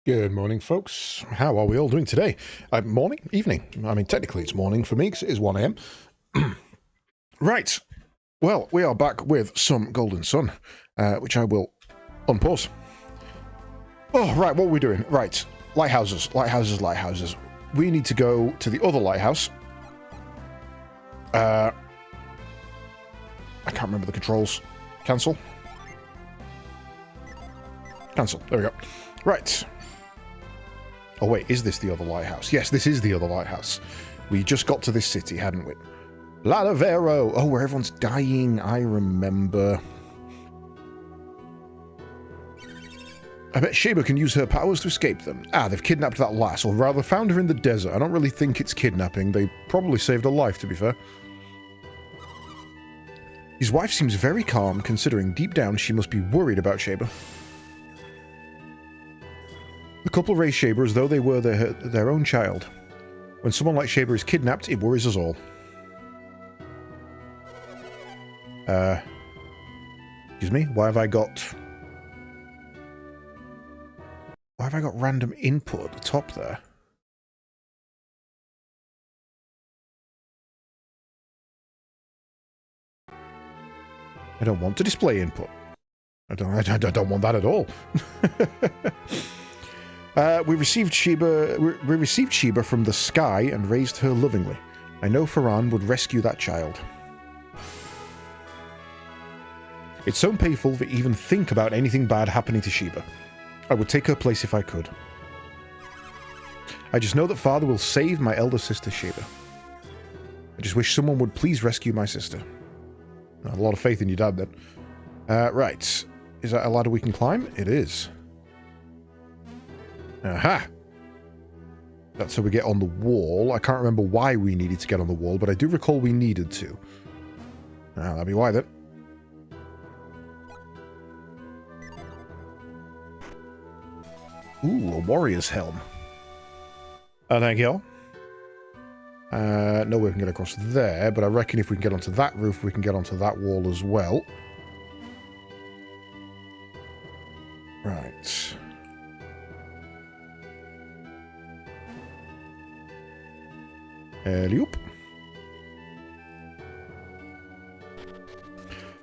Good morning, folks. How are we all doing today? Morning? Evening? I mean, technically it's morning for me because it is 1 a.m. Right. Well, we are back with some Golden Sun, which I will unpause. Oh, right, what are we doing? Right. Lighthouses, lighthouses, lighthouses. We need to go to the other lighthouse. I can't remember the controls. Cancel. Cancel. There we go. Right. Oh wait, is this the other lighthouse? Yes, this is the other lighthouse. We just got to this city, hadn't we? Ladavero! Oh, where everyone's dying, I remember. I bet Sheba can use her powers to escape them. Ah, they've kidnapped that lass, or rather found her in the desert. I don't really think it's kidnapping. They probably saved her life, to be fair. His wife seems very calm, considering deep down she must be worried about Sheba. The couple raised Sheba as though they were their own child. When someone like Sheba is kidnapped, it worries us all. Excuse me? Why have I got random input at the top there? I don't want to display input. I don't want that at all. We received Sheba from the sky and raised her lovingly. I know Farhan would rescue that child. It's so painful to even think about anything bad happening to Sheba. I would take her place if I could. I just know that Father will save my elder sister Sheba. I just wish someone would please rescue my sister. I have a lot of faith in your dad, then. Right. Is that a ladder we can climb? It is. Aha! That's how we get on the wall. I can't remember why we needed to get on the wall, but I do recall we needed to. That'll be why, then. Ooh, a warrior's helm. Thank you. No way we can get across there, but I reckon if we can get onto that roof, we can get onto that wall as well. Right. Alley-oop.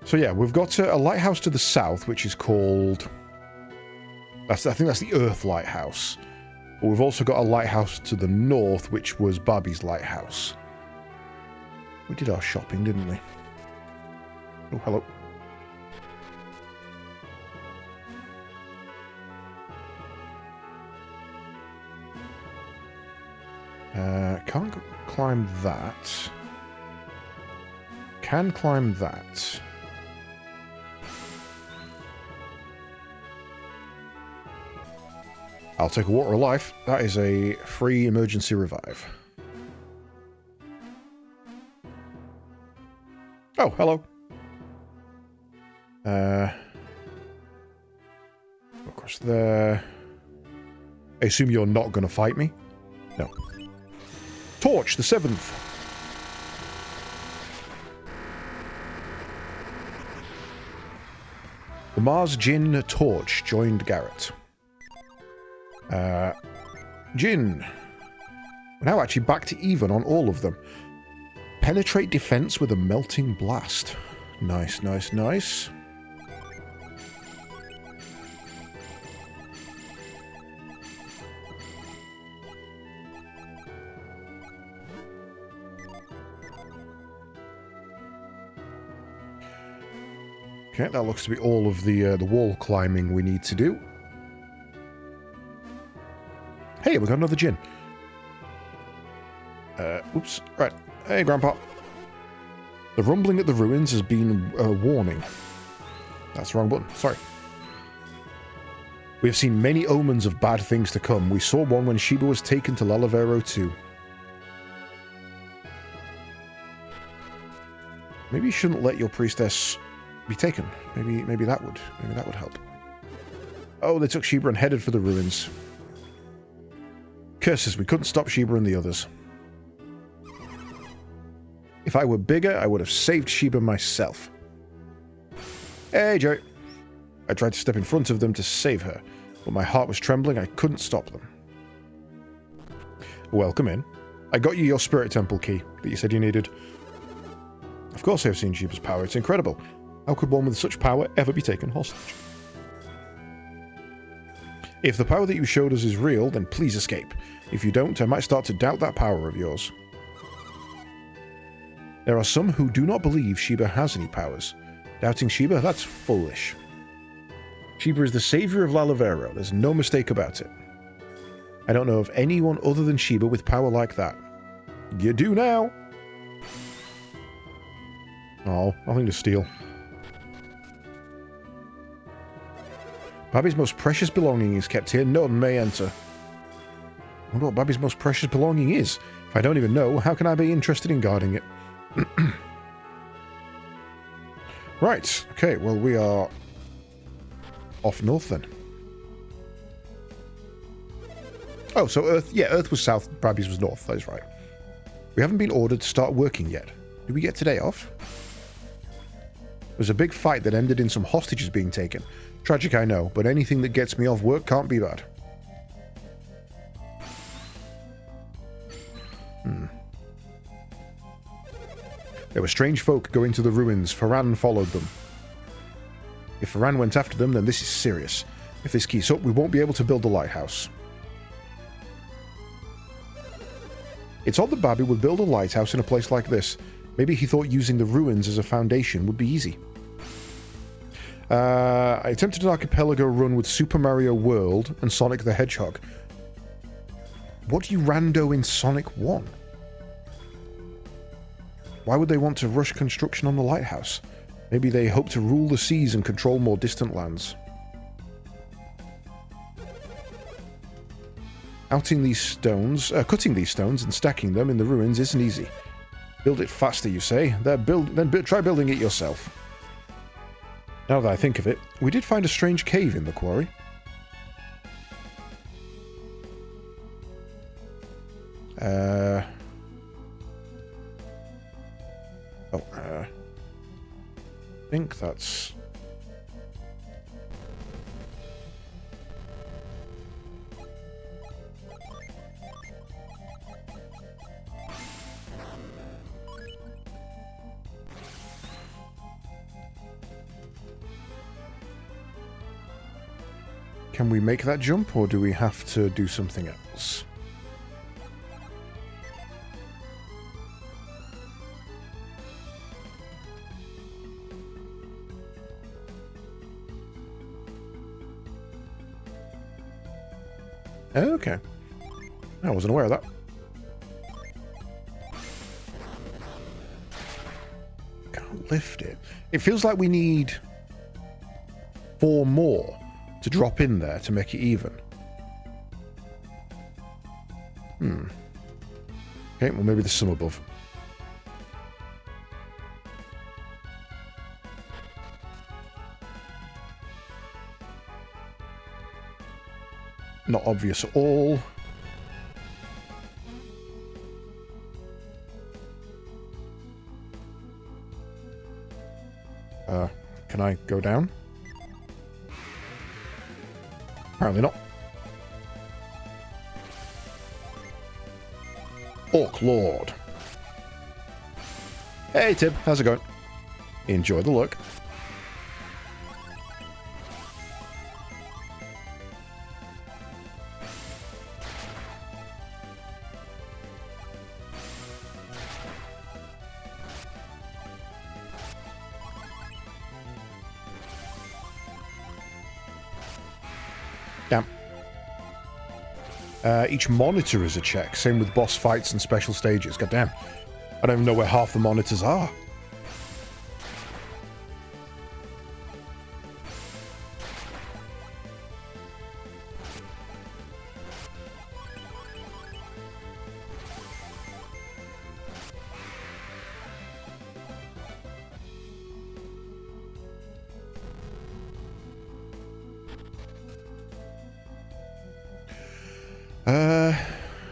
So yeah, we've got a lighthouse to the south, which is called... I think that's the Earth Lighthouse. But we've also got a lighthouse to the north, which was Barbie's lighthouse. We did our shopping, didn't we? Oh, hello. Can't climb that. Can climb that. I'll take a water of life. That is a free emergency revive. Oh, hello. Across there. I assume you're not going to fight me? No. Torch, the 7th. The Mars Jinn Torch joined Garrett. Jinn. We're now actually back to even on all of them. Penetrate defense with a melting blast. Nice, nice, nice. Okay, that looks to be all of the wall climbing we need to do. Hey, we got another Jinn. Oops. Right. Hey, Grandpa. The rumbling at the ruins has been a warning. That's the wrong button. Sorry. We have seen many omens of bad things to come. We saw one when Sheba was taken to Lalavero too. Maybe you shouldn't let your priestess be taken. Maybe that would help. Oh, they took Sheba and headed for the ruins. Curses, we couldn't stop Sheba and the others. If I were bigger, I would have saved Sheba myself. Hey, Jerry. I tried to step in front of them to save her, but my heart was trembling. I couldn't stop them. Welcome in. I got you your spirit temple key that you said you needed. Of course I have seen Sheba's power. It's incredible. How could one with such power ever be taken hostage? If the power that you showed us is real, then please escape. If you don't, I might start to doubt that power of yours. There are some who do not believe Sheba has any powers. Doubting Sheba? That's foolish. Sheba is the savior of Lalavero. There's no mistake about it. I don't know of anyone other than Sheba with power like that. You do now! Oh, nothing to steal. Babby's most precious belonging is kept here. None may enter. I wonder what Babby's most precious belonging is. If I don't even know, how can I be interested in guarding it? Right. Okay, well, we are off north then. Oh, so Earth... Yeah, Earth was south, Babby's was north. That is right. We haven't been ordered to start working yet. Did we get today off? There was a big fight that ended in some hostages being taken. Tragic, I know, but anything that gets me off work can't be bad. There were strange folk going to the ruins. Farran followed them. If Farran went after them, then this is serious. If this keeps up, we won't be able to build a lighthouse. It's odd that Babby would build a lighthouse in a place like this. Maybe he thought using the ruins as a foundation would be easy. I attempted an archipelago run with Super Mario World and Sonic the Hedgehog. What do you rando in Sonic 1? Why would they want to rush construction on the lighthouse? Maybe they hope to rule the seas and control more distant lands. Cutting these stones and stacking them in the ruins isn't easy. Build it faster, you say? Try building it yourself. Now that I think of it, we did find a strange cave in the quarry. I think that's... Can we make that jump, or do we have to do something else? Okay. I wasn't aware of that. Can't lift it. It feels like we need 4 more to drop in there to make it even. Okay, well maybe there's some above. Not obvious at all. Can I go down? Apparently not. Orc Lord. Hey Tim, how's it going? Enjoy the look. Damn. Each monitor is a check. Same with boss fights and special stages. God damn. I don't even know where half the monitors are.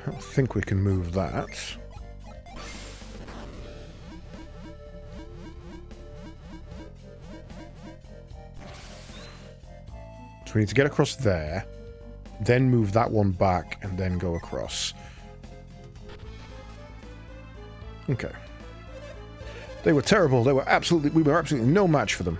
I think we can move that. So we need to get across there, then move that one back, and then go across. Okay. They were terrible. We were absolutely no match for them.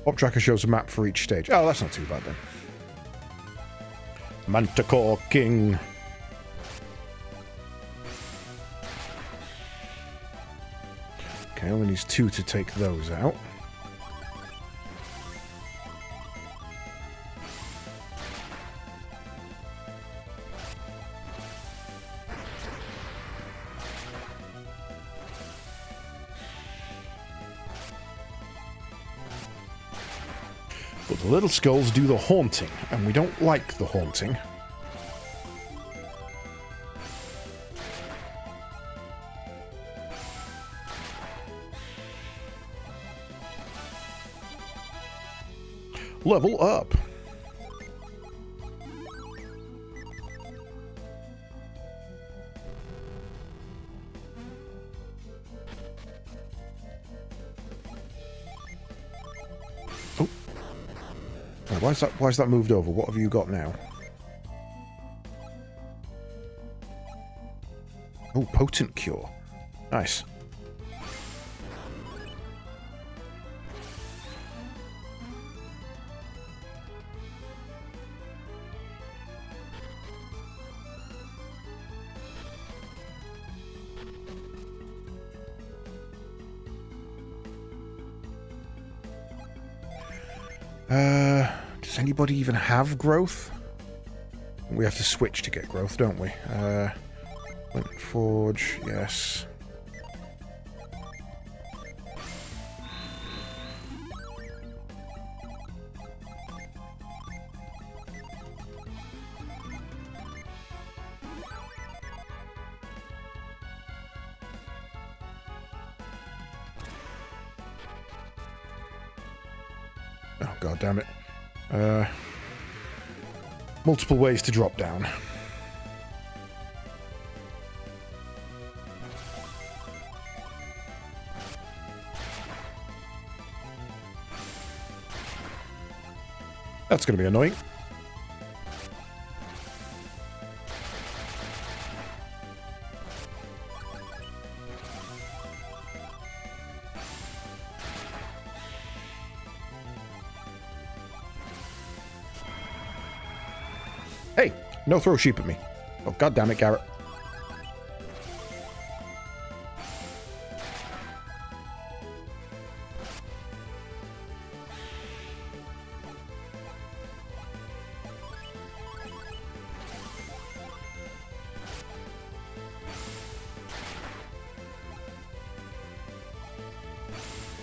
Op tracker shows a map for each stage. Oh, that's not too bad then. Manticore King. Okay, only needs 2 to take those out. But the little skulls do the haunting, and we don't like the haunting. Level up. Oh. Why is that moved over? What have you got now? Oh, potent cure. Nice. Does anybody even have growth? We have to switch to get growth, don't we? Flint Forge, yes. Oh, god damn it. Multiple ways to drop down. That's going to be annoying. Hey, no throw sheep at me. Oh, god damn it, Garrett.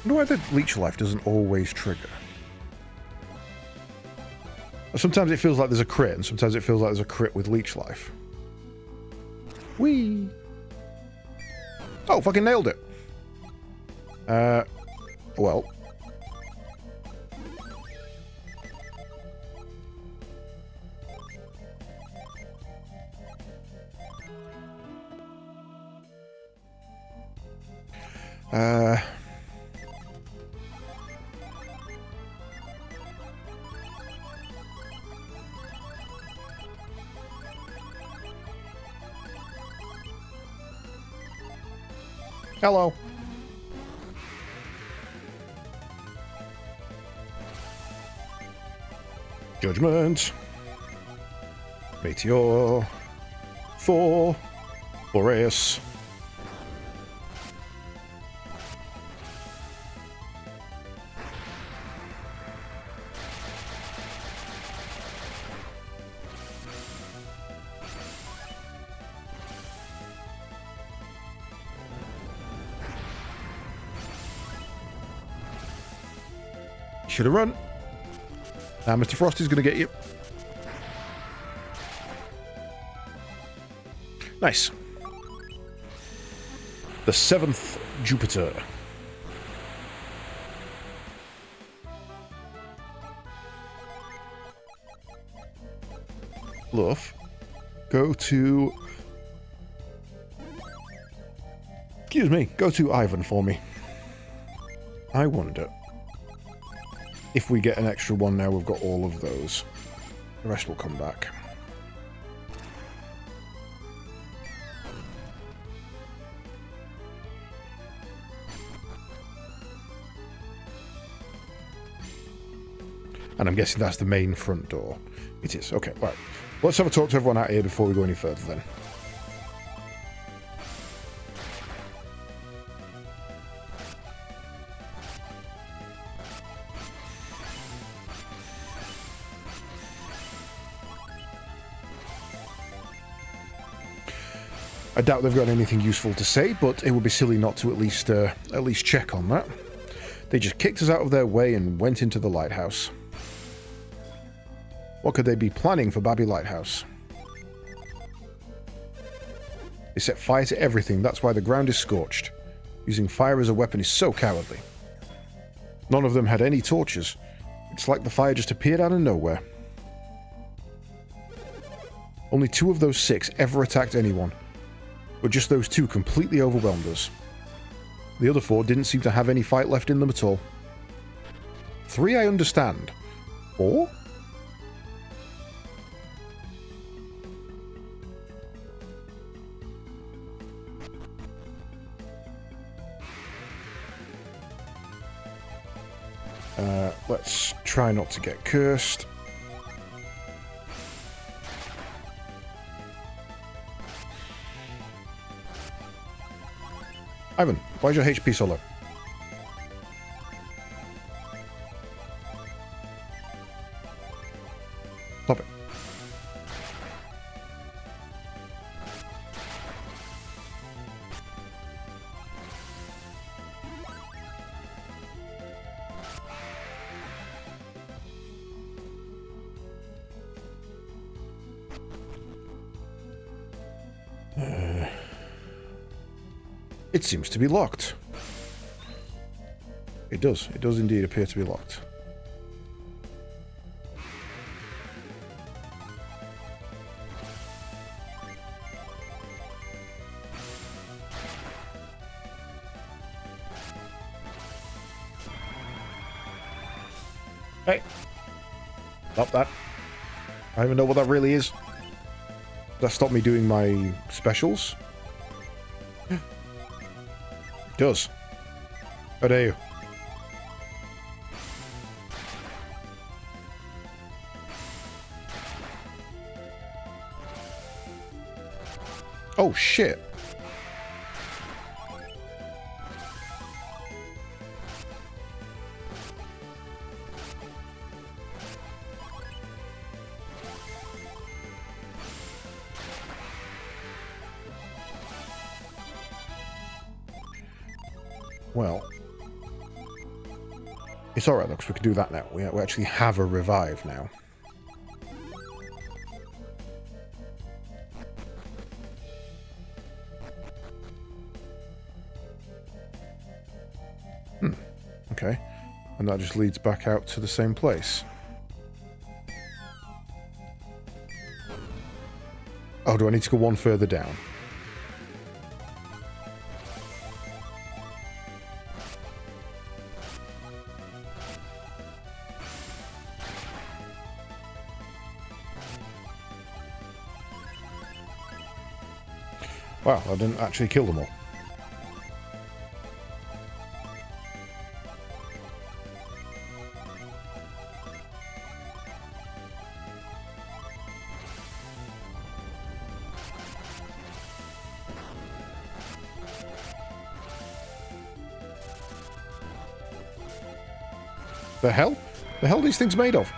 I wonder why the leech life doesn't always trigger. Sometimes it feels like there's a crit, and sometimes it feels like there's a crit with leech life. Whee! Oh, fucking nailed it. Well. Hello. Judgment. Meteor. Thor. Boreas. Should have run. Now Mr. Frosty's going to get you. Nice. The 7th Jupiter. Luff. Go to... Excuse me. Go to Ivan for me. I wonder... if we get an extra one now, we've got all of those. The rest will come back. And I'm guessing that's the main front door. It is. Okay, right. Let's have a talk to everyone out here before we go any further then. I doubt they've got anything useful to say, but it would be silly not to at least check on that. They just kicked us out of their way and went into the lighthouse. What could they be planning for Babby Lighthouse? They set fire to everything, that's why the ground is scorched. Using fire as a weapon is so cowardly. None of them had any torches. It's like the fire just appeared out of nowhere. Only 2 of those 6 ever attacked anyone. But just those 2 completely overwhelmed us. The other 4 didn't seem to have any fight left in them at all. 3 I understand. 4? Let's try not to get cursed. Ivan, why is your HP so low? Stop it. It seems to be locked. It does. It does indeed appear to be locked. Hey! Stop that. I don't even know what that really is. That stopped me doing my specials? It does. How dare you? Oh shit. Well, it's alright though, because we can do that now. We actually have a revive now. Okay. And that just leads back out to the same place. Oh, do I need to go one further down? Wow, I didn't actually kill them all. The hell? The hell are these things made of?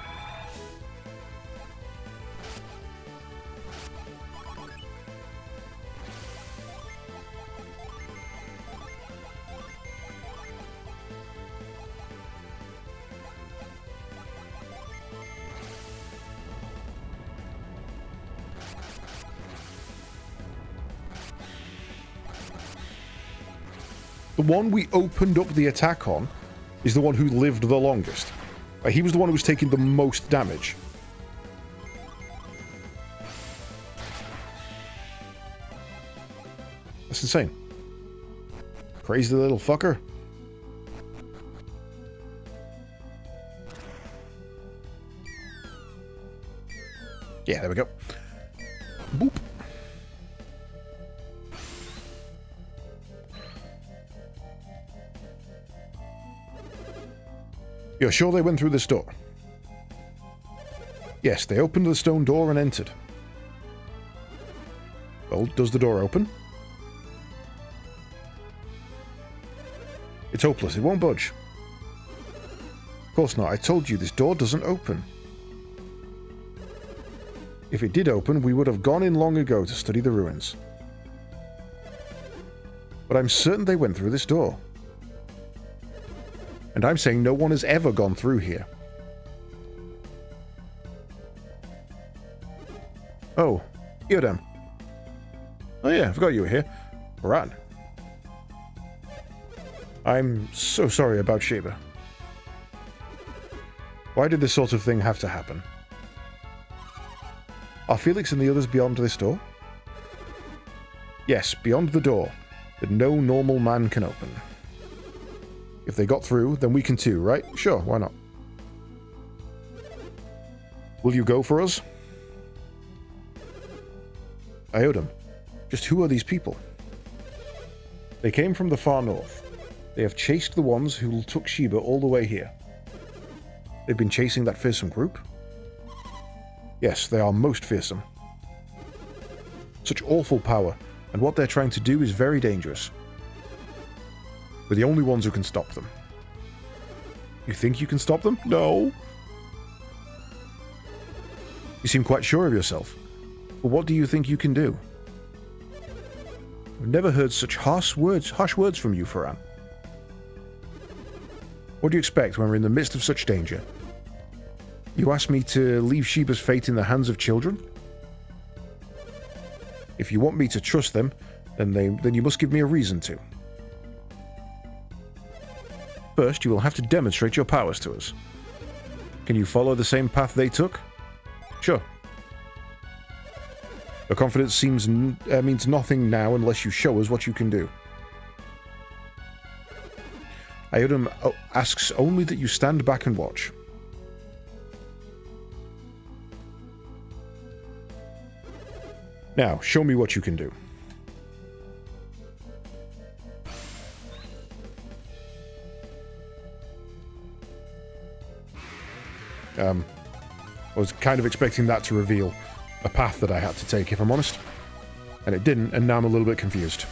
The one we opened up the attack on is the one who lived the longest. He was the one who was taking the most damage. That's insane. Crazy little fucker. Yeah, there we go. Boop. You're sure they went through this door? Yes, they opened the stone door and entered. Well, does the door open? It's hopeless, it won't budge. Of course not, I told you this door doesn't open. If it did open, we would have gone in long ago to study the ruins. But I'm certain they went through this door. And I'm saying no one has ever gone through here. Oh, Yodam. Oh yeah, I forgot you were here. Right. I'm so sorry about Sheba. Why did this sort of thing have to happen? Are Felix and the others beyond this door? Yes, beyond the door that no normal man can open. If they got through, then we can too, right? Sure, why not? Will you go for us? Iodam, just who are these people? They came from the far north. They have chased the ones who took Sheba all the way here. They've been chasing that fearsome group? Yes, they are most fearsome. Such awful power, and what they're trying to do is very dangerous. We're the only ones who can stop them. You think you can stop them? No. You seem quite sure of yourself. But what do you think you can do? I've never heard such harsh words from you, Ferran. What do you expect when we're in the midst of such danger? You ask me to leave Sheba's fate in the hands of children? If you want me to trust them, then you must give me a reason to. First, you will have to demonstrate your powers to us. Can you follow the same path they took? Sure. Your confidence means nothing now unless you show us what you can do. Iodum asks only that you stand back and watch. Now, show me what you can do. I was kind of expecting that to reveal a path that I had to take, if I'm honest. And it didn't, and now I'm a little bit confused.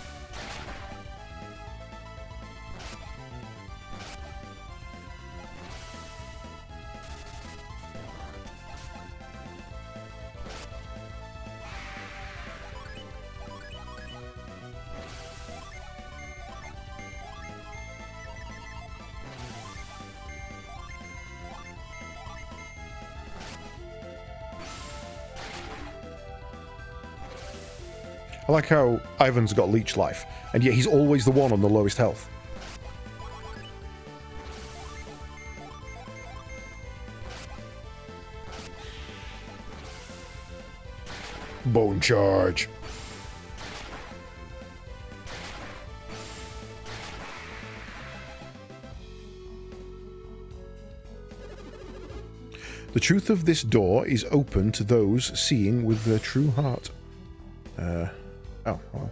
I like how Ivan's got leech life, and yet he's always the one on the lowest health. Bone charge. The truth of this door is open to those seeing with their true heart. Oh, well.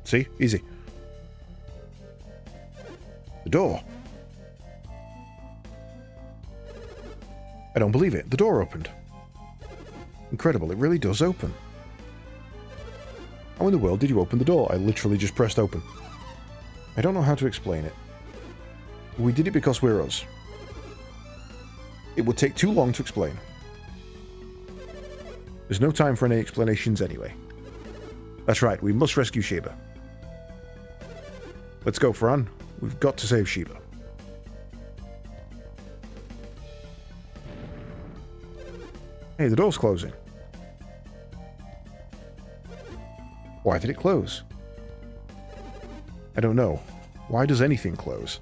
See? Easy. The door. I don't believe it. The door opened. Incredible. It really does open. How in the world did you open the door? I literally just pressed open. I don't know how to explain it. We did it because we're us. It would take too long to explain. There's no time for any explanations anyway. That's right, we must rescue Sheba. Let's go, Ferran. We've got to save Sheba. Hey, the door's closing. Why did it close? I don't know. Why does anything close?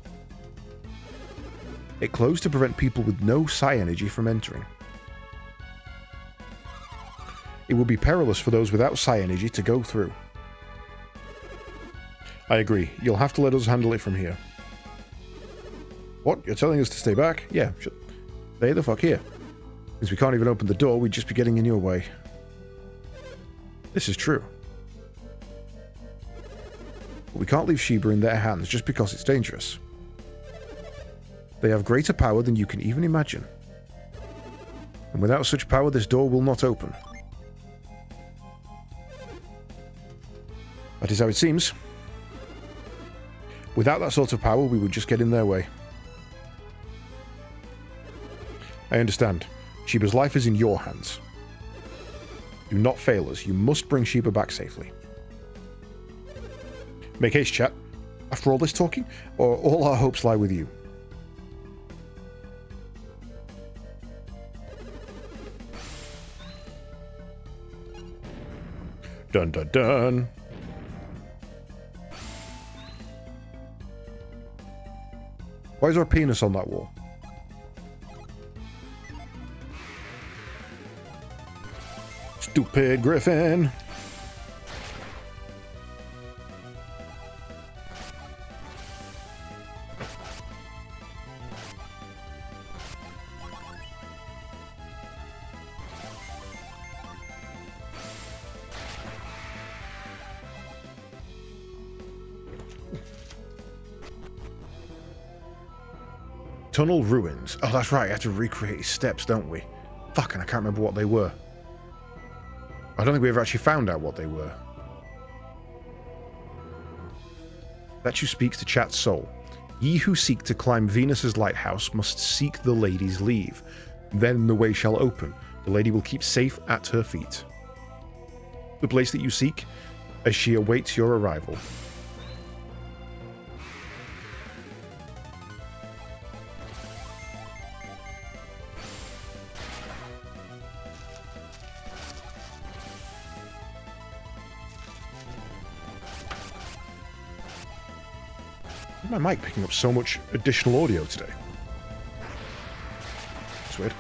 It closed to prevent people with no psi energy from entering. It would be perilous for those without psi energy to go through. I agree. You'll have to let us handle it from here. What? You're telling us to stay back? Yeah, stay the fuck here. Since we can't even open the door, we'd just be getting in your way. This is true. But we can't leave Sheba in their hands just because it's dangerous. They have greater power than you can even imagine. And without such power, this door will not open. That is how it seems. Without that sort of power, we would just get in their way. I understand. Sheba's life is in your hands. Do not fail us. You must bring Sheba back safely. Make haste, chat. After all this talking, or all our hopes lie with you. Dun dun dun. Why is there a penis on that wall? Stupid Griffin. Tunnel ruins. Oh, that's right. You have to recreate his steps, don't we? Fucking, I can't remember what they were. I don't think we ever actually found out what they were. That you speaks to chat's soul. Ye who seek to climb Venus's lighthouse must seek the lady's leave. Then the way shall open. The lady will keep safe at her feet. The place that you seek, as she awaits your arrival. Why is my mic picking up so much additional audio today? It's weird.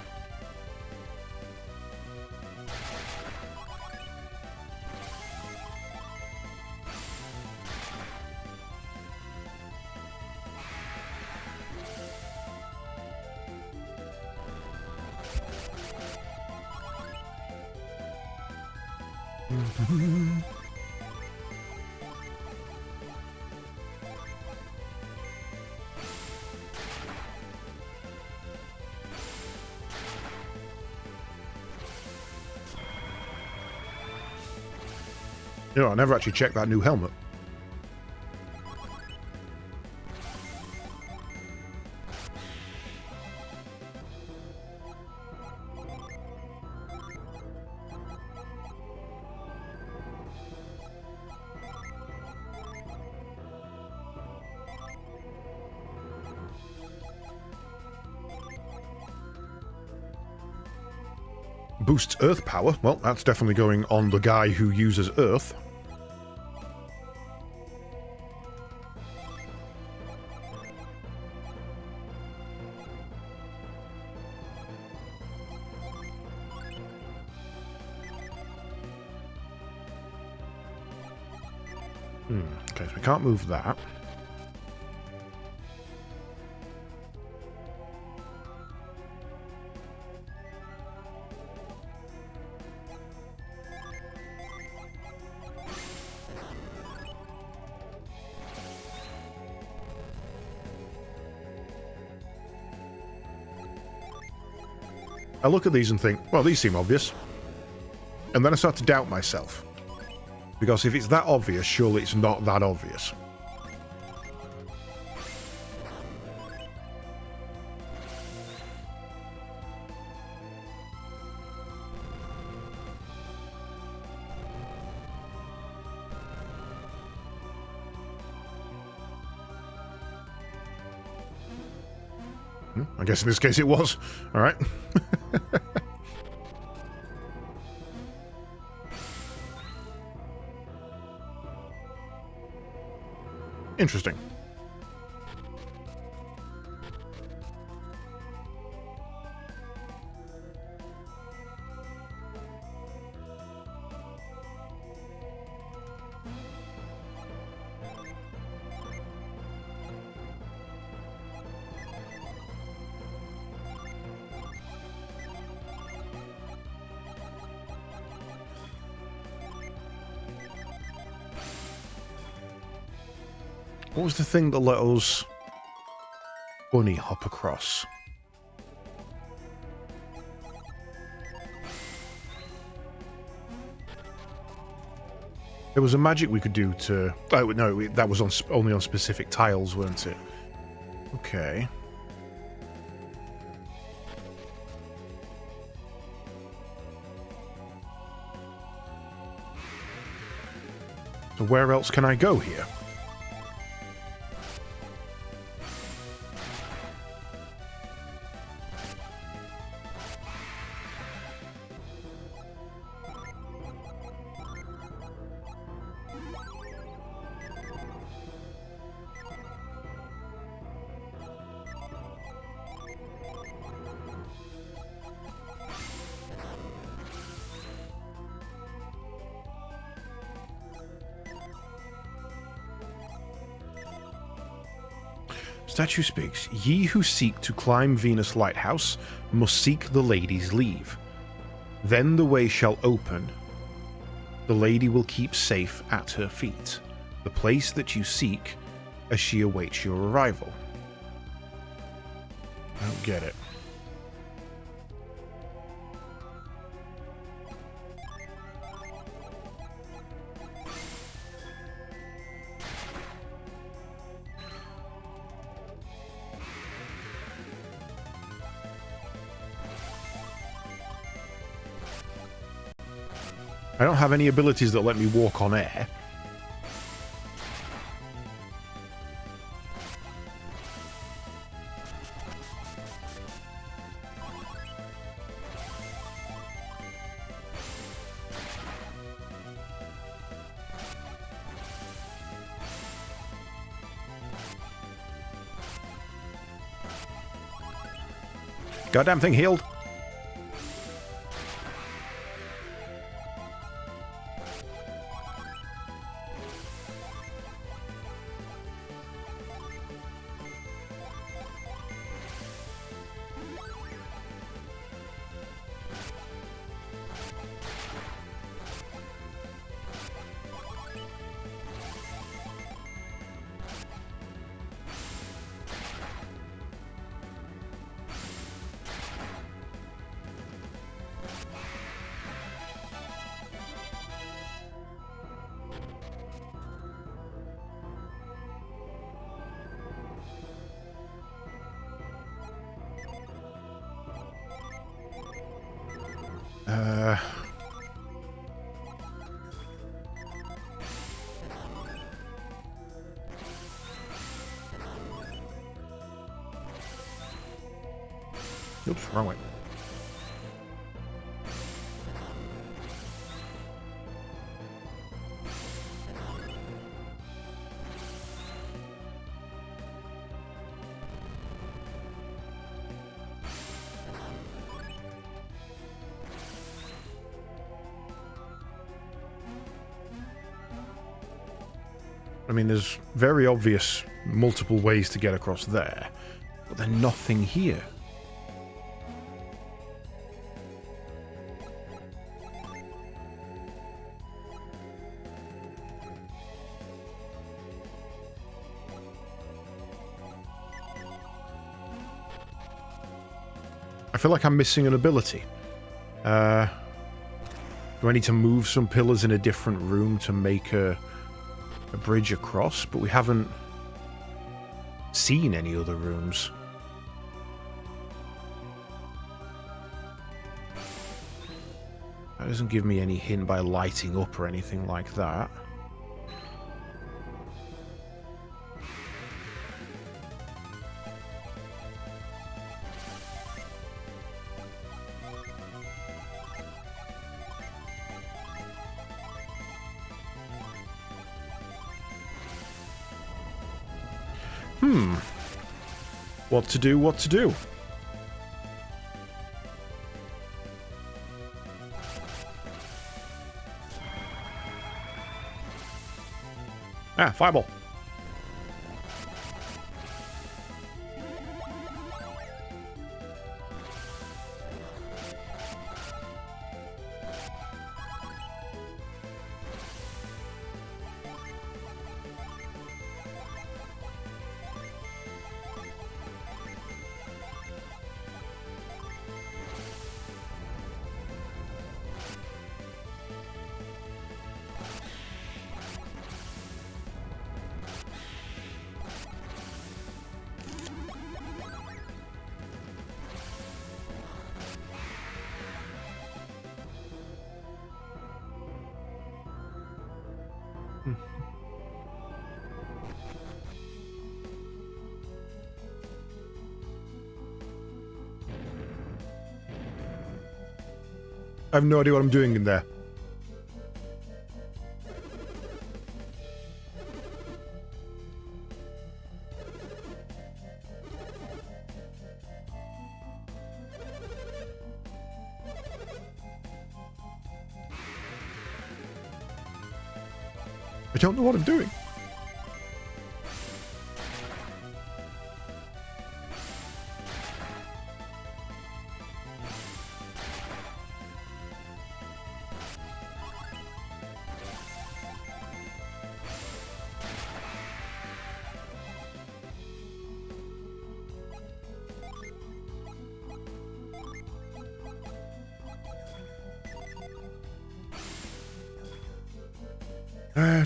You know, I never actually checked that new helmet. Boosts earth power. Well, that's definitely going on the guy who uses earth. Okay, so we can't move that. I look at these and think, well, these seem obvious. And then I start to doubt myself. Because if it's that obvious, surely it's not that obvious. I guess in this case it was. All right. Interesting. What was the thing that let us bunny hop across? There was a magic we could do to... Oh, no, that was only on specific tiles, weren't it? Okay. So where else can I go here? Statue speaks. Ye who seek to climb Venus Lighthouse must seek the lady's leave. Then the way shall open. The lady will keep safe at her feet. The place that you seek as she awaits your arrival. I don't get it. I don't have any abilities that let me walk on air. Goddamn thing healed. Oops, wrong way. I mean, there's very obvious multiple ways to get across there, but there's nothing here. I feel like I'm missing an ability. Do I need to move some pillars in a different room to make a bridge across? But we haven't seen any other rooms. That doesn't give me any hint by lighting up or anything like that. What to do, what to do? Ah, fireball. I have no idea what I'm doing in there. I don't know what I'm doing.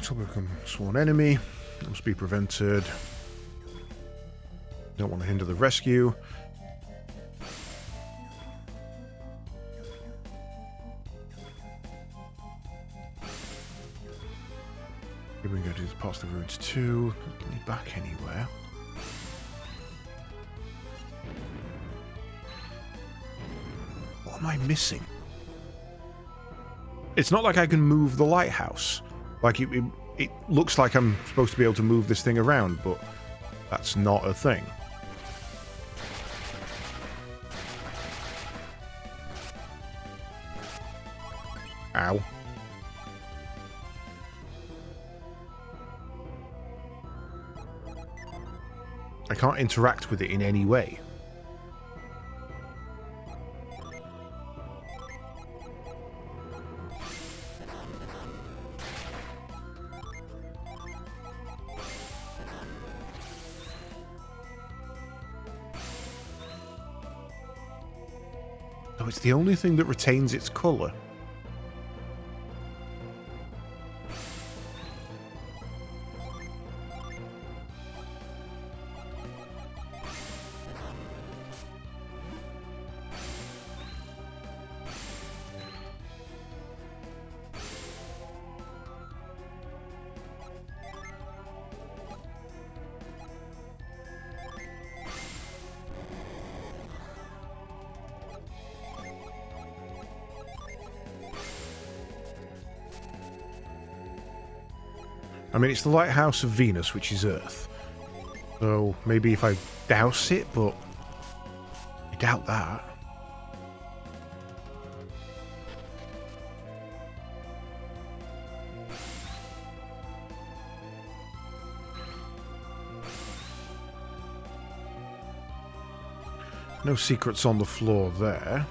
To become sworn enemy. Must be prevented. Don't want to hinder the rescue. parts of the ruins too. Doesn't lead back anywhere. What am I missing? It's not like I can move the lighthouse. Like, it looks like I'm supposed to be able to move this thing around, but that's not a thing. Ow. I can't interact with it in any way. Oh, it's the only thing that retains its colour. I mean, it's the Lighthouse of Venus, which is Earth. So maybe if I douse it, but I doubt that. No secrets on the floor there.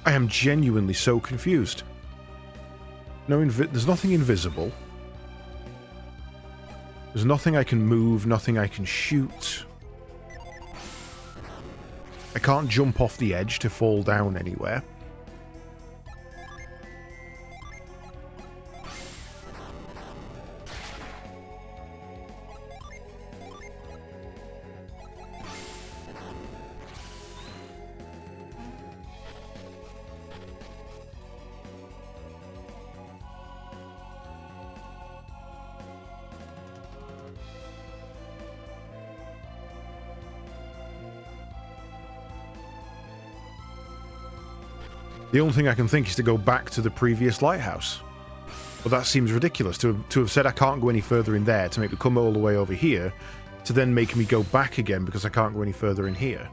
I am genuinely so confused. No, there's nothing invisible. There's nothing I can move, nothing I can shoot. I can't jump off the edge to fall down anywhere. The only thing I can think is to go back to the previous lighthouse. But that seems ridiculous, to have said I can't go any further in there, to make me come all the way over here, to then make me go back again because I can't go any further in here.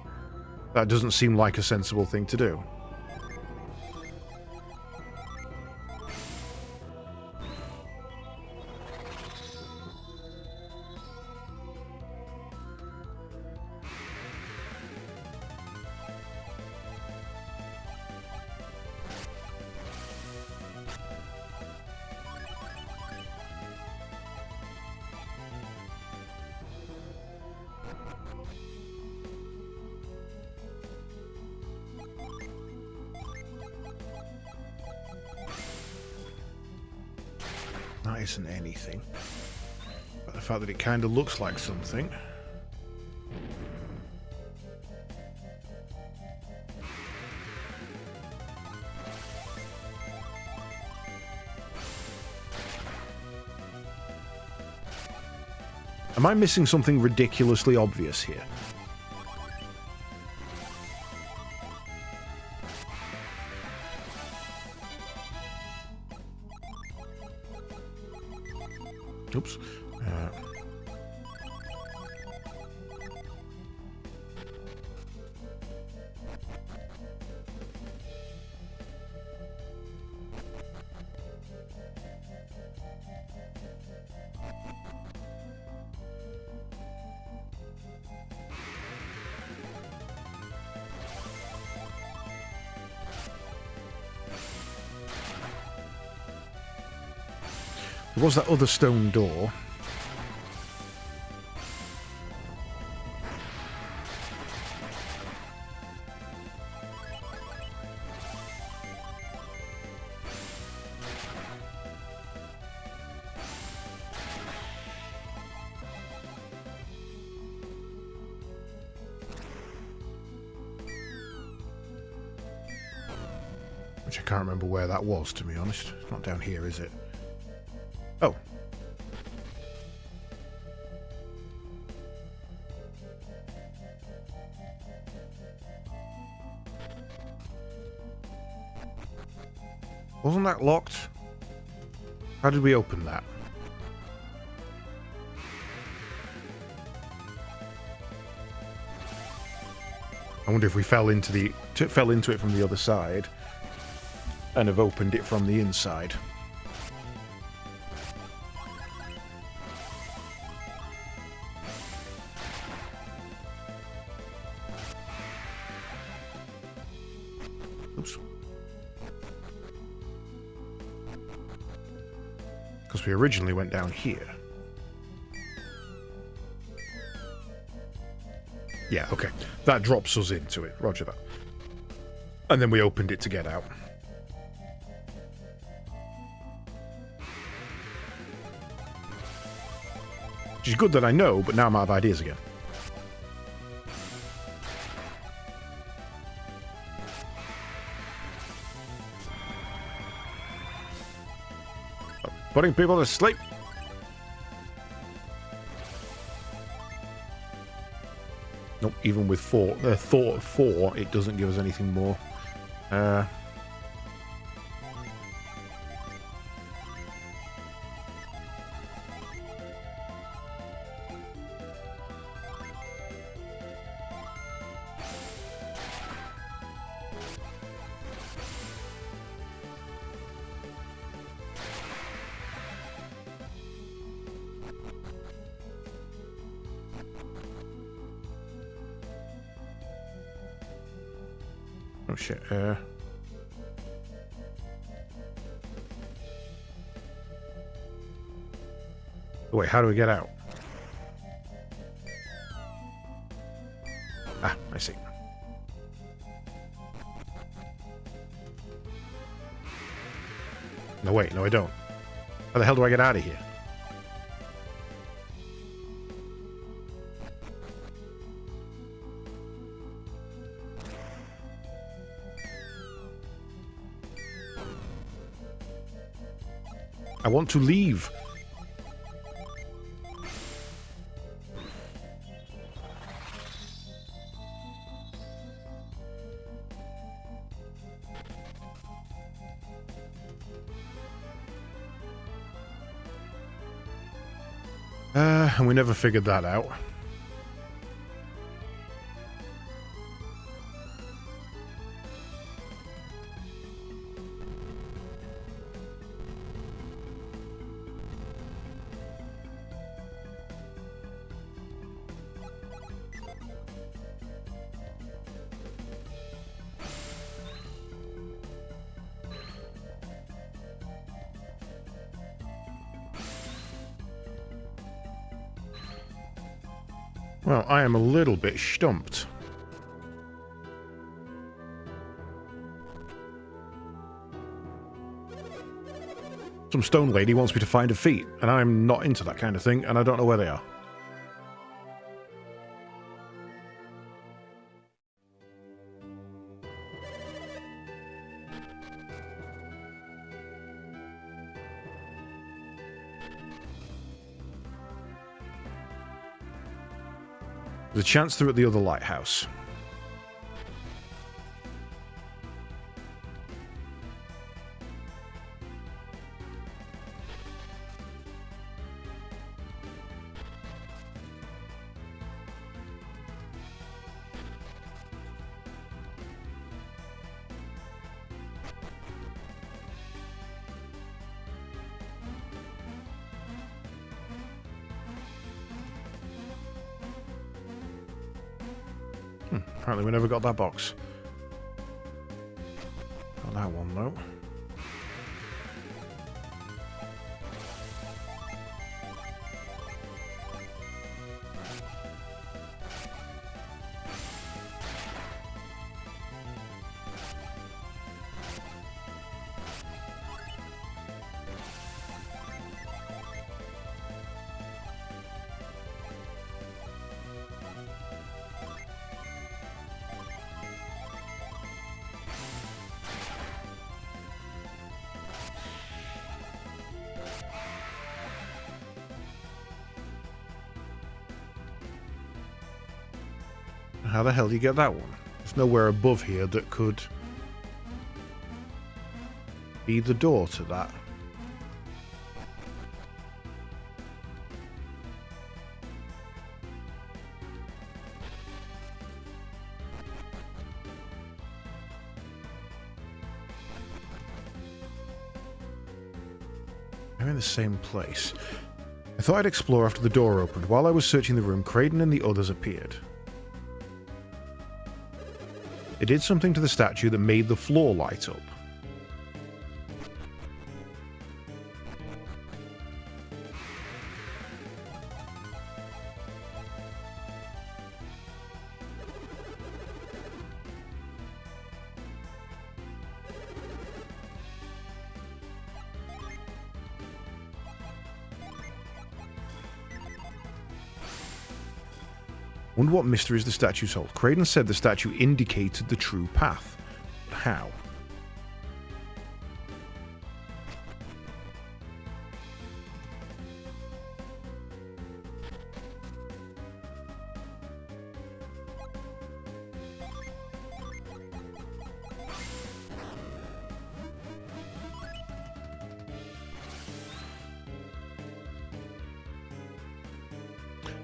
That doesn't seem like a sensible thing to do. That isn't anything. But the fact that it kind of looks like something. Am I missing something ridiculously obvious here? Oops. was that other stone door. Which I can't remember where that was, to be honest. It's not down here, is it? Oh. Wasn't that locked? How did we open that? I wonder if we fell into it from the other side and have opened it from the inside. Oops. Because we originally went down here. Yeah, okay. That drops us into it. Roger that. And then we opened it to get out. Which is good that I know, but now I'm out of ideas again. Putting people to sleep. Nope, even with thought of 4, it doesn't give us anything more. Oh shit, wait, how do we get out? Ah, I see. No, wait, no I don't. How the hell do I get out of here? I want to leave. And we never figured that out. Well, I am a little bit stumped. Some stone lady wants me to find her feet, and I'm not into that kind of thing, and I don't know where they are. There's a chance they're at the other lighthouse. Apparently we never got that box. Got that one though. How the hell do you get that one? There's nowhere above here that could be the door to that. I'm in the same place. I thought I'd explore after the door opened. While I was searching the room, Creighton and the others appeared. It did something to the statue that made the floor light up. Wonder what mysteries the statues hold. Creighton said the statue indicated the true path. But how?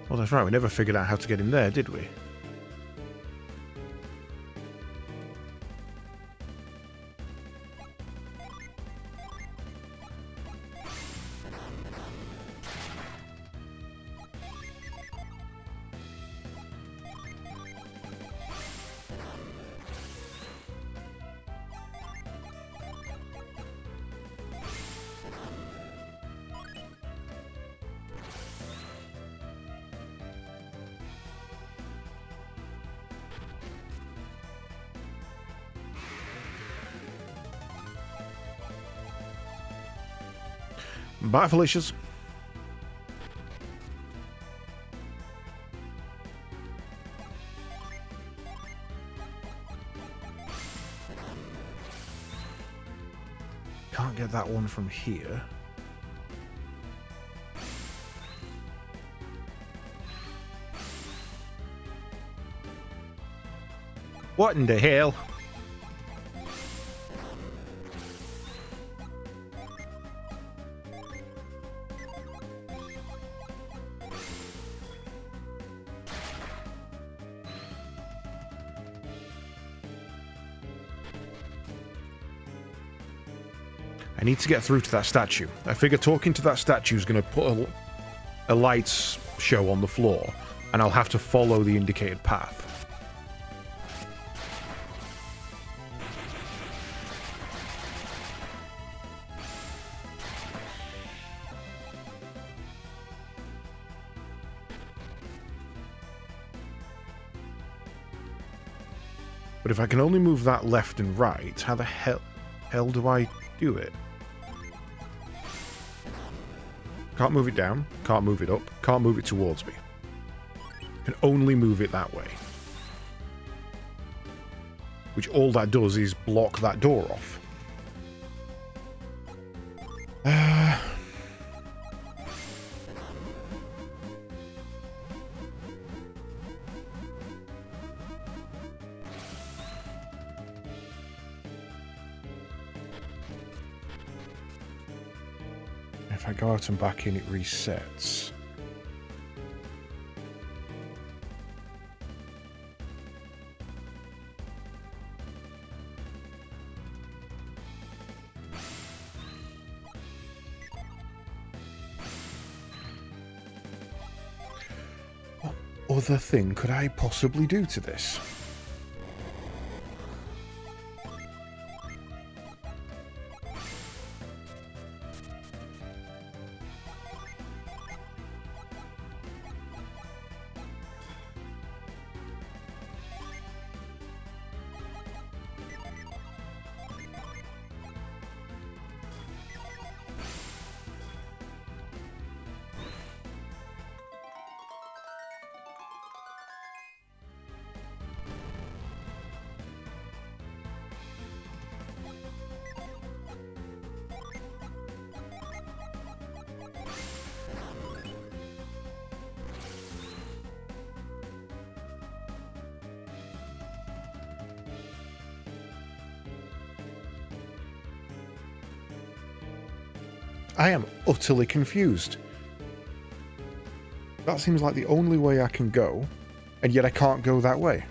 Well, that's right, we never figured out how to get in there, did we? Bye, Felicia's. Can't get that one from here. What in the hell? I need to get through to that statue. I figure talking to that statue is going to put a lights show on the floor, and I'll have to follow the indicated path. But if I can only move that left and right, how the hell do I do it? Can't move it down, can't move it up, can't move it towards me. Can only move it that way. Which all that does is block that door off. If I go out and back in, it resets. What other thing could I possibly do to this? I am utterly confused. That seems like the only way I can go, and yet I can't go that way.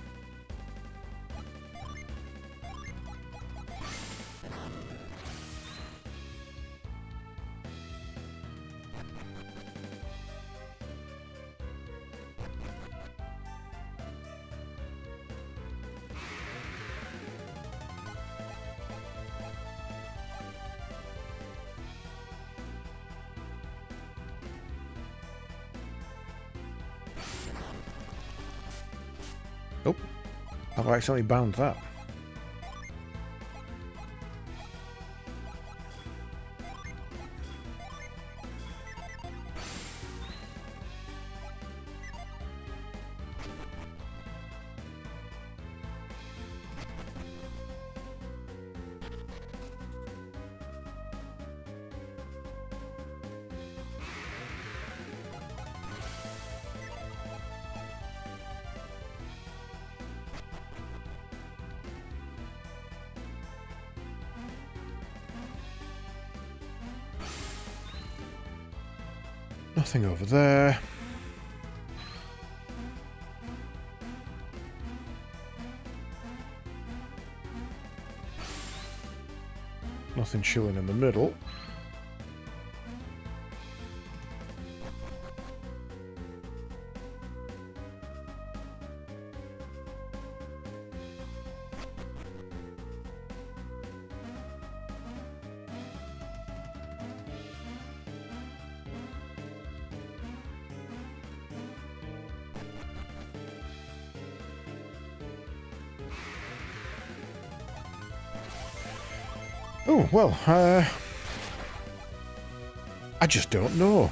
Oh, I've accidentally bound that. Nothing over there. Nothing chilling in the middle. Oh, well, I just don't know.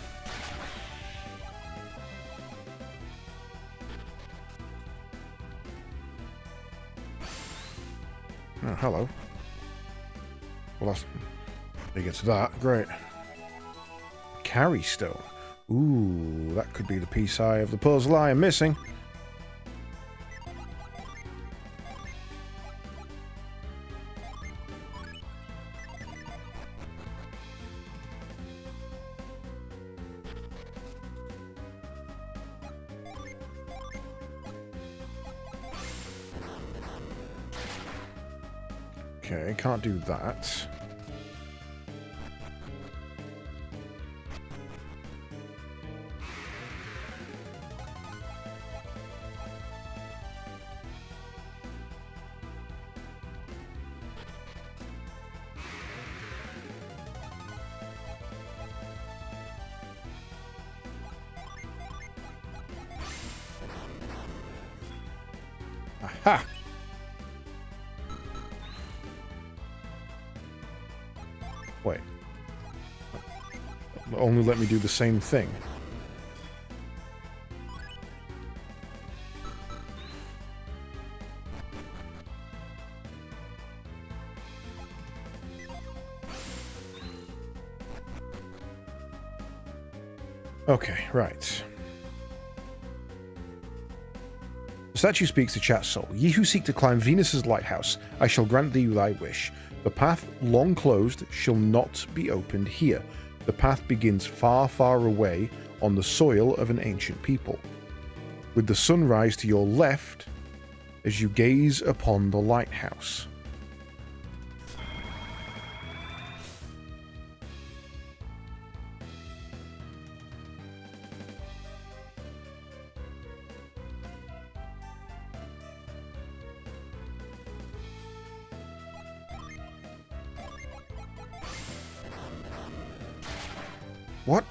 Oh, hello. Well, that's... They get to that. Great. Carry stone. Ooh, that could be the piece eye of the puzzle I am missing. Okay, can't do that. Aha! Wait. Only let me do the same thing. Okay, right. The statue speaks to Chat's soul. Ye who seek to climb Venus's lighthouse, I shall grant thee thy wish. The path long closed shall not be opened here. The path begins far, far away on the soil of an ancient people. With the sunrise to your left as you gaze upon the lighthouse. What?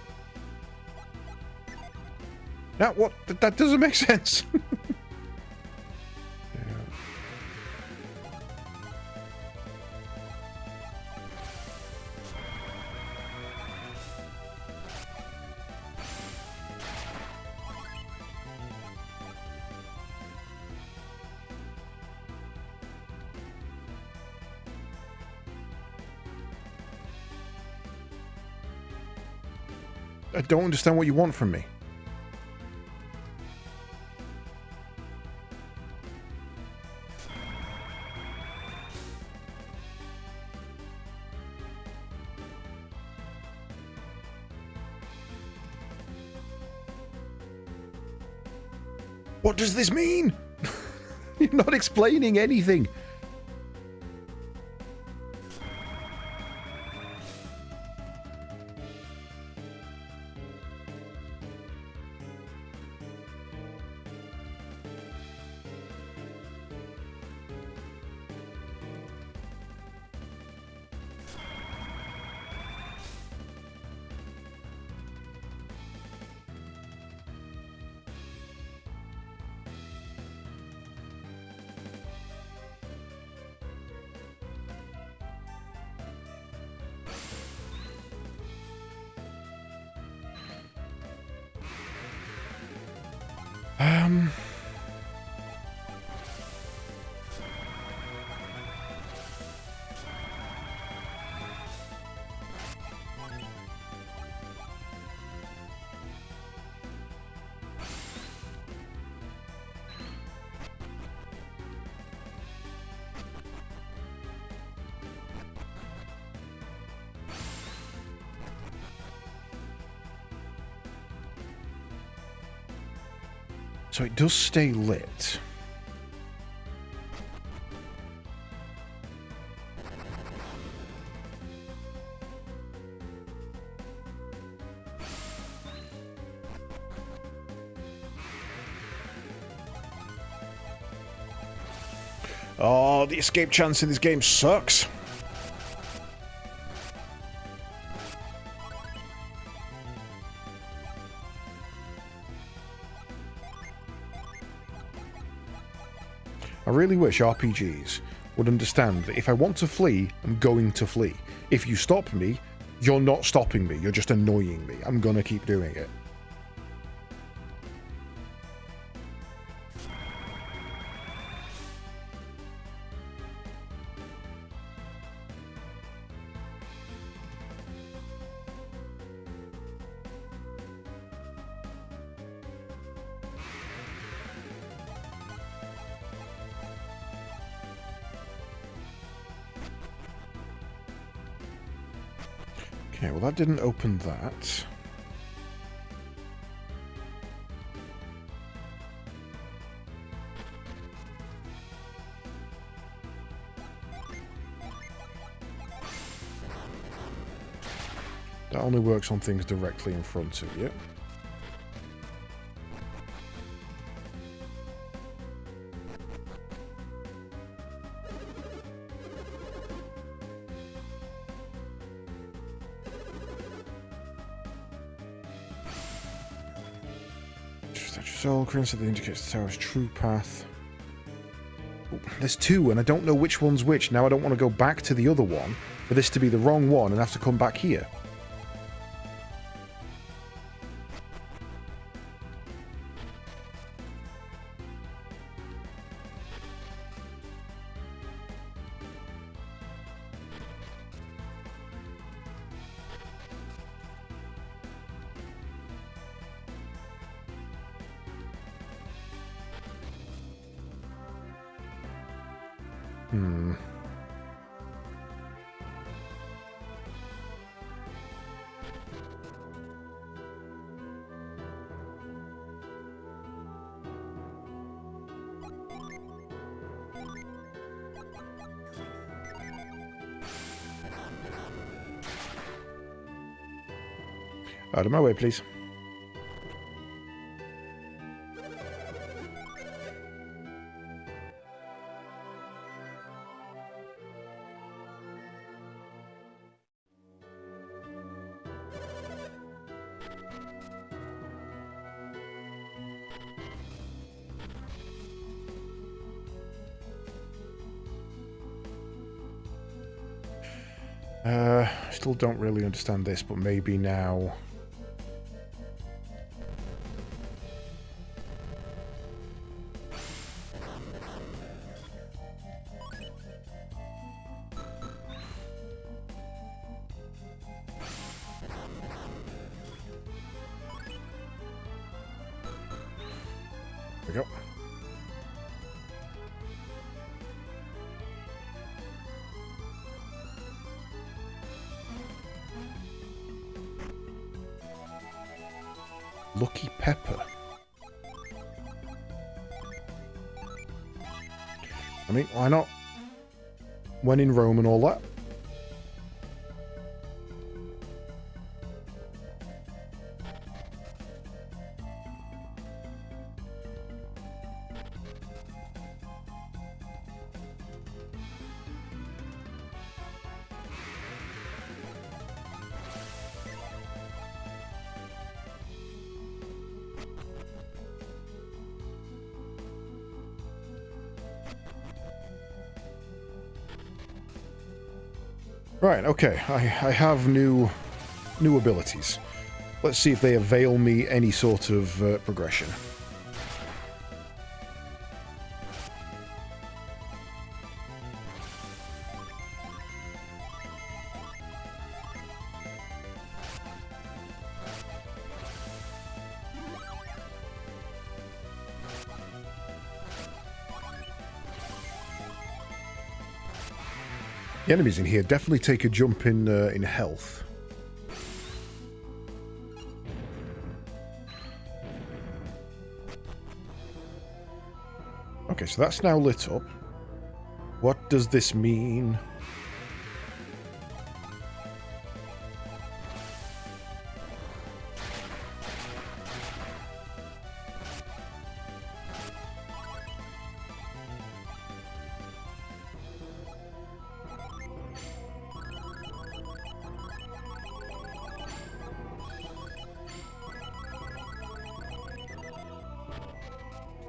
Now, what? That doesn't make sense. I don't understand what you want from me. What does this mean? You're not explaining anything. So it does stay lit. Oh, the escape chance in this game sucks. I really wish RPGs would understand that if I want to flee, I'm going to flee. If you stop me, you're not stopping me, you're just annoying me. I'm gonna keep doing it. Okay, well that didn't open that. That only works on things directly in front of you. Soul currency that indicates the tower's true path. Ooh, there's two, and I don't know which one's which. Now I don't want to go back to the other one for this to be the wrong one and have to come back here. Out of my way, please. Still don't really understand this, but maybe now. There we go. Lucky Pepper. I mean, why not? When in Rome and all that. Right, okay, I have new abilities. Let's see if they avail me any sort of progression. The enemies in here definitely take a jump in health. Okay, so that's now lit up. What does this mean?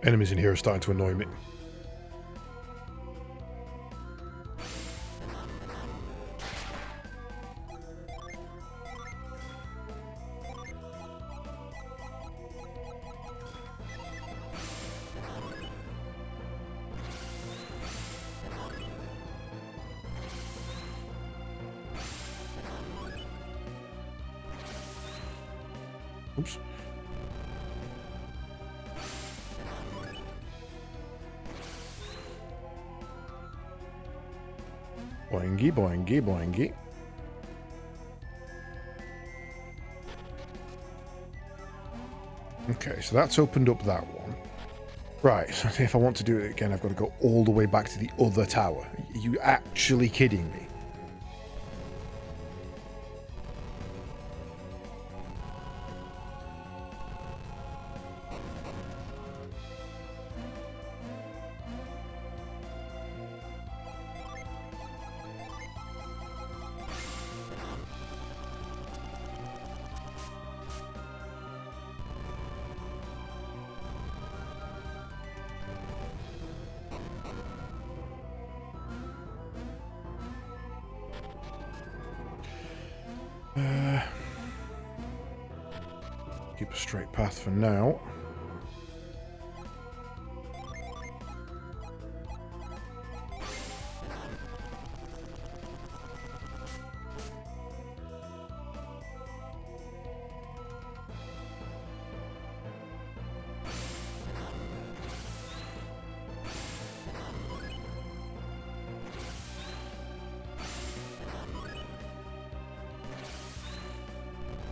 Enemies in here are starting to annoy me. Oops. Boingy, boingy, boingy. Okay, so that's opened up that one. Right, so if I want to do it again, I've got to go all the way back to the other tower. Are you actually kidding me? Keep a straight path for now.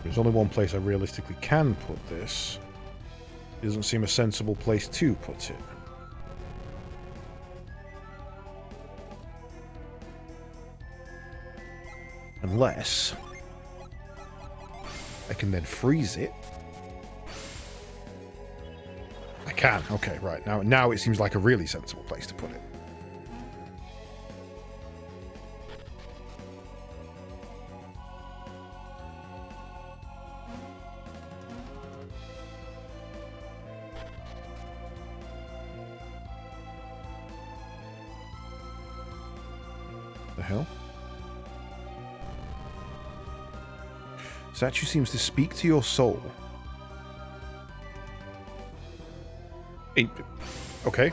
There's only one place I realistically can put this. It doesn't seem a sensible place to put it. Unless I can then freeze it. I can. Okay, right. Now it seems like a really sensible place to put it. The hell? Statue seems to speak to your soul. Okay.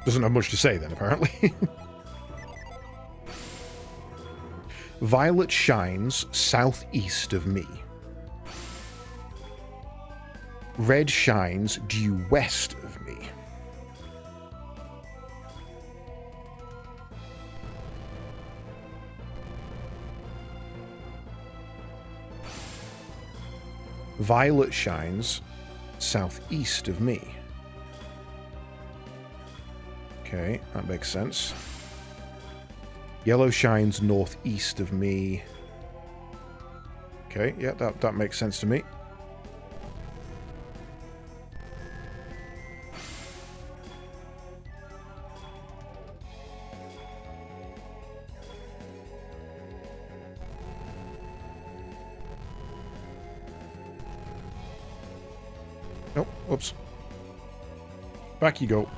Doesn't have much to say then, apparently. Violet shines southeast of me. Red shines due west of me. Violet shines southeast of me. Okay, that makes sense. Yellow shines northeast of me. Okay, yeah, that makes sense to me. Oh, whoops. Back you go.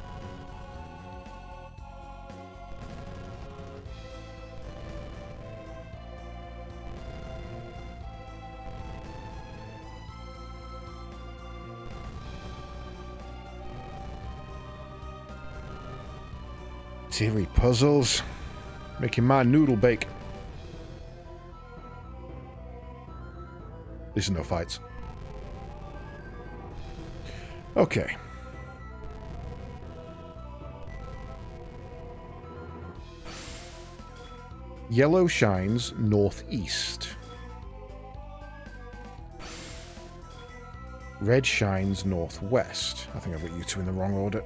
Teary puzzles. Making my noodle bake. This is no fights. Okay. Yellow shines northeast. Red shines northwest. I think I've got you two in the wrong order.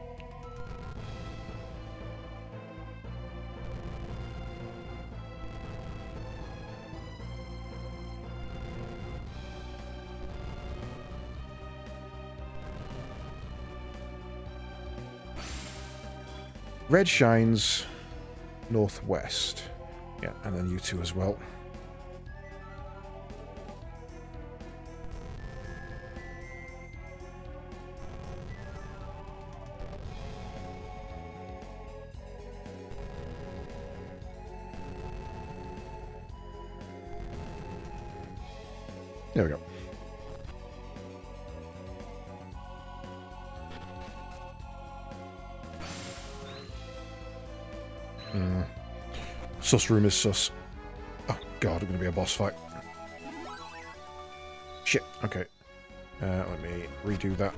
Red shines northwest. Yeah, and then you two as well. There we go. Sus room is sus. Oh god, it's going to be a boss fight. Shit, okay. Let me redo that.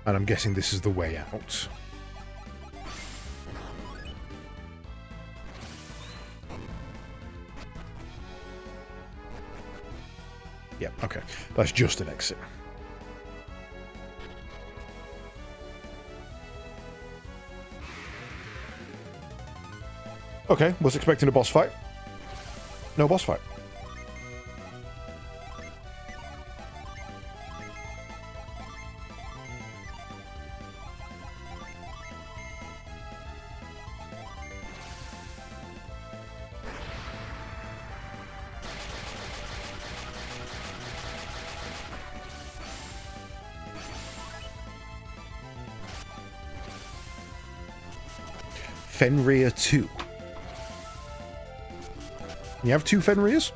And I'm guessing this is the way out. Yep, okay. That's just an exit. Okay, was expecting a boss fight. No boss fight. Fenrir 2. You have 2 Fenrirs?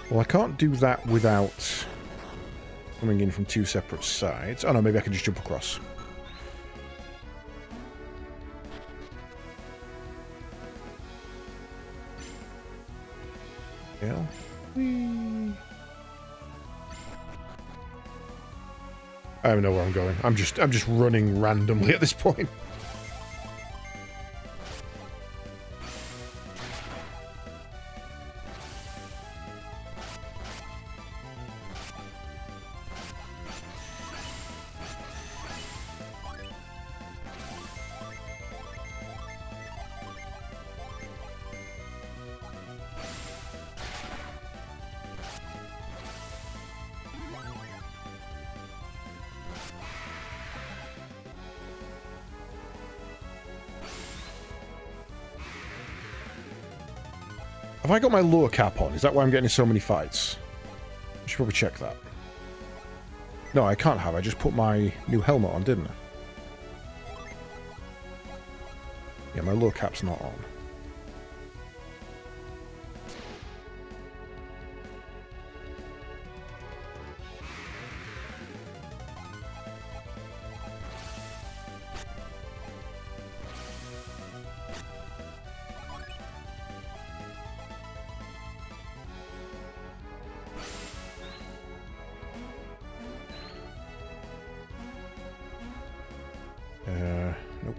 Well, I can't do that without coming in from 2 separate sides. Oh no, maybe I can just jump across. Yeah. Whee. I don't know where I'm going. I'm just running randomly at this point. Have I got my lure cap on? Is that why I'm getting so many fights? I should probably check that. No, I can't have. I just put my new helmet on, didn't I? Yeah, my lure cap's not on. Nope.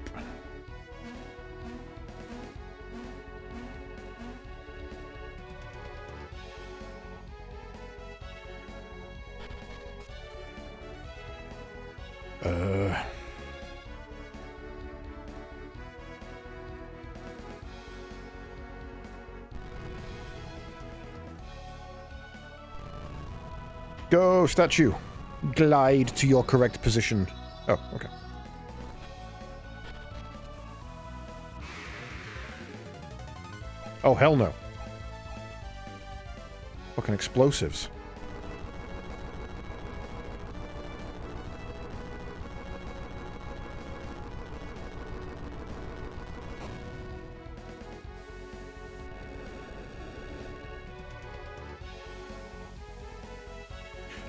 Go, statue. Glide to your correct position. Oh, okay. Oh, hell no. Fucking explosives.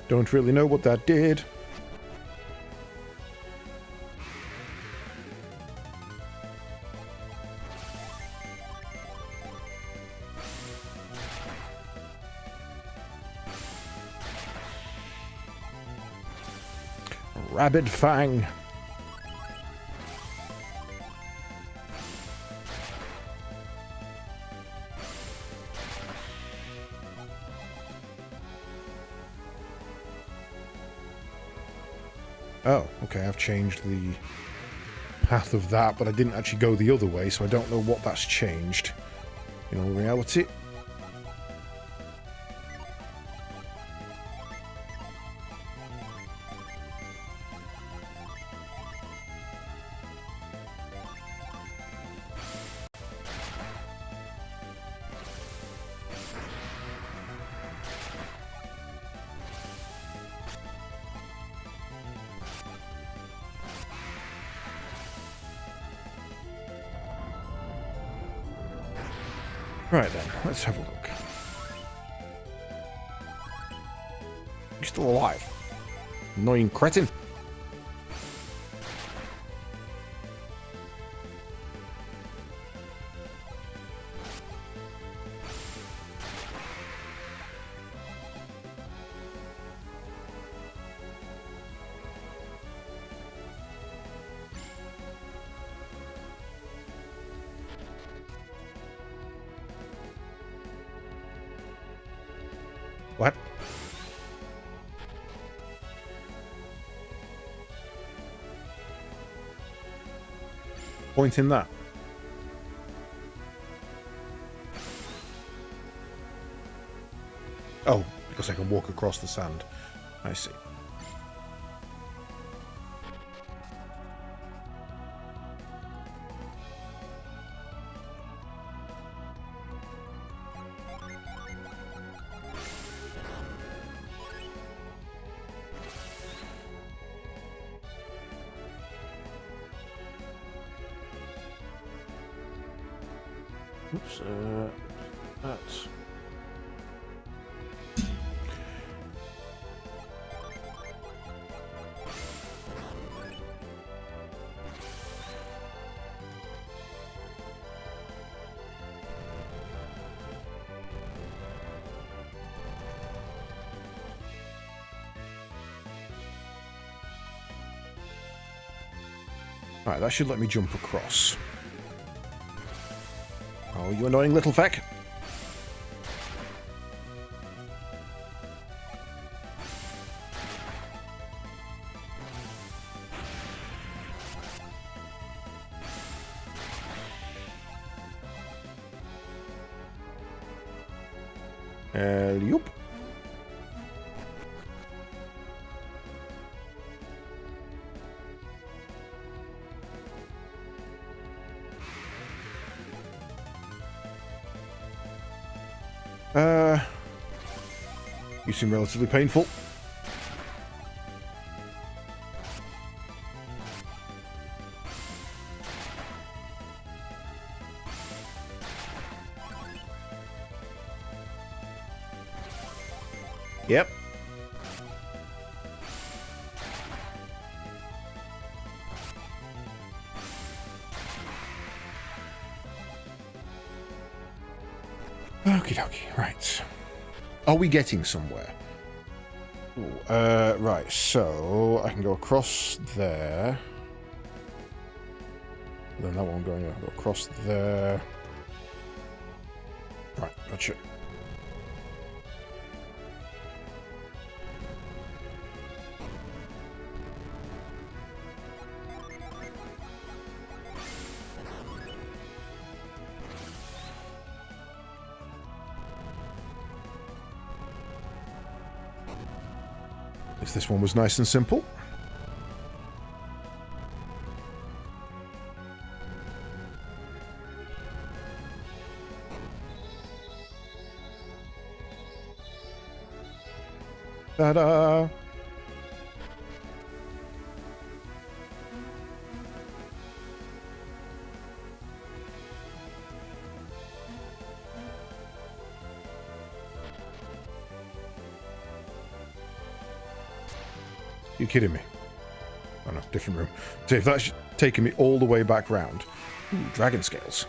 Don't really know what that did. Rabid Fang. Oh, okay, I've changed the path of that, but I didn't actually go the other way, so I don't know what that's changed in all reality. Right then, let's have a look. You're still alive. Annoying cretin. What? Point in that. Oh, because I can walk across the sand. I see. Oops, that's... Right, that should let me jump across. Oh, you annoying little feck. Yup. You seem relatively painful. Yep. Okie dokie, right. Are we getting somewhere? Ooh, right, so I can go across there. Then that one going to go across there. Right, gotcha. This one was nice and simple. Ta-da! You kidding me? Oh no, different room. So if that's taking me all the way back round. Ooh, dragon scales.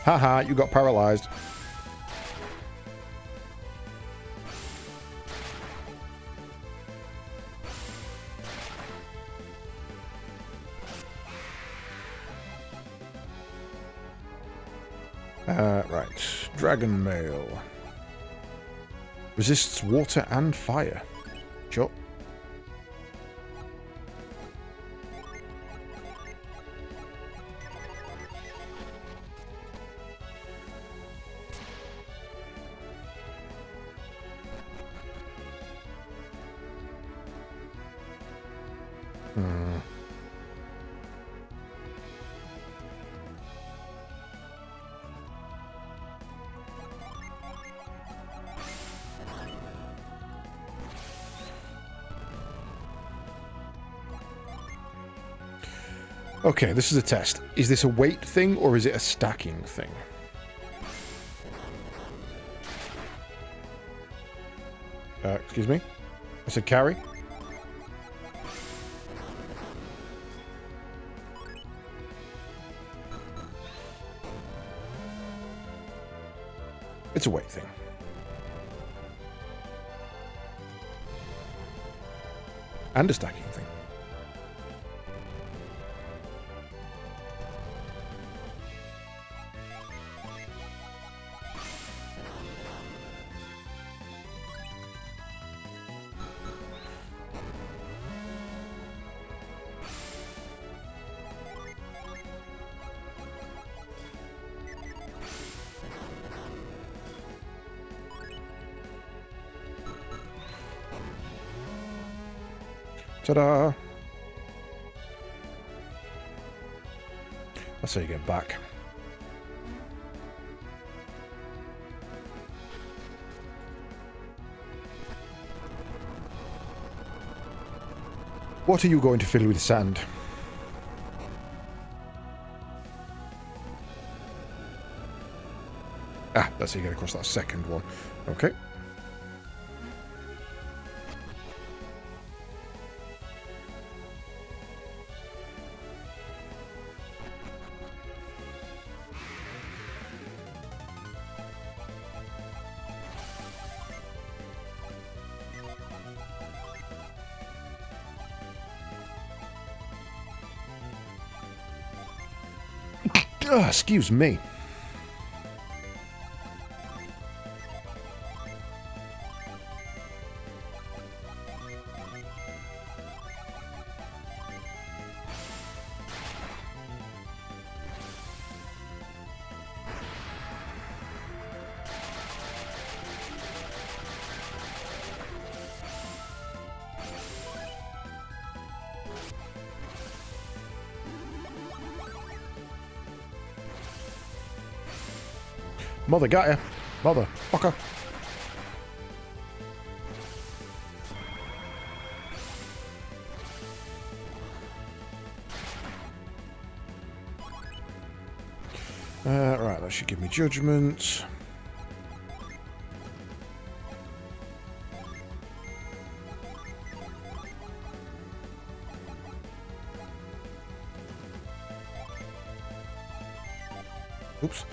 Haha, you got paralyzed. Right. Dragon mail. Resists water and fire. Sure. Okay, this is a test. Is this a weight thing or is it a stacking thing? Excuse me? I said carry? It's a weight thing. And a stacking thing. Ta-da! That's how you get back. What are you going to fill with sand? Ah, that's how you get across that second one. Okay. Excuse me. Mother got ya. Motherfucker. Right, that should give me judgment. Oops.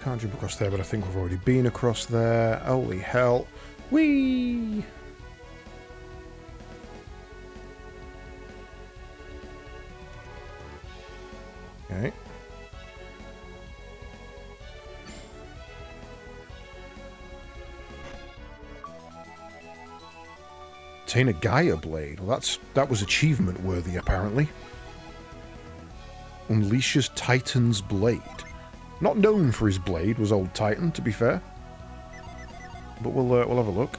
Can't jump across there, but I think we've already been across there. Holy hell. Whee! Okay. Obtain a Gaia blade. Well, that was achievement worthy, apparently. Unleashes Titan's blade. Not known for his blade was old Titan, to be fair. But we'll have a look.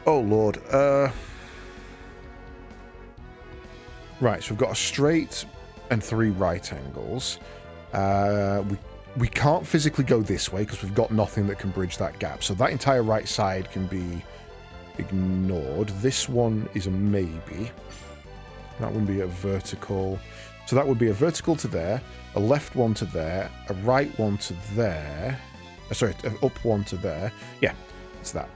Oh lord. Right, so we've got a straight and 3 right angles. We can't physically go this way because we've got nothing that can bridge that gap. So that entire right side can be ignored. This one is a maybe. That would be a vertical. So that would be a vertical to there, a left one to there, a right one to there. Sorry, an up one to there. Yeah, it's that.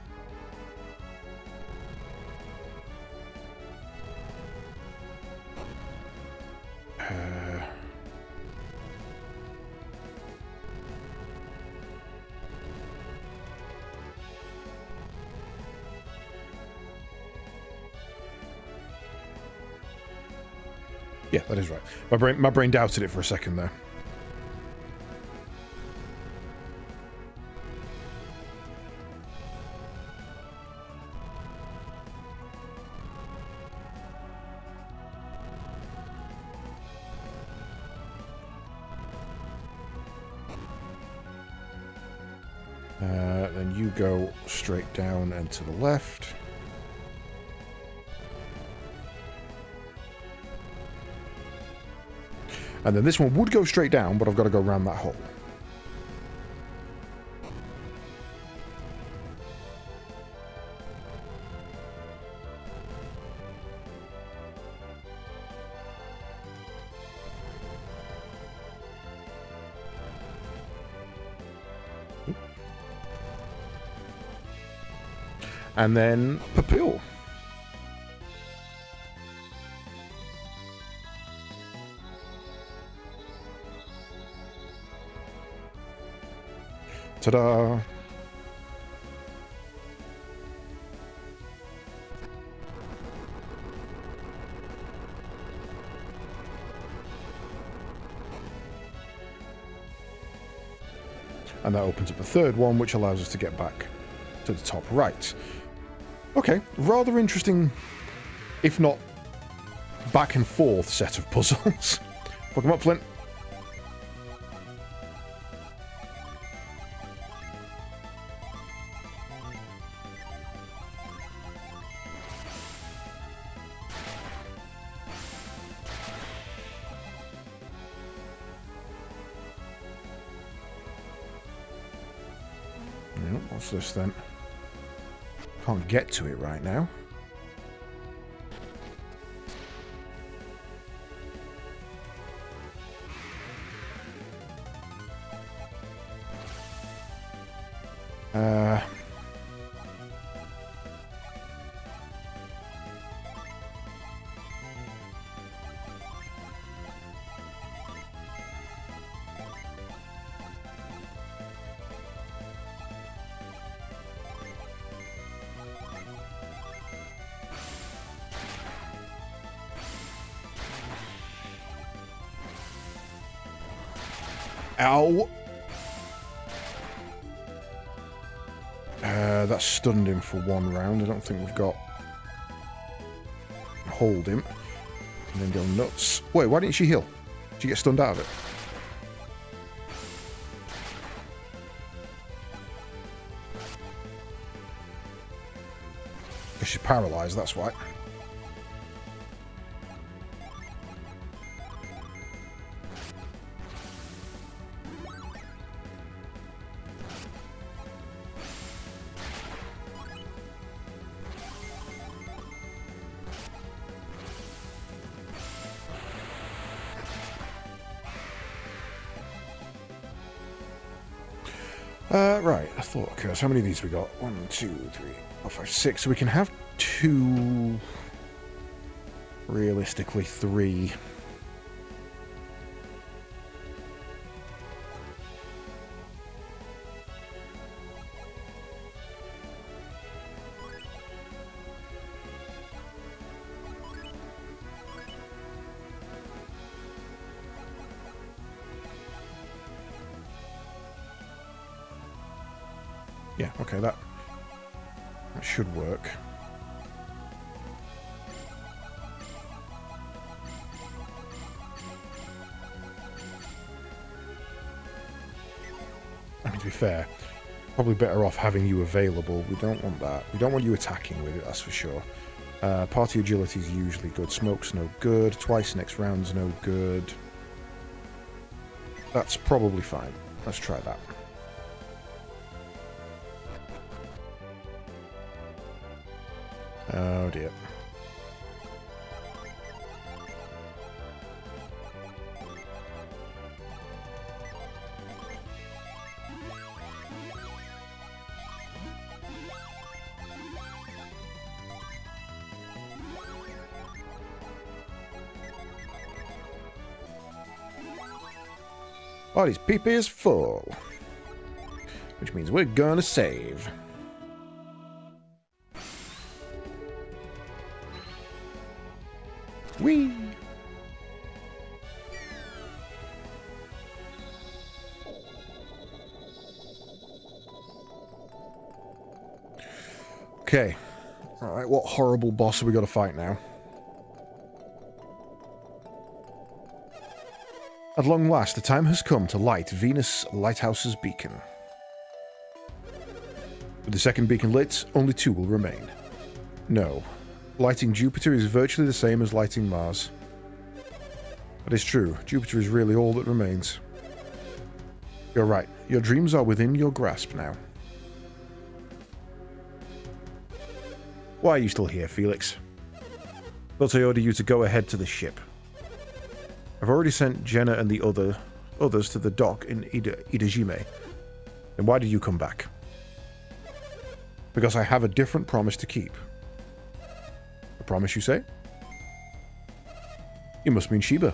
Yeah, that is right. My brain doubted it for a second there. Then you go straight down and to the left. And then this one would go straight down, but I've got to go around that hole. And then Papil. Ta-da! And that opens up a third one, which allows us to get back to the top right. Okay, rather interesting, if not back and forth set of puzzles. Fuck them up, Flint. What's this then? Can't get to it right now. Ow! That stunned him for one round. I don't think we've got... Hold him. And then go nuts. Wait, why didn't she heal? Did she get stunned out of it? Because she's paralysed, that's why. Right, I thought, okay, so how many of these we got? 1, 2, 3, 4, 5, 6. So we can have 2, realistically 3. Yeah, okay, that should work. I mean, to be fair, probably better off having you available. We don't want that. We don't want you attacking with it, that's for sure. Party agility is usually good. Smoke's no good. Twice next round's no good. That's probably fine. Let's try that. Oh dear. Body's PP is full. Which means we're gonna save. Whee! Okay. Alright, what horrible boss have we got to fight now? At long last, the time has come to light Venus Lighthouses beacon. With the second beacon lit, only 2 will remain. No. Lighting Jupiter is virtually the same as lighting Mars. That is true. Jupiter is really all that remains. You're right. Your dreams are within your grasp now. Why are you still here, Felix? But I order you to go ahead to the ship. I've already sent Jenna and the others to the dock in Idajime. Then why did you come back? Because I have a different promise to keep. A promise, you say? You must mean Sheba.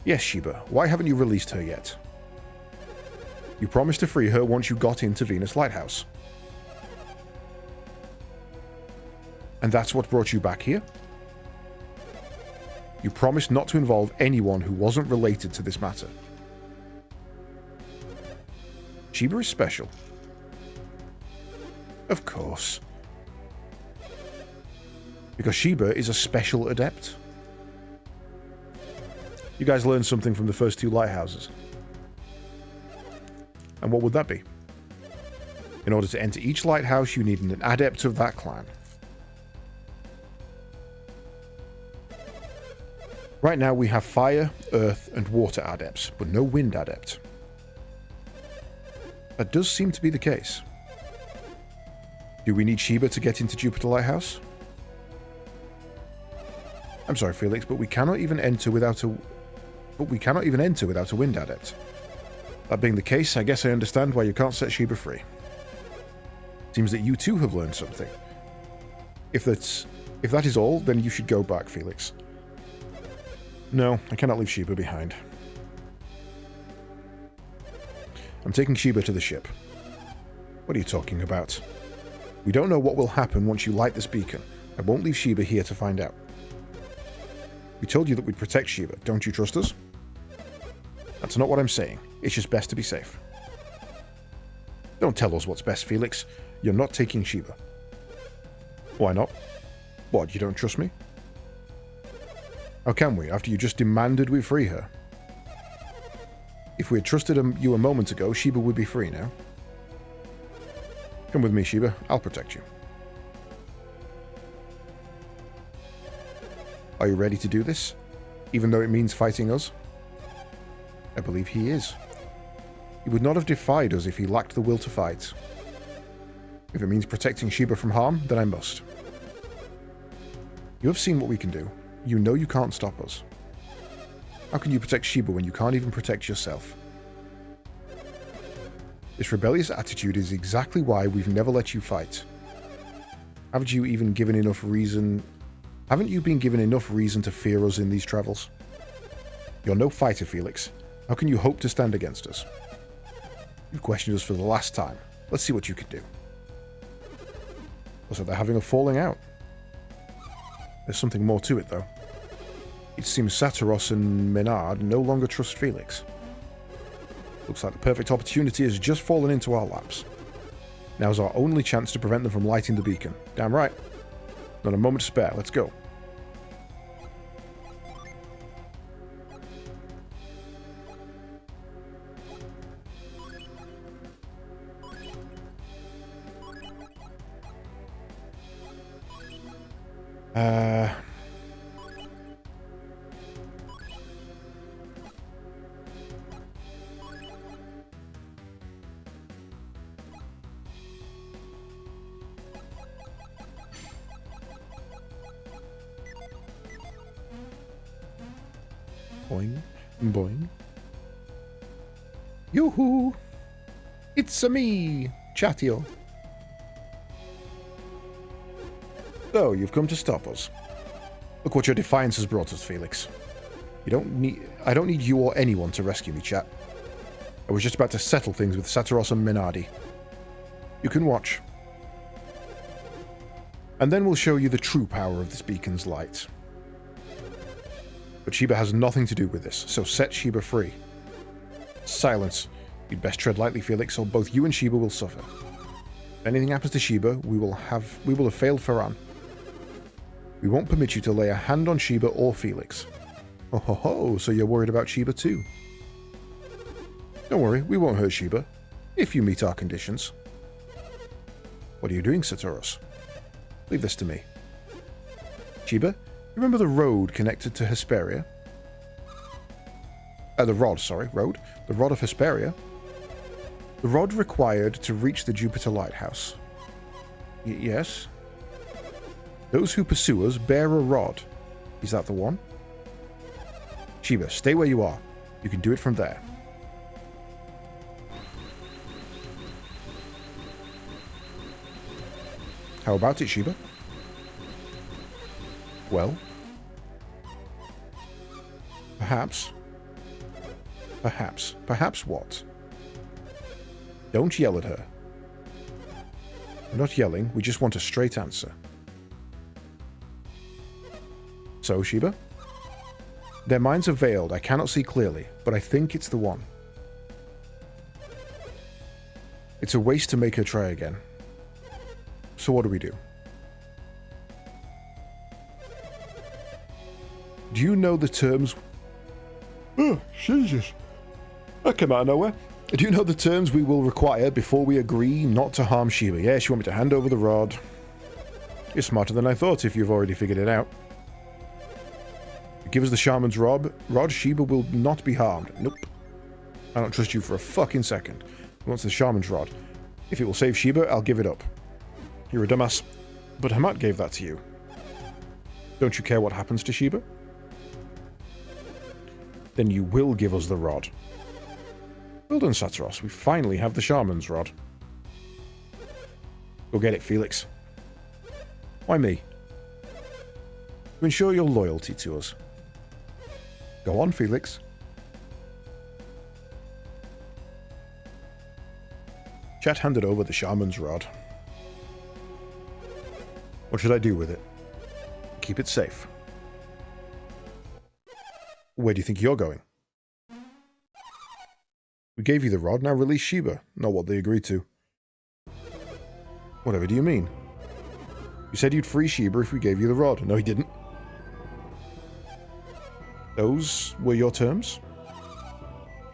Yes, Sheba. Why haven't you released her yet? You promised to free her once you got into Venus Lighthouse. And that's what brought you back here? You promised not to involve anyone who wasn't related to this matter. Sheba is special. Of course. Because Sheba is a special adept. You guys learned something from the first 2 lighthouses. And what would that be? In order to enter each lighthouse, you need an adept of that clan. Right now we have fire, earth, and water adepts, but no wind adept. That does seem to be the case. Do we need Sheba to get into Jupiter Lighthouse? I'm sorry, Felix, but we cannot even enter without a wind adept. That being the case, I guess I understand why you can't set Sheba free. Seems that you too have learned something. If that is all, then you should go back, Felix. No, I cannot leave Sheba behind. I'm taking Sheba to the ship. What are you talking about? We don't know what will happen once you light this beacon. I won't leave Sheba here to find out. We told you that we'd protect Sheba. Don't you trust us? That's not what I'm saying. It's just best to be safe. Don't tell us what's best, Felix. You're not taking Sheba. Why not? What, you don't trust me? How can we, after you just demanded we free her? If we had trusted you a moment ago, Sheba would be free now. Come with me, Sheba. I'll protect you. Are you ready to do this? Even though it means fighting us? I believe he is. He would not have defied us if he lacked the will to fight. If it means protecting Sheba from harm, then I must. You have seen what we can do. You know you can't stop us. How can you protect Sheba when you can't even protect yourself? This rebellious attitude is exactly why we've never let you fight. Haven't you been given enough reason to fear us in these travels? You're no fighter, Felix. How can you hope to stand against us? You've questioned us for the last time. Let's see what you can do. Looks like they're having a falling out. There's something more to it, though. It seems Saturos and Menard no longer trust Felix. Looks like the perfect opportunity has just fallen into our laps. Now's our only chance to prevent them from lighting the beacon. Damn right. Not a moment to spare. Let's go. Boing, boing. Yoo-hoo! It's-a me, Chatio. So, you've come to stop us. Look what your defiance has brought us, Felix. I don't need you or anyone to rescue me, chat. I was just about to settle things with Saturos and Menardi. You can watch. And then we'll show you the true power of this beacon's light. But Sheba has nothing to do with this, so set Sheba free. Silence. You'd best tread lightly, Felix, or both you and Sheba will suffer. If anything happens to Sheba, we will have failed Ferran. We won't permit you to lay a hand on Sheba or Felix. Oh ho ho, so you're worried about Sheba too. Don't worry, we won't hurt Sheba, if you meet our conditions. What are you doing, Saturos? Leave this to me. Sheba? Remember the road connected to Hesperia? The rod of Hesperia. The rod required to reach the Jupiter Lighthouse. Yes? Those who pursue us bear a rod. Is that the one? Sheba, stay where you are. You can do it from there. How about it, Sheba? Well, perhaps what? Don't yell at her. We're not yelling, we just want a straight answer. So, Sheba? Their minds are veiled, I cannot see clearly, but I think it's the one. It's a waste to make her try again. So what do we do? Do you know the terms... Oh, Jesus. That came out of nowhere. Do you know the terms we will require before we agree not to harm Sheba? Yes, you want me to hand over the rod. You're smarter than I thought if you've already figured it out. Give us the shaman's rod, Sheba will not be harmed. Nope. I don't trust you for a fucking second. He wants the shaman's rod. If it will save Sheba, I'll give it up. You're a dumbass. But Hamat gave that to you. Don't you care what happens to Sheba? Then you will give us the rod. Well done, Saturos. We finally have the shaman's rod. Go get it, Felix. Why me? To ensure your loyalty to us. Go on, Felix. Chat handed over the shaman's rod. What should I do with it? Keep it safe. Where do you think you're going? We gave you the rod, now release Sheba. Not what they agreed to. Whatever do you mean? You said you'd free Sheba if we gave you the rod. No, he didn't. Those were your terms?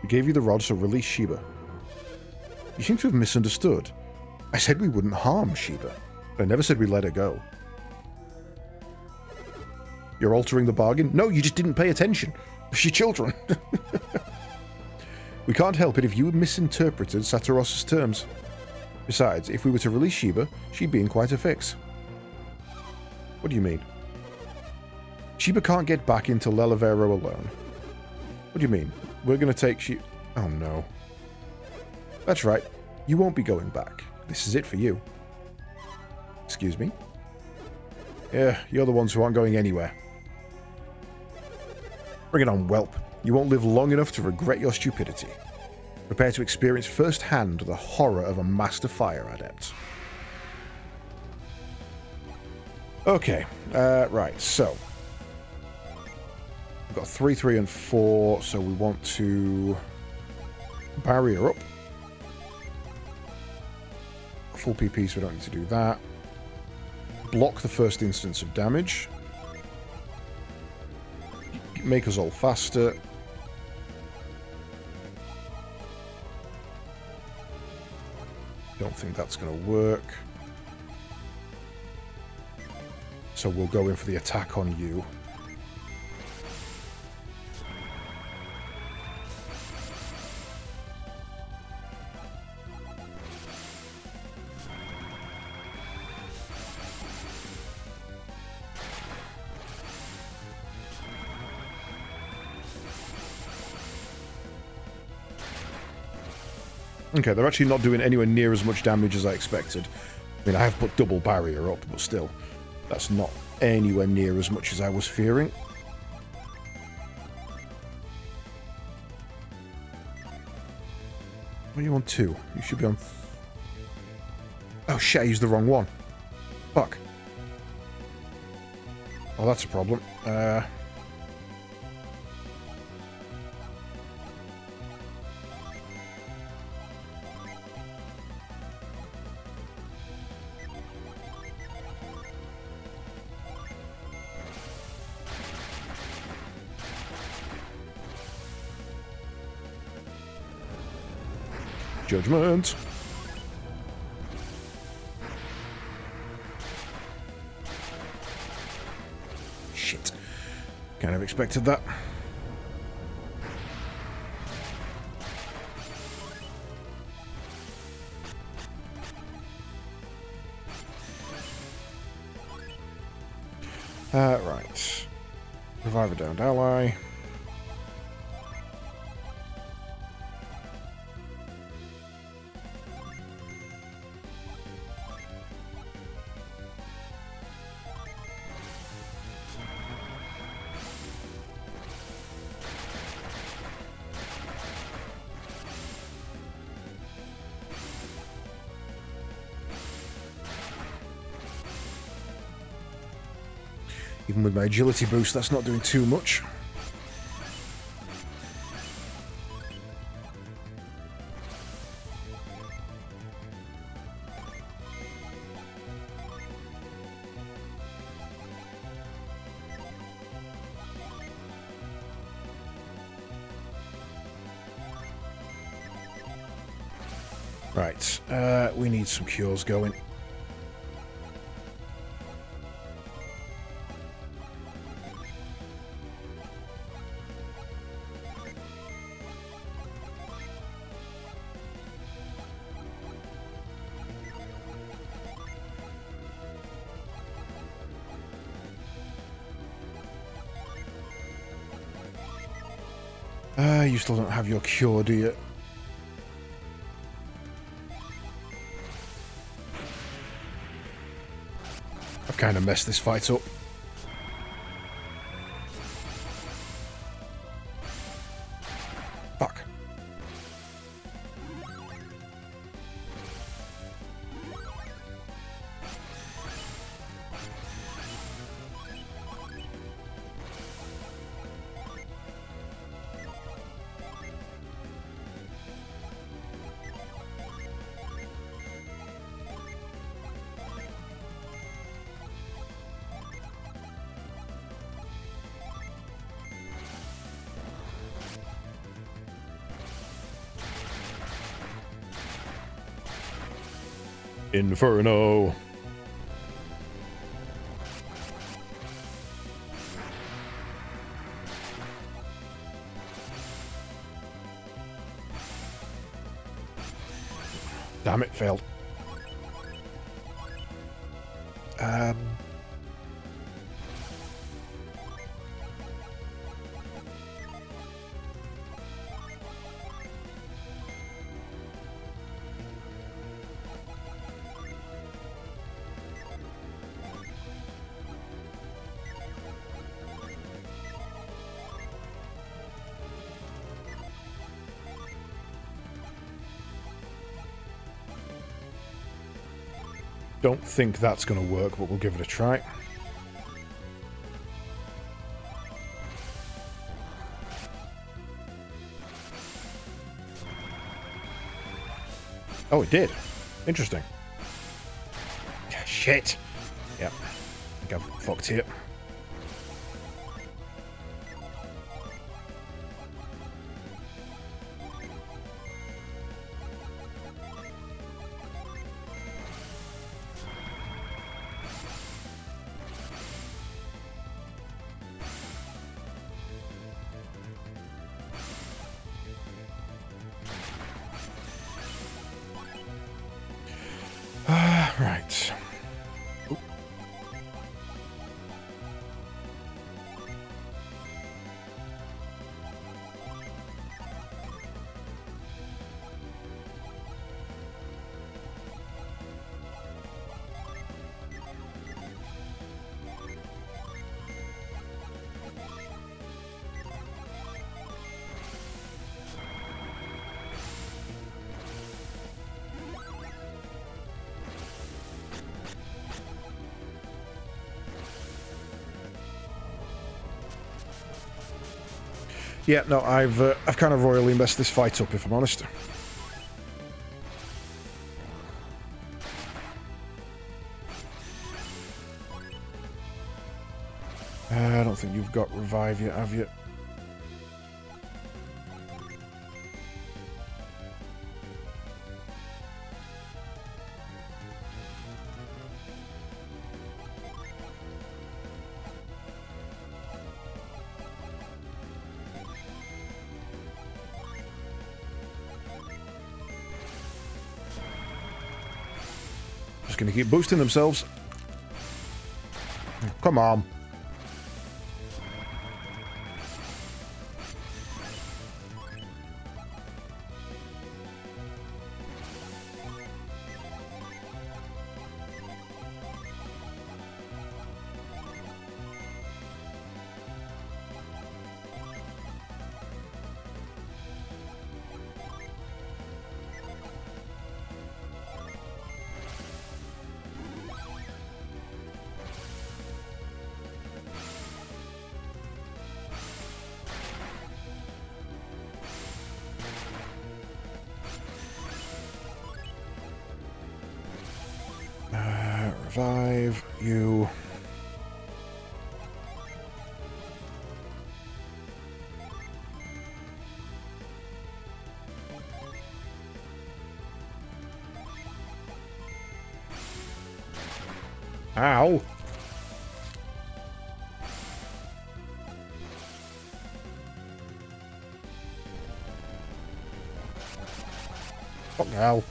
We gave you the rod, so release Sheba. You seem to have misunderstood. I said we wouldn't harm Sheba. I never said we let her go. You're altering the bargain? No, you just didn't pay attention. She's children. We can't help it if you misinterpreted Saturos' terms. Besides, if we were to release Sheba, she'd be in quite a fix. What do you mean? Sheba can't get back into Lelevero alone. What do you mean? We're going to take Sheba... Oh no. That's right. You won't be going back. This is it for you. Excuse me? Yeah, you're the ones who aren't going anywhere. Bring it on, whelp. You won't live long enough to regret your stupidity. Prepare to experience firsthand the horror of a Master Fire Adept. Okay, right, so... We've got 3, 3, and 4, so we want to... barrier up. Full PP, so we don't need to do that. Block the first instance of damage. Make us all faster. Don't think that's going to work. So we'll go in for the attack on you. Okay, they're actually not doing anywhere near as much damage as I expected. I mean, I have put double barrier up, but still, that's not anywhere near as much as I was fearing. What are you on 2? You should be on... Oh shit, I used the wrong one. Fuck. Oh, that's a problem. Judgment. Shit. Kind of expected that. Right. Revive a downed ally. Even with my agility boost, that's not doing too much. Right, we need some cures going. You still don't have your cure, do you? I've kind of messed this fight up. Fuck. Inferno. Damn it, failed. Don't think that's going to work, but we'll give it a try. Oh, it did. Interesting. Shit. Yep. I think I've fucked here. Right. Ooh. Yeah, no, I've kind of royally messed this fight up, if I'm honest. I don't think you've got revive yet, have you? Gonna keep boosting themselves. Come on. Revive you. Ow. Fuck hell.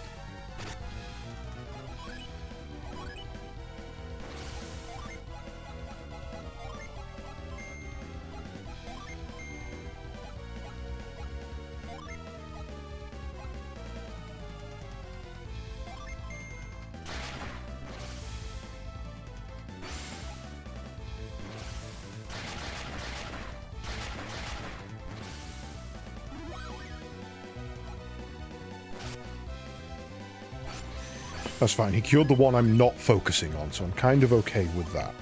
That's fine. He cured the one I'm not focusing on, so I'm kind of okay with that.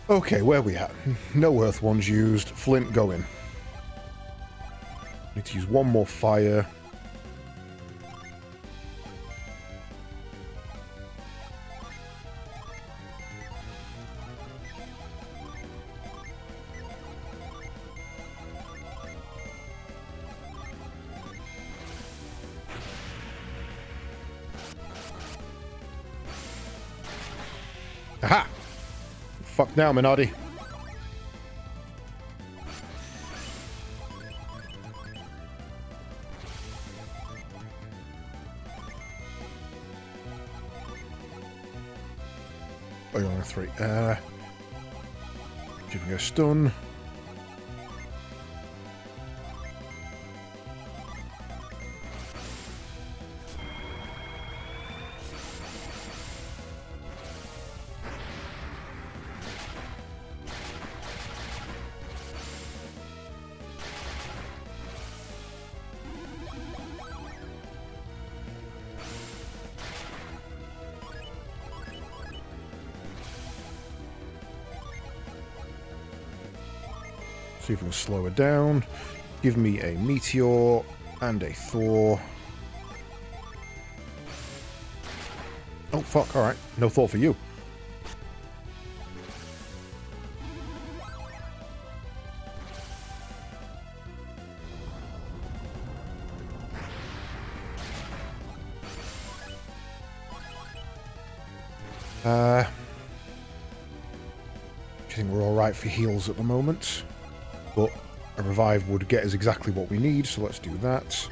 Okay, where are we at? No earth ones used. Flint going. Need to use one more fire. Aha! Fuck now, Minardi. Oh, you're on a 3. Giving a stun. See if we can slow her down. Give me a meteor and a Thor. Oh, fuck, alright. No Thor for you. I think we're alright for heals at the moment. But a revive would get us exactly what we need, so let's do that.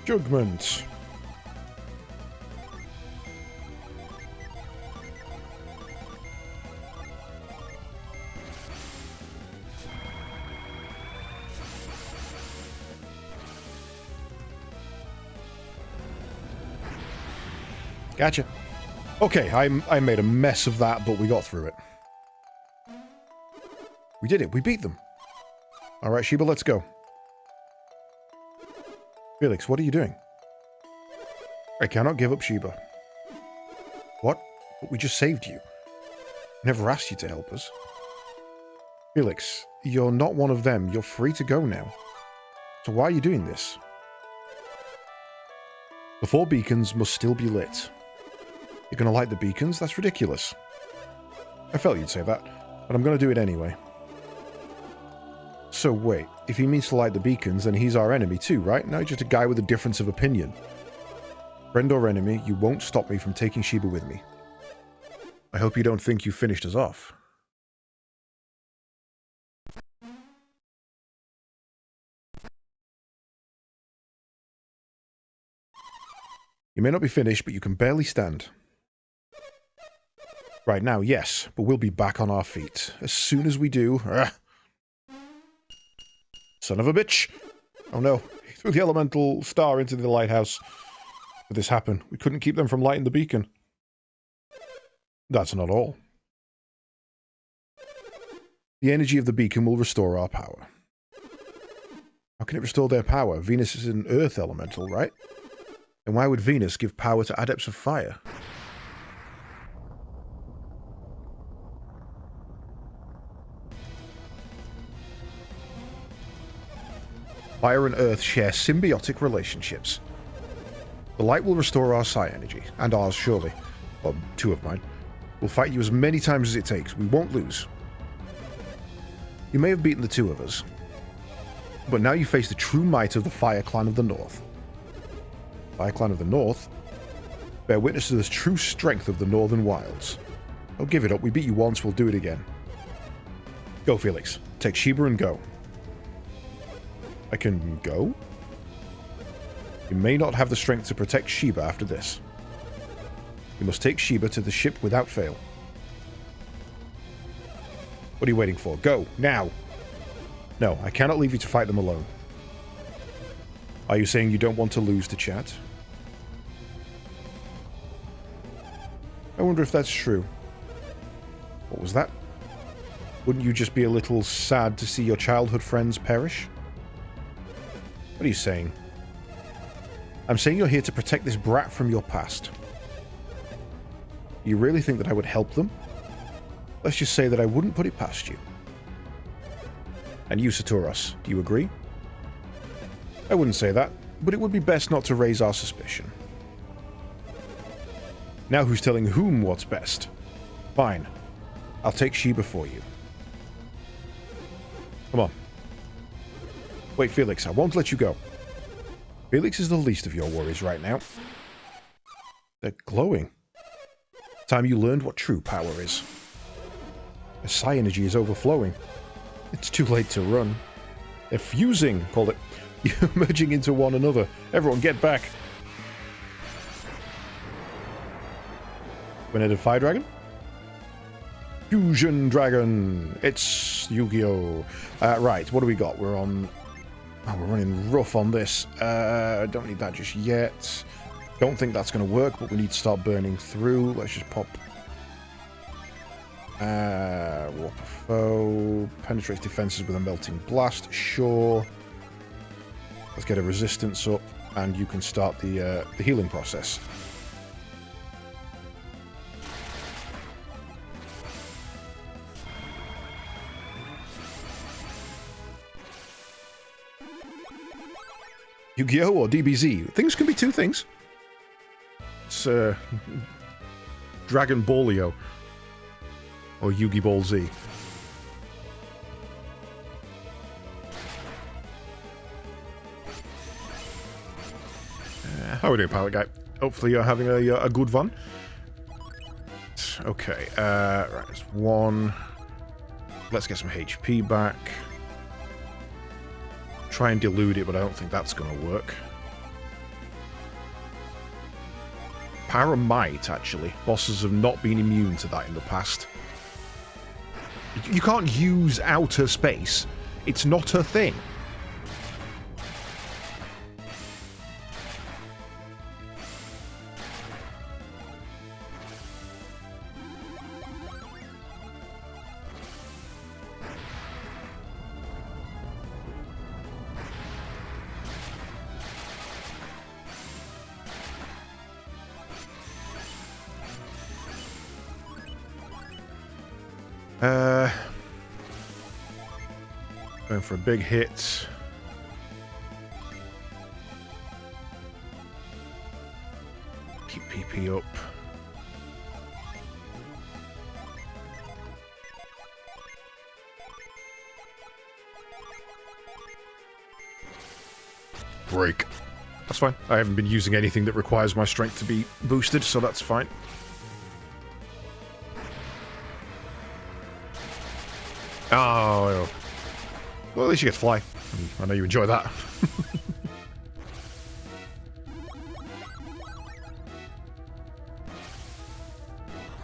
Judgment. Gotcha. Okay, I made a mess of that, but we got through it. We did it. We beat them. All right, Sheba, let's go. Felix, what are you doing? I cannot give up Sheba. What? But we just saved you. Never asked you to help us. Felix, you're not one of them. You're free to go now. So why are you doing this? The 4 beacons must still be lit. You're going to light the beacons? That's ridiculous. I felt you'd say that, but I'm going to do it anyway. So wait, if he means to light the beacons, then he's our enemy too, right? No, just a guy with a difference of opinion. Friend or enemy, you won't stop me from taking Sheba with me. I hope you don't think you finished us off. You may not be finished, but you can barely stand. Right now, yes, but we'll be back on our feet. As soon as we do... Son of a bitch! Oh no, he threw the elemental star into the lighthouse. But this happened. We couldn't keep them from lighting the beacon. That's not all. The energy of the beacon will restore our power. How can it restore their power? Venus is an earth elemental, right? And why would Venus give power to adepts of fire? Fire and Earth share symbiotic relationships. The light will restore our psi energy, and ours surely. Well, 2 of mine. We'll fight you as many times as it takes. We won't lose. You may have beaten the 2 of us, but now you face the true might of the Fire Clan of the North. Fire Clan of the North? Bear witness to the true strength of the Northern Wilds. Don't give it up. We beat you once, we'll do it again. Go, Felix. Take Sheba and go. I can go? You may not have the strength to protect Sheba after this. You must take Sheba to the ship without fail. What are you waiting for? Go, now! No, I cannot leave you to fight them alone. Are you saying you don't want to lose the chat? I wonder if that's true. What was that? Wouldn't you just be a little sad to see your childhood friends perish? What are you saying? I'm saying you're here to protect this brat from your past. You really think that I would help them? Let's just say that I wouldn't put it past you. And you, Saturos, do you agree? I wouldn't say that, but it would be best not to raise our suspicion. Now who's telling whom what's best? Fine. I'll take Sheba for you. Come on. Wait, Felix, I won't let you go. Felix is the least of your worries right now. They're glowing. Time you learned what true power is. The psi energy is overflowing. It's too late to run. They're fusing, call it. You're merging into one another. Everyone get back. When Fire Dragon? Fusion Dragon. It's Yu-Gi-Oh! Right, what do we got? We're on... Oh, we're running rough on this. Don't need that just yet. Don't think that's going to work, but we need to start burning through. Let's just pop... Warp a foe. Penetrates defenses with a melting blast. Sure. Let's get a resistance up, and you can start the healing process. Yu-Gi-Oh! Or DBZ. Things can be two things. It's, Dragon Ballio. Or Yu-Gi Ball Z. How are we doing, Pilot Guy? Hopefully you're having a good one. Okay, right, there's one. Let's get some HP back. Try and delude it, but I don't think that's going to work. Para might, actually. Bosses have not been immune to that in the past. You can't use outer space. It's not a thing. Going for a big hit. Keep PP up. Break. That's fine. I haven't been using anything that requires my strength to be boosted, so that's fine. Oh, well, at least you get to fly. I know you enjoy that.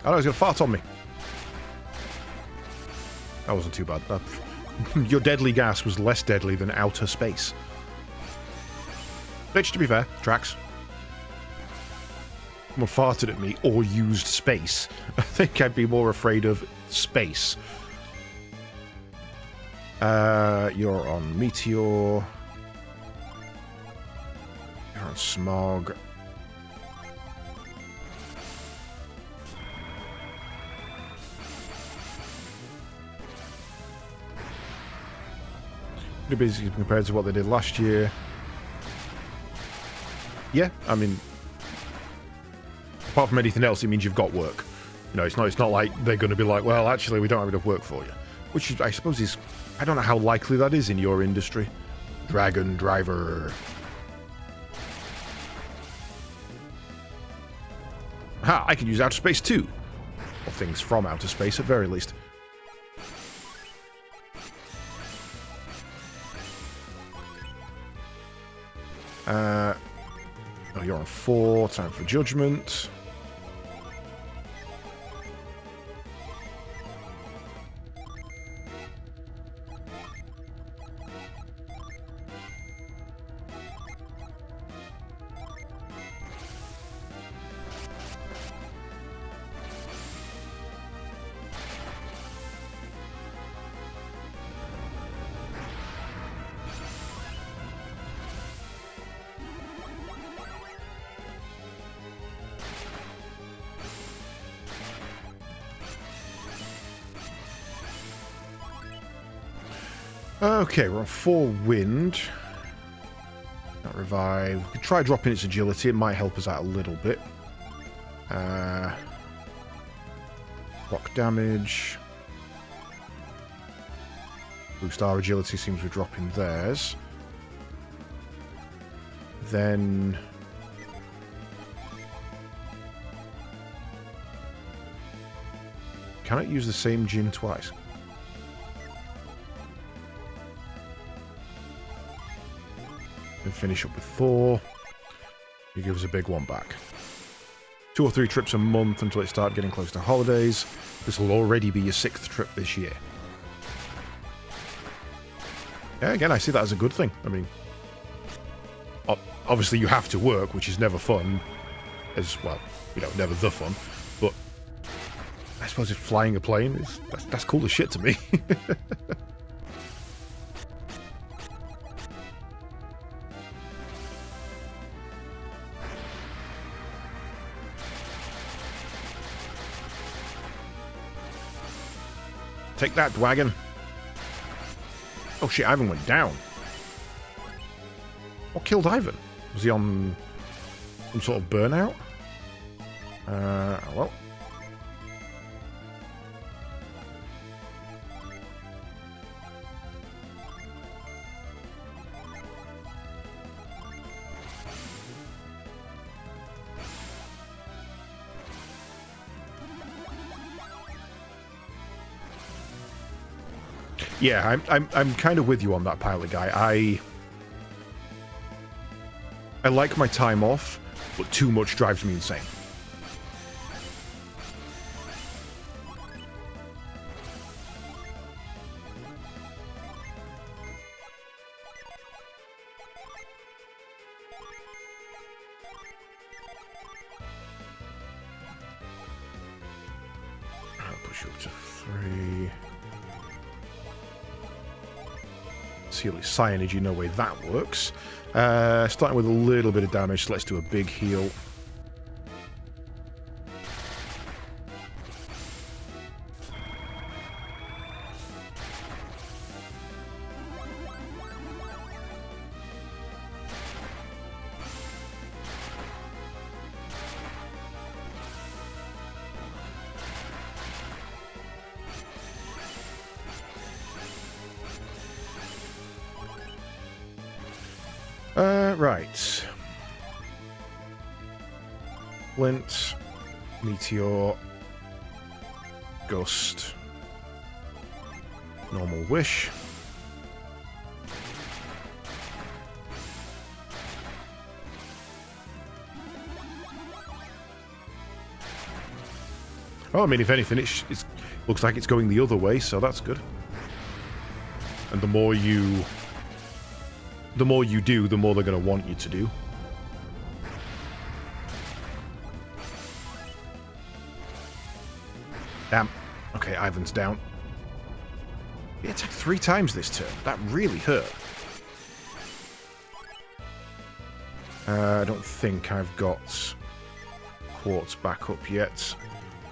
I know he's gonna fart on me. That wasn't too bad. Your deadly gas was less deadly than outer space. Which, to be fair, tracks. Someone farted at me or used space. I think I'd be more afraid of space. You're on Meteor. You're on Smog. Pretty busy compared to what they did last year. Yeah, I mean, apart from anything else, it means you've got work. You know, it's not like they're going to be like, well, actually, we don't have enough work for you. Which I suppose is, I don't know how likely that is in your industry. Dragon Driver. Ha! I can use outer space too. Or things from outer space at very least. Oh, you're on 4. Time for Judgment. Okay, we're on 4 wind. Not revive. We could try dropping its agility. It might help us out a little bit. Rock damage. Boost our agility, seems we're dropping theirs. Then... Can I use the same gym twice? And finish up with 4. He gives a big one back. 2 or 3 trips a month until it starts getting close to holidays. This will already be your 6th trip this year. Yeah, again, I see that as a good thing. I mean, obviously you have to work, which is never fun. As, well, you know, never the fun. But I suppose if flying a plane is... That's cool as shit to me. Take that, wagon. Oh shit, Ivan went down. What killed Ivan? Was he on some sort of burnout? Well. Yeah, I'm kind of with you on that pilot guy. I like my time off, but too much drives me insane. I'll push you up to 3. Heal his cyanide, no way that works. Starting with a little bit of damage, so let's do a big heal. Right. Flint, Meteor, Gust, Normal Wish. Oh, I mean, if anything, it looks like it's going the other way, so that's good. And the more you do, the more they're going to want you to do. Damn. Okay, Ivan's down. He attacked 3 times this turn. That really hurt. I don't think I've got Quartz back up yet.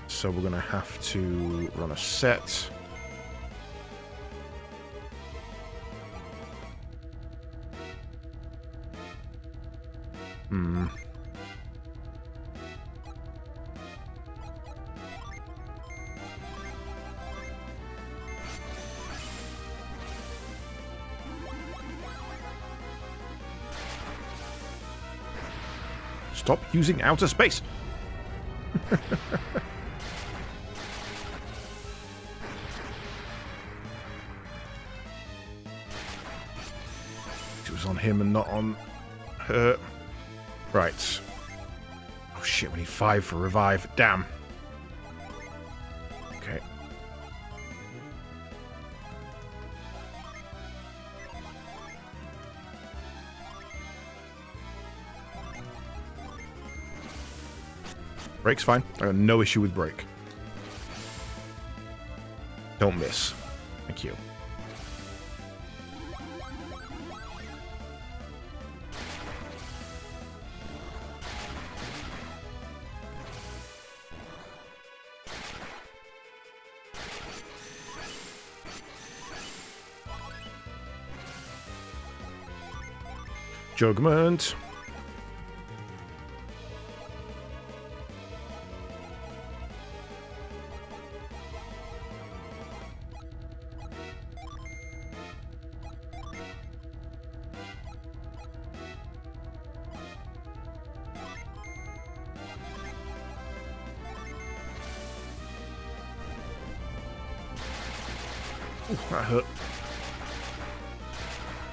So we're going to have to run a set. Stop using outer space. It was on him and not on her. Right. Oh shit, we need 5 for revive. Damn. Okay. Break's fine. I got no issue with break. Don't miss. Thank you. Jugment. Ooh, that hurt.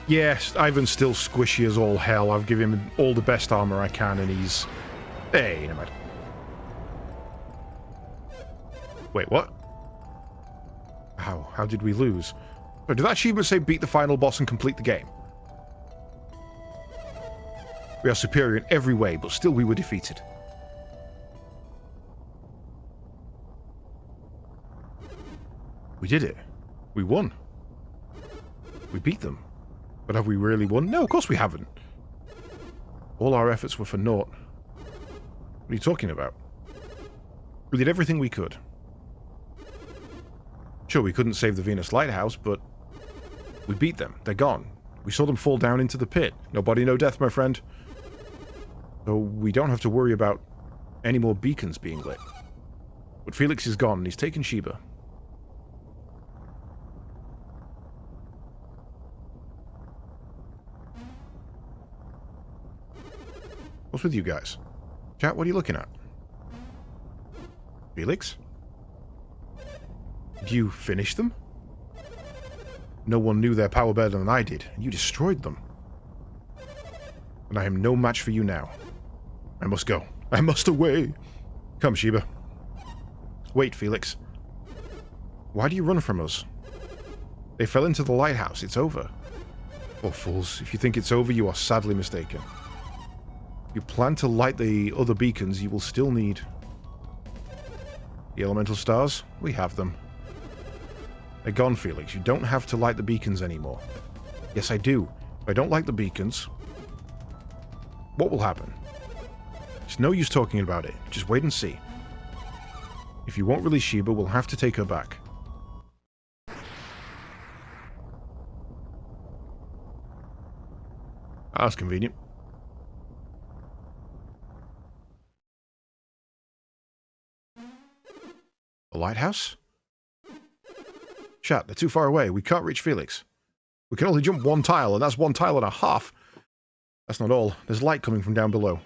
Yes, Ivan's still squishy as all hell. I've given him all the best armor I can, and he's... Hey, never mind. Wait, what? How? How did we lose? Did that achievement say beat the final boss and complete the game? We are superior in every way, but still we were defeated. We did it. We won. We beat them. But have we really won? No, of course we haven't. All our efforts were for naught. What are you talking about? We did everything we could. Sure, we couldn't save the Venus Lighthouse, but we beat them. They're gone. We saw them fall down into the pit. No body, no death, my friend. So we don't have to worry about any more beacons being lit. But Felix is gone, and he's taken Sheba. What's with you guys? Chat, what are you looking at? Felix? Did you finish them? No one knew their power better than I did, and you destroyed them. And I am no match for you now. I must go. I must away. Come, Sheba. Wait, Felix. Why do you run from us? They fell into the lighthouse. It's over. Oh, fools. If you think it's over, you are sadly mistaken. If you plan to light the other beacons, you will still need... The elemental stars? We have them. They're gone, Felix. You don't have to light the beacons anymore. Yes, I do. If I don't like the beacons, what will happen? It's no use talking about it. Just wait and see. If you won't release Sheba, we'll have to take her back. That's convenient. The lighthouse? Chat, they're too far away. We can't reach Felix. We can only jump one tile, and that's one tile and a half. That's not all. There's light coming from down below.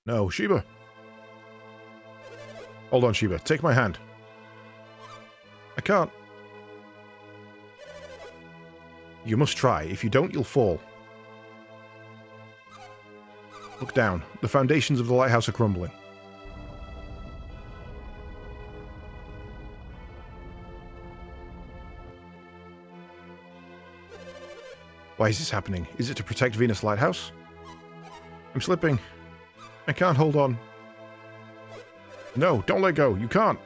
No, Sheba. Hold on, Sheba. Take my hand. I can't. You must try. If you don't, you'll fall. Look down. The foundations of the lighthouse are crumbling. Why is this happening? Is it to protect Venus Lighthouse? I'm slipping. I can't hold on. No, don't let go. You can't.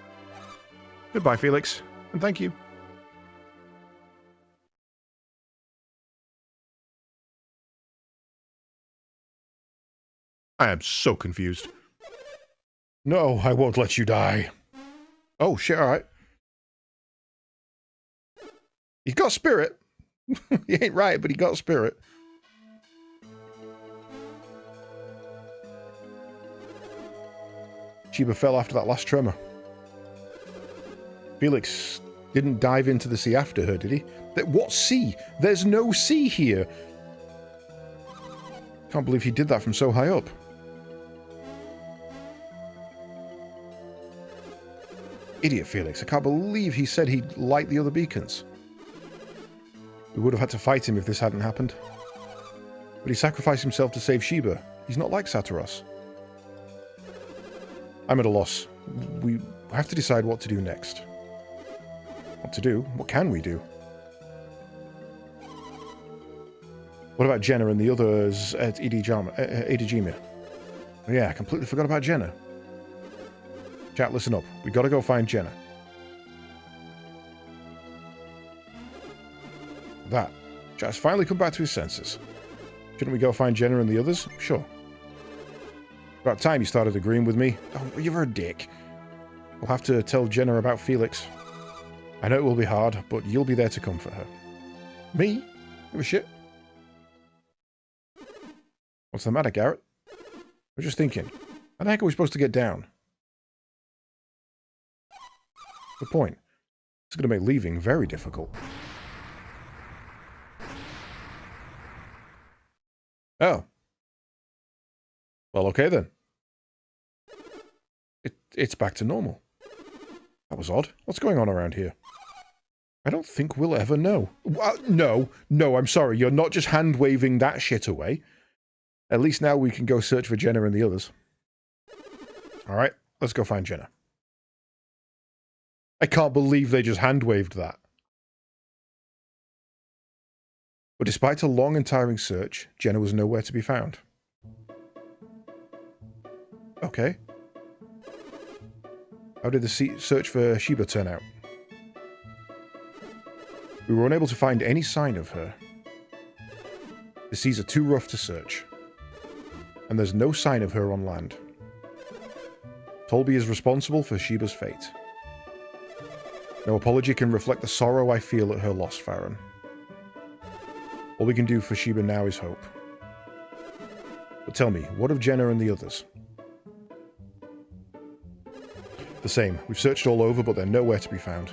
Goodbye, Felix. And thank you. I am so confused. No, I won't let you die. Oh, shit, alright. He's got spirit. He ain't right, but he got spirit. Sheba fell after that last tremor. Felix didn't dive into the sea after her, did he? What sea? There's no sea here. Can't believe he did that from so high up. Idiot Felix. I can't believe he said he'd light the other beacons. We would have had to fight him if this hadn't happened. But he sacrificed himself to save Sheba. He's not like Saturos. I'm at a loss. We have to decide what to do next. What to do? What can we do? What about Jenna and the others at Edijima? Yeah, I completely forgot about Jenna. Chat, listen up. We gotta go find Jenna. That. Chat's finally come back to his senses. Shouldn't we go find Jenna and the others? Sure. About time you started agreeing with me. Oh, you're a dick. We'll have to tell Jenna about Felix. I know it will be hard, but you'll be there to comfort her. Me? Give a shit. What's the matter, Garrett? We're just thinking. How the heck are we supposed to get down? Good point. It's going to make leaving very difficult. Oh. Well, okay then. It's back to normal. That was odd. What's going on around here? I don't think we'll ever know. No, I'm sorry. You're not just hand-waving that shit away. At least now we can go search for Jenna and the others. Alright, let's go find Jenna. I can't believe they just hand-waved that. But despite a long and tiring search, Jenna was nowhere to be found. Okay. How did the search for Sheba turn out? We were unable to find any sign of her. The seas are too rough to search. And there's no sign of her on land. Tolby is responsible for Sheba's fate. No apology can reflect the sorrow I feel at her loss, Farron. All we can do for Sheba now is hope. But tell me, what of Jenna and the others? The same. We've searched all over, but they're nowhere to be found.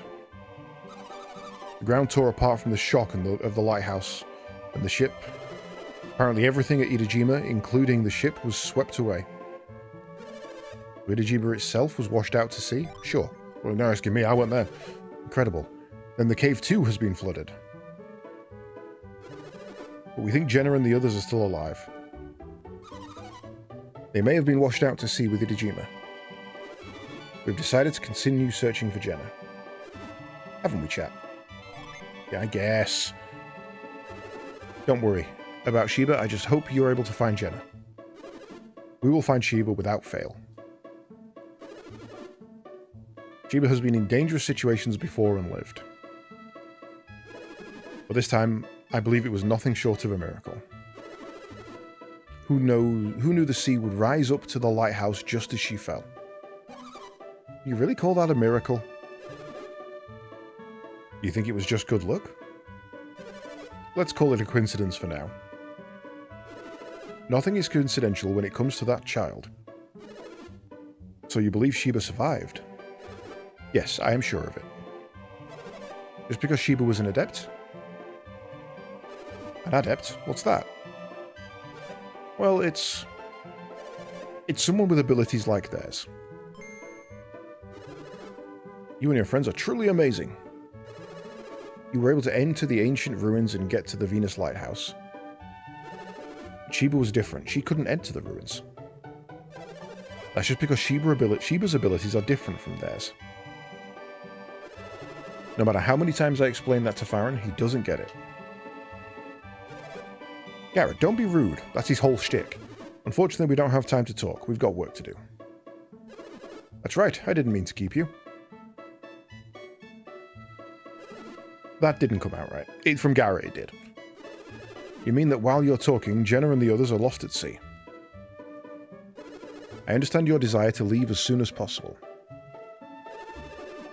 The ground tore apart from the shock of the lighthouse and the ship. Apparently everything at Itajima, including the ship, was swept away. Itajima itself was washed out to sea? Sure. Well, now asking me, I went there. Incredible. Then the cave too has been flooded. But we think Jenna and the others are still alive. They may have been washed out to sea with Itajima. We've decided to continue searching for Jenna. Haven't we, chat? Yeah, I guess. Don't worry. About Sheba, I just hope you're able to find Jenna. We will find Sheba without fail. Sheba has been in dangerous situations before and lived. But this time, I believe it was nothing short of a miracle. Who knew the sea would rise up to the lighthouse just as she fell? You really call that a miracle? You think it was just good luck? Let's call it a coincidence for now. Nothing is coincidental when it comes to that child. So you believe Sheba survived? Yes, I am sure of it. Just because Sheba was an adept? An adept? What's that? Well, it's someone with abilities like theirs. You and your friends are truly amazing. You were able to enter the ancient ruins and get to the Venus Lighthouse. Sheba was different. She couldn't enter the ruins. That's just because Sheba's abilities are different from theirs. No matter how many times I explain that to Farron, he doesn't get it. Garrett, don't be rude. That's his whole shtick. Unfortunately, we don't have time to talk. We've got work to do. That's right. I didn't mean to keep you. That didn't come out right. From Garrett, it did. You mean that while you're talking, Jenna and the others are lost at sea? I understand your desire to leave as soon as possible.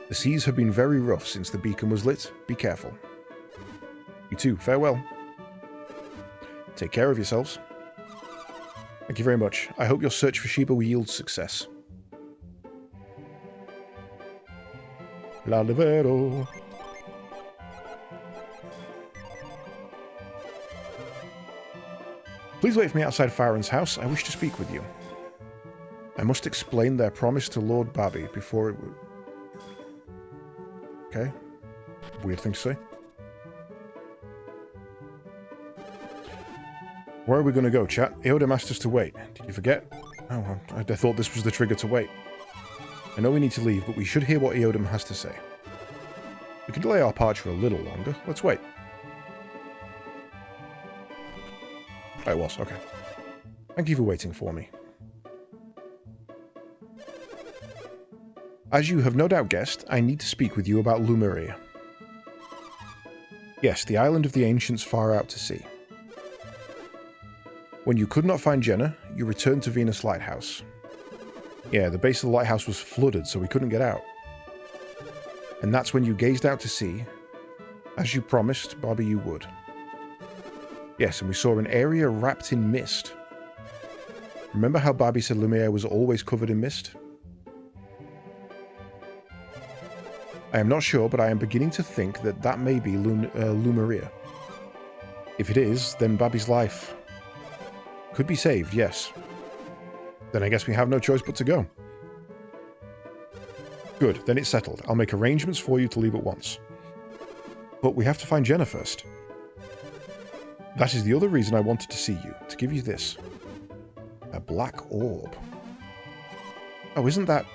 The seas have been very rough since the beacon was lit. Be careful. You too. Farewell. Take care of yourselves. Thank you very much. I hope your search for Sheba will yield success. La Livero. Please wait for me outside Farron's house. I wish to speak with you. I must explain their promise to Lord Babby before it would... Okay. Weird thing to say. Where are we going to go, chat? Eodam asked us to wait. Did you forget? Oh, I thought this was the trigger to wait. I know we need to leave, but we should hear what Eodam has to say. We can delay our departure a little longer. Let's wait. Oh, it was. Okay. Thank you for waiting for me. As you have no doubt guessed, I need to speak with you about Lumeria. Yes, the island of the ancients far out to sea. When you could not find Jenna, you returned to Venus Lighthouse. Yeah, the base of the lighthouse was flooded, so we couldn't get out. And that's when you gazed out to sea, as you promised Bobby you would. Yes, and we saw an area wrapped in mist. Remember how Bobby said Lumiere was always covered in mist? I am not sure, but I am beginning to think that that may be Lumeria. If it is, then Bobby's life could be saved, yes. Then I guess we have no choice but to go. Good, then it's settled. I'll make arrangements for you to leave at once. But we have to find Jenna first. That is the other reason I wanted to see you, to give you this. A black orb. Oh, isn't that...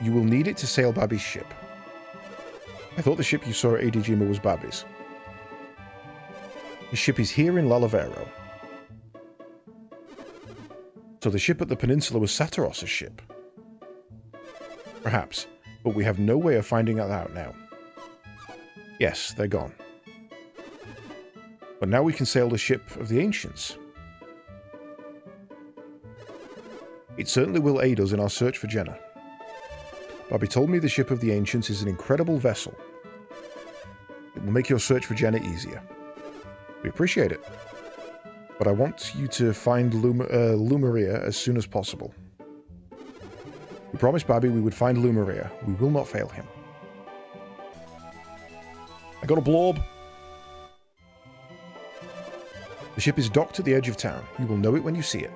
You will need it to sail Babby's ship. I thought the ship you saw at Adijima was Babby's. The ship is here in Lalavero. So the ship at the peninsula was Sataros' ship. Perhaps, but we have no way of finding that out now. Yes, they're gone. But now we can sail the ship of the ancients. It certainly will aid us in our search for Jenna. Bobby told me the ship of the ancients is an incredible vessel. It will make your search for Jenna easier. We appreciate it. But I want you to find Lumeria as soon as possible. We promised Bobby we would find Lumeria. We will not fail him. I got a blob. The ship is docked at the edge of town. You will know it when you see it.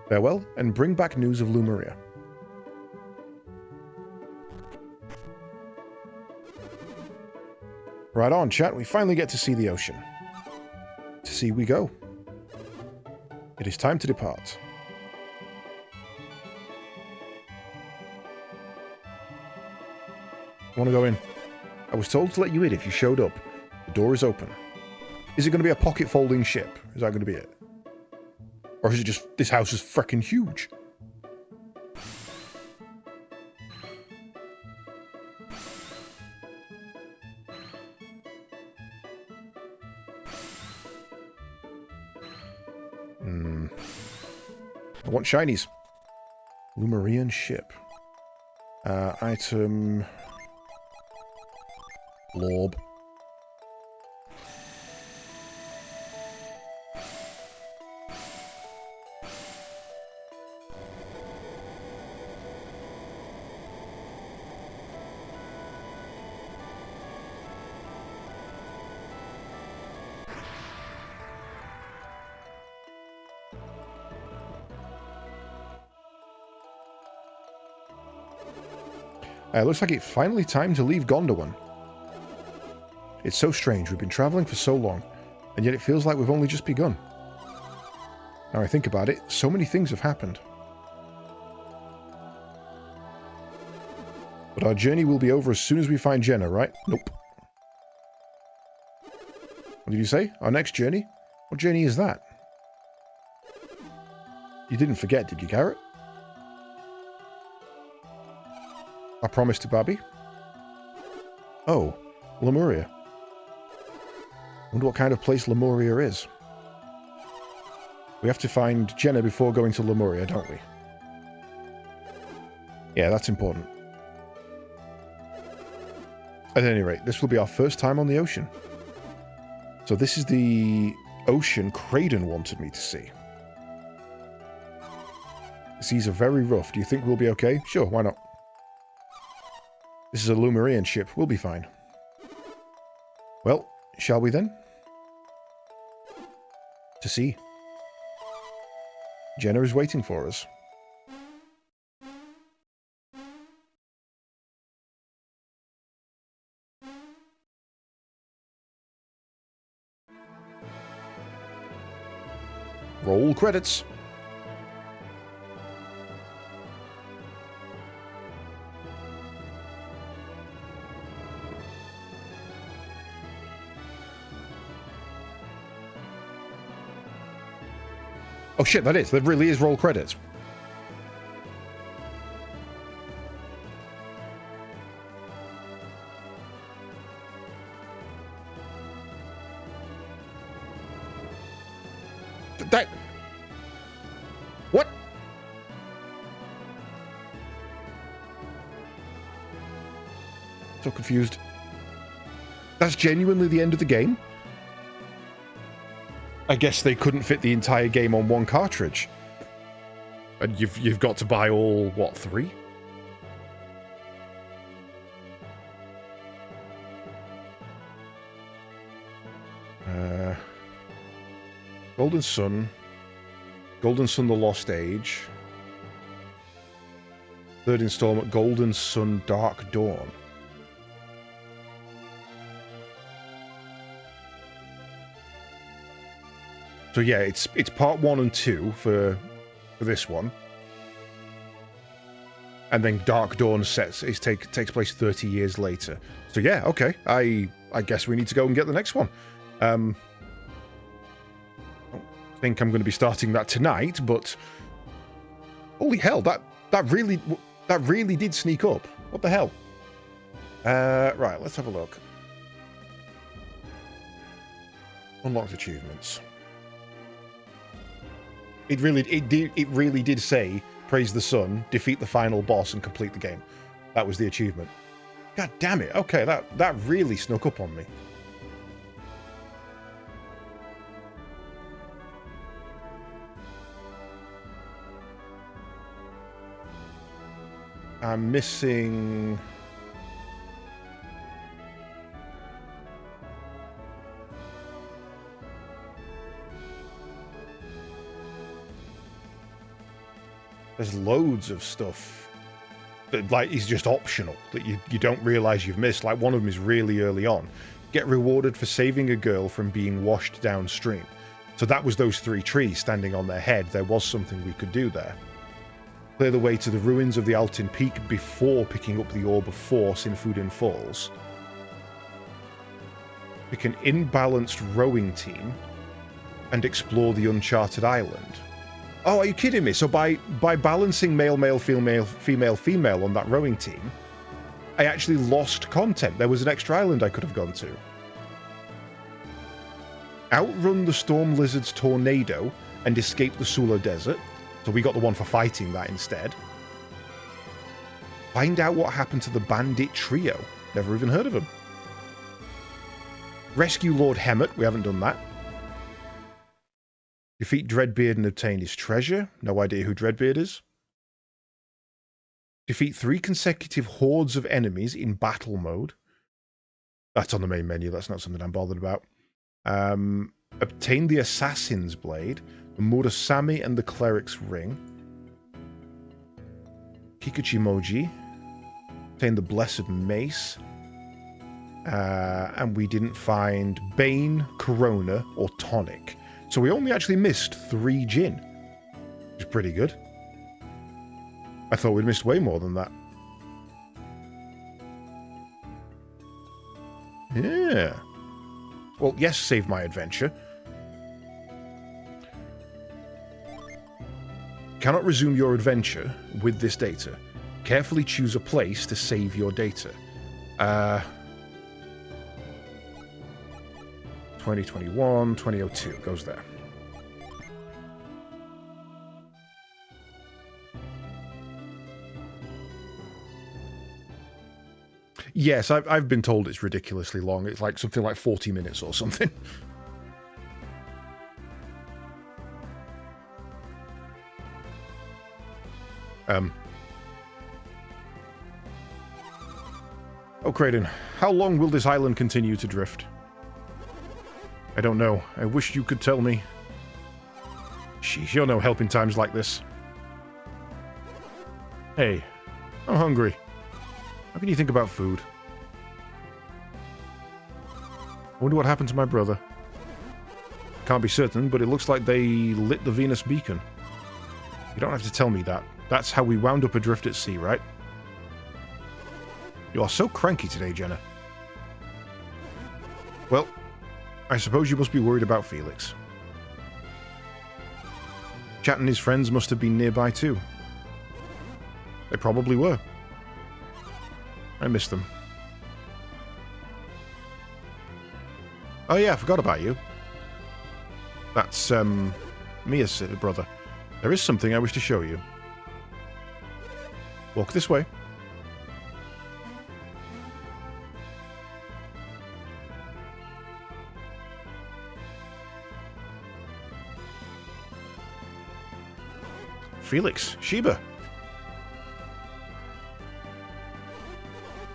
Farewell, and bring back news of Lumeria. Right on, chat. We finally get to see the ocean. To sea we go. It is time to depart. I want to go in. I was told to let you in if you showed up. The door is open. Is it going to be a pocket folding ship? Is that going to be it? Or is it just, this house is freaking huge? I want shinies. Lumerian ship. Item... Lorb. Looks like it's finally time to leave Gondowan. It's so strange, we've been travelling for so long, and yet it feels like we've only just begun. Now I think about it, so many things have happened. But our journey will be over as soon as we find Jenna, right? Nope. What did you say? Our next journey? What journey is that? You didn't forget, did you, Garrett? I promised to Babby. Oh, Lemuria. Wonder what kind of place Lemuria is. We have to find Jenna before going to Lemuria, don't we? Yeah, that's important. At any rate, this will be our first time on the ocean. So this is the ocean Kraden wanted me to see. The seas are very rough. Do you think we'll be okay? Sure, why not? This is a Lumerian ship. We'll be fine. Well, shall we then? To sea. Jenna is waiting for us. Roll credits. Oh shit, that is. That really is roll credits. That... What? So confused. That's genuinely the end of the game? I guess they couldn't fit the entire game on one cartridge. And you've got to buy all, what, 3? Golden Sun. Golden Sun The Lost Age. Third installment, Golden Sun Dark Dawn. So yeah, it's part 1 and 2 for this one. And then Dark Dawn takes place 30 years later. So yeah, okay. I guess we need to go and get the next one. I don't think I'm going to be starting that tonight, but holy hell, that really did sneak up. What the hell? Right, let's have a look. Unlocked achievements. It really did say praise the sun, defeat the final boss, and complete the game. That was the achievement. God damn it. Okay, that really snuck up on me. I'm missing... There's loads of stuff that like is just optional that you don't realize you've missed. Like one of them is really early on. Get rewarded for saving a girl from being washed downstream. So that was those 3 trees standing on their head. There was something we could do there. Clear the way to the ruins of the Altin Peak before picking up the Orb of Force in Fudin Falls. Pick an imbalanced rowing team and explore the Uncharted Island. Oh, are you kidding me? So by balancing male, female, female on that rowing team, I actually lost content. There was an extra island I could have gone to. Outrun the Storm Lizard's tornado and escape the Sula Desert. So we got the one for fighting that instead. Find out what happened to the Bandit Trio. Never even heard of them. Rescue Lord Hemet. We haven't done that. Defeat Dreadbeard and obtain his treasure. No idea who Dreadbeard is. Defeat 3 consecutive hordes of enemies in battle mode. That's on the main menu. That's not something I'm bothered about. Obtain the Assassin's Blade, the Murasami and the Cleric's Ring. Kikuchimoji. Obtain the Blessed Mace. And we didn't find Bane, Corona, or Tonic. So we only actually missed 3 gin. Which is pretty good. I thought we'd missed way more than that. Yeah. Well, yes, save my adventure. Cannot resume your adventure with this data. Carefully choose a place to save your data. 2021, 2002 goes there. Yes, I've been told it's ridiculously long. It's like something like 40 minutes or something. Oh, Kraden, how long will this island continue to drift? I don't know. I wish you could tell me. Sheesh, you're no help in times like this. Hey, I'm hungry. How can you think about food? I wonder what happened to my brother. Can't be certain, but it looks like they lit the Venus beacon. You don't have to tell me that. That's how we wound up adrift at sea, right? You are so cranky today, Jenna. Well, I suppose you must be worried about Felix. Chat and his friends must have been nearby too. They probably were. I miss them. Oh yeah, I forgot about you. That's, Mia said, brother, there is something I wish to show you. Walk this way. Felix, Sheba.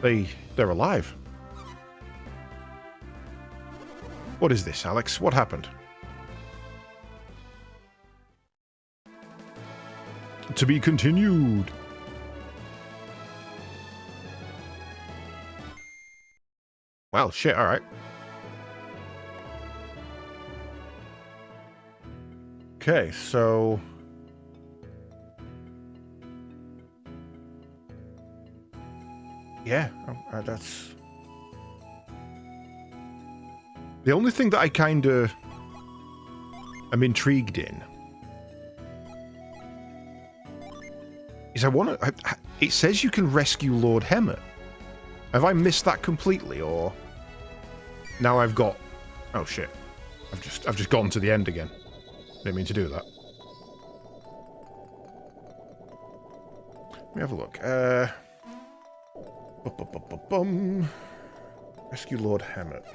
They're alive. What is this, Alex? What happened? To be continued. Well, shit, alright. Okay, so... yeah, that's... the only thing that I kinda am intrigued in is it says you can rescue Lord Hemmett. Have I missed that completely, or now I've got... oh shit. I've just gone to the end again. Didn't mean to do that. Let me have a look. Rescue Lord Hemmett.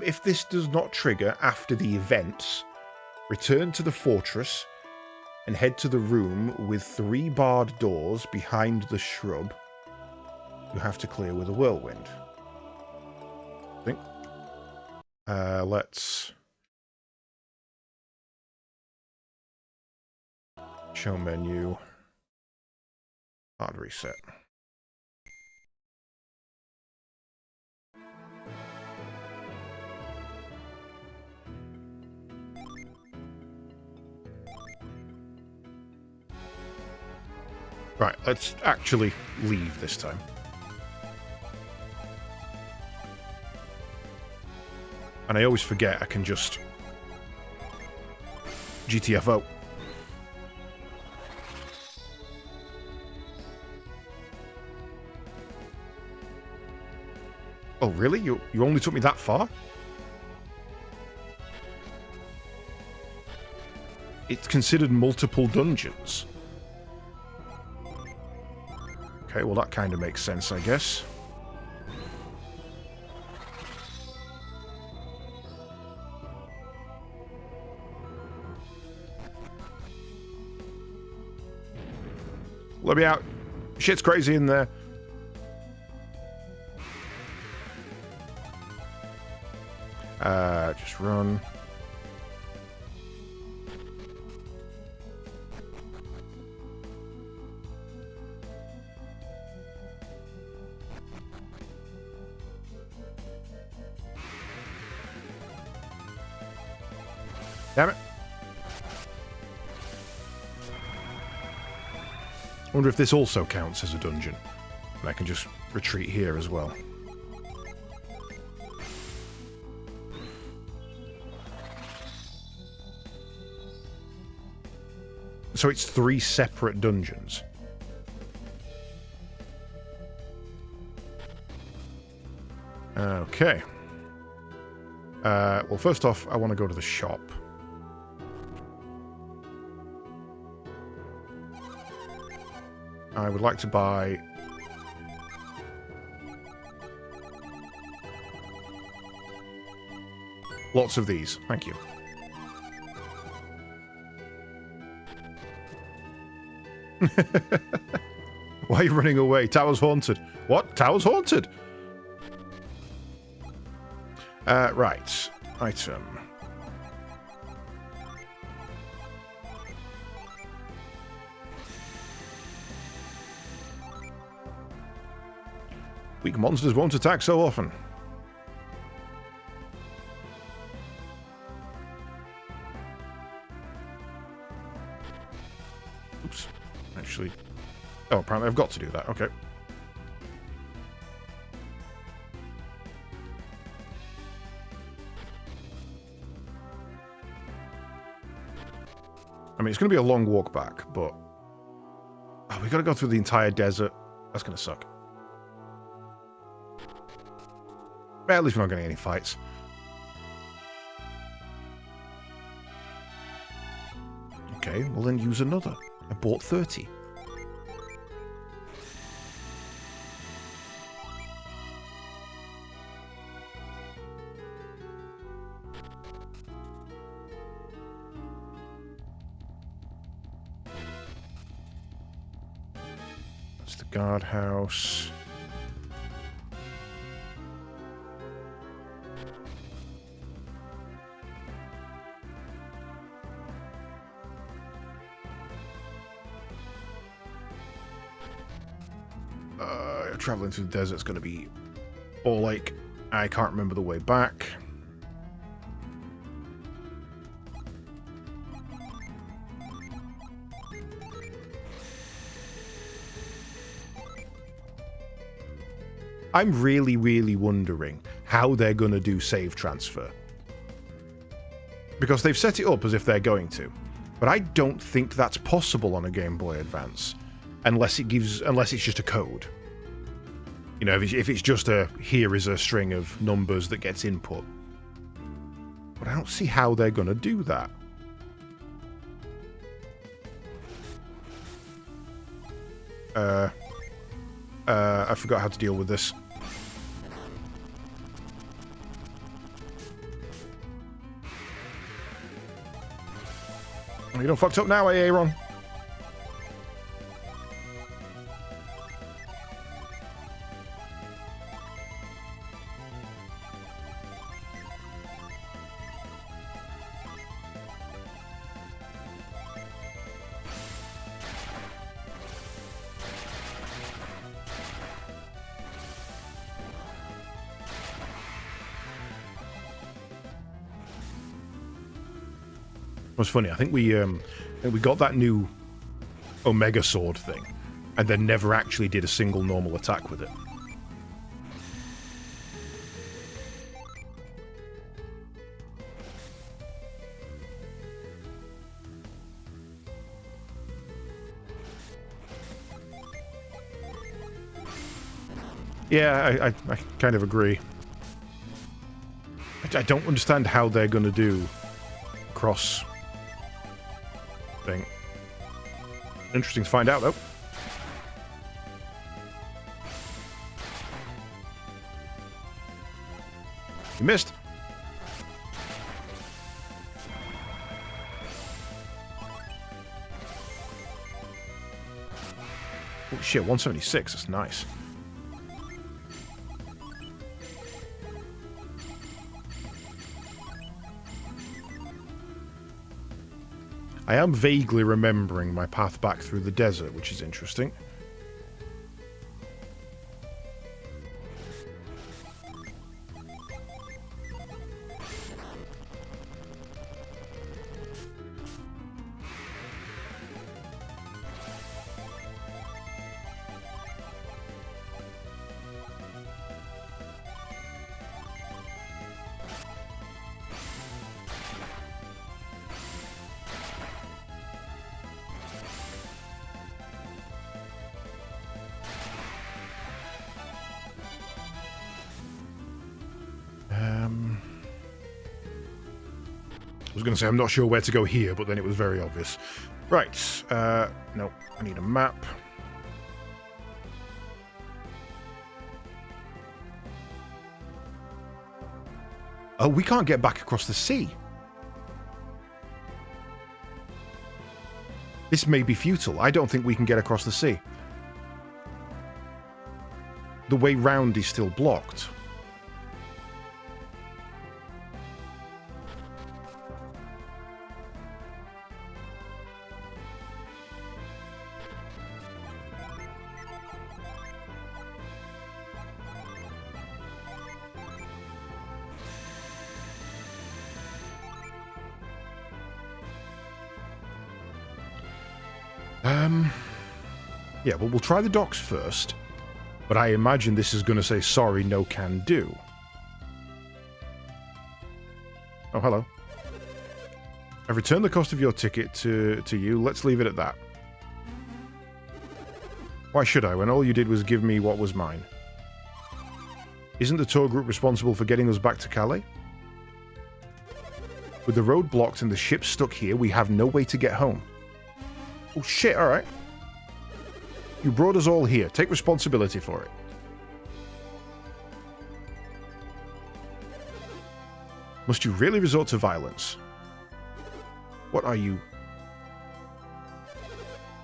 If this does not trigger after the events, return to the fortress and head to the room with 3 barred doors behind the shrub you have to clear with a whirlwind. I think. Let's... show menu. Hard reset. Right, let's actually leave this time. And I always forget I can just GTFO. Oh, really? You only took me that far? It's considered multiple dungeons. Okay, well that kind of makes sense, I guess. Let me out. Shit's crazy in there. Just run. Damn it. I wonder if this also counts as a dungeon. And I can just retreat here as well. So it's 3 separate dungeons. Okay. Well, first off, I want to go to the shop. I would like to buy... lots of these. Thank you. Why are you running away? Tower's haunted. What? Tower's haunted? Right. Item. Weak monsters won't attack so often. Oops. Actually... oh, apparently I've got to do that. Okay. I mean, it's going to be a long walk back, but... oh, we've got to go through the entire desert. That's going to suck. But at least we're not getting any fights. Okay, well then use another. I bought 30. That's the guardhouse. Traveling through the desert's going to be all like, I can't remember the way back. I'm really, really wondering how they're going to do save transfer. Because they've set it up as if they're going to. But I don't think that's possible on a Game Boy Advance. Unless it's just a code. You know, if it's just here is a string of numbers that gets input. But I don't see how they're going to do that. I forgot how to deal with this. You done fucked up now, Aaron? It was funny. I think we got that new Omega Sword thing, and then never actually did a single normal attack with it. Yeah, I kind of agree. I don't understand how they're going to do cross thing. Interesting to find out, though. You missed. Oh shit, 176. That's nice. I am vaguely remembering my path back through the desert, which is interesting. I was going to say I'm not sure where to go here, but then it was very obvious. Right, no, I need a map. Oh, we can't get back across the sea. This may be futile. I don't think we can get across the sea. The way round is still blocked. Yeah, well, we'll try the docks first, but I imagine this is going to say, sorry, no can do. Oh, hello. I've returned the cost of your ticket to you. Let's leave it at that. Why should I, when all you did was give me what was mine? Isn't the tour group responsible for getting us back to Calais? With the road blocked and the ship stuck here, we have no way to get home. Oh shit, alright. You brought us all here. Take responsibility for it. Must you really resort to violence? What are you?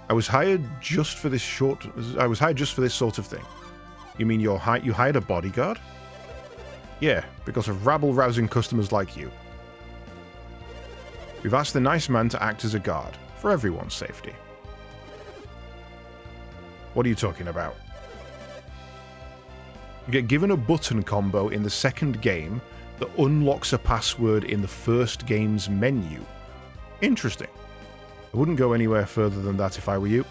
I was hired just for this sort of thing. You mean you hired a bodyguard? Yeah, because of rabble-rousing customers like you. We've asked the nice man to act as a guard, for everyone's safety. What are you talking about? You get given a button combo in the second game that unlocks a password in the first game's menu. Interesting. I wouldn't go anywhere further than that if I were you.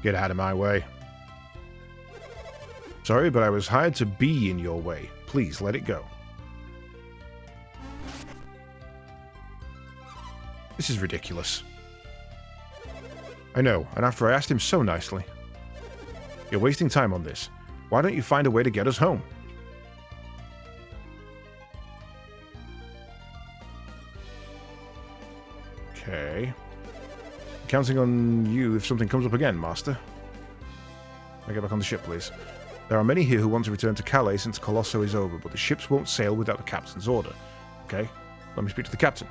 Get out of my way. Sorry, but I was hired to be in your way. Please, let it go. This is ridiculous. I know, and after I asked him so nicely. You're wasting time on this. Why don't you find a way to get us home? Okay. Counting on you if something comes up again, Master. Now get back on the ship, please. There are many here who want to return to Calais since Colosso is over, but the ships won't sail without the captain's order. Okay, let me speak to the captain.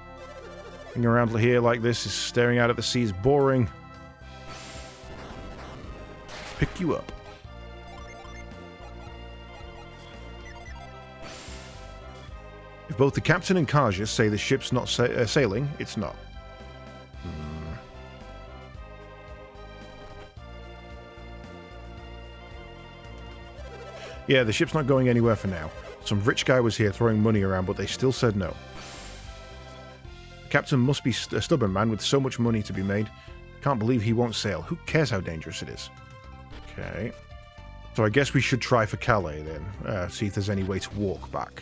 Hanging around here like this is staring out at the sea is boring. Pick you up. If both the captain and Kaja say the ship's not sailing, it's not. Yeah, the ship's not going anywhere for now. Some rich guy was here throwing money around, but they still said no. The captain must be a stubborn man with so much money to be made. Can't believe he won't sail. Who cares how dangerous it is? Okay. So I guess we should try for Calais then. See if there's any way to walk back.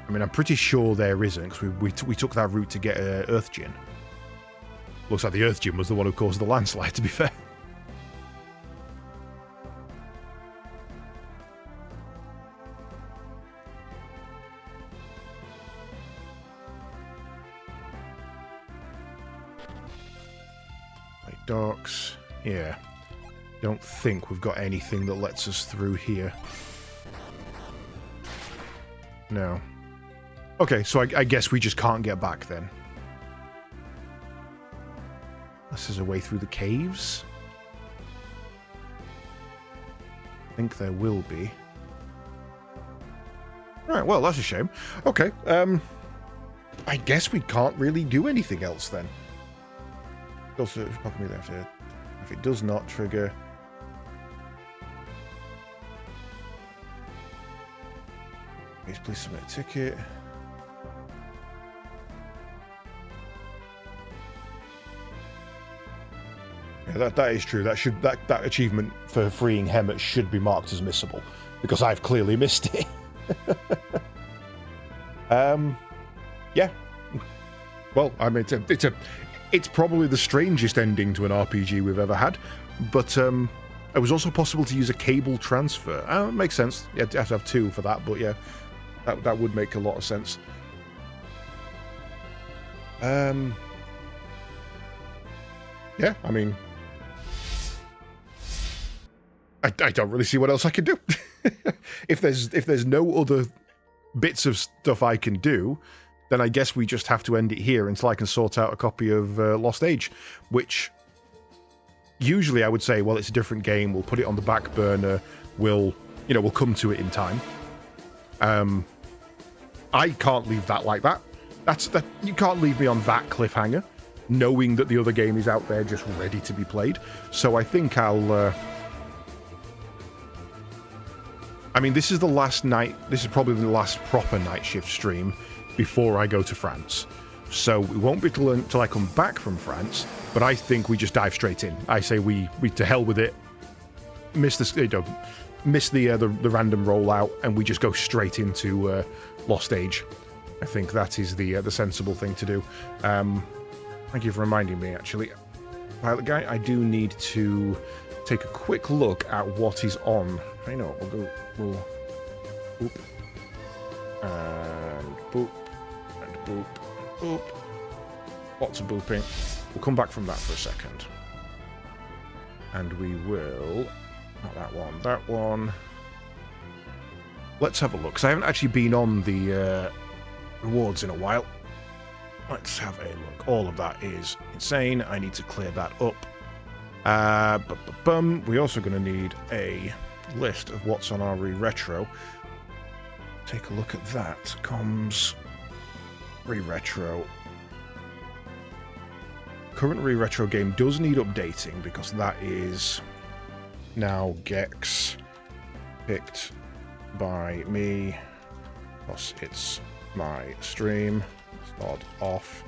I mean, I'm pretty sure there isn't, because we took that route to get Earth Djinn. Looks like the Earth Djinn was the one who caused the landslide, to be fair. Docks. Yeah. Don't think we've got anything that lets us through here. No. Okay, so I guess we just can't get back then. Unless there's a way through the caves? I think there will be. Right, well, that's a shame. Okay, I guess we can't really do anything else then. Also, if it does not trigger... Please submit a ticket. Yeah, that is true. That achievement for freeing Hemet should be marked as missable, because I've clearly missed it. Yeah. Well, I mean, it's probably the strangest ending to an RPG we've ever had, but it was also possible to use a cable transfer. It makes sense. You have to have two for that, but yeah, that would make a lot of sense. Yeah, I mean, I don't really see what else I can do. If there's no other bits of stuff I can do, then I guess we just have to end it here until I can sort out a copy of Lost Age, which usually I would say, well, it's a different game, we'll put it on the back burner, we'll come to it in time. I can't leave that like that. You can't leave me on that cliffhanger, knowing that the other game is out there just ready to be played. So I think I mean, this is the last night, this is probably the last proper night shift stream before I go to France. So it won't be till I come back from France, but I think we just dive straight in. I say we to hell with it, miss the random rollout, and we just go straight into Lost Age. I think that is the sensible thing to do. Thank you for reminding me, actually. pilot guy, I do need to take a quick look at what is on. I know, we'll boop, and boop, and boop, boop. Lots of booping. We'll come back from that for a second. And we will... Not that one, that one. Let's have a look, because I haven't actually been on the rewards in a while. Let's have a look. All of that is insane. I need to clear that up. We're also going to need a list of what's on our re-retro. Take a look at that. Comms, re-retro. Current re-retro game does need updating because that is now Gex picked by me. Plus it's my stream. It's not off.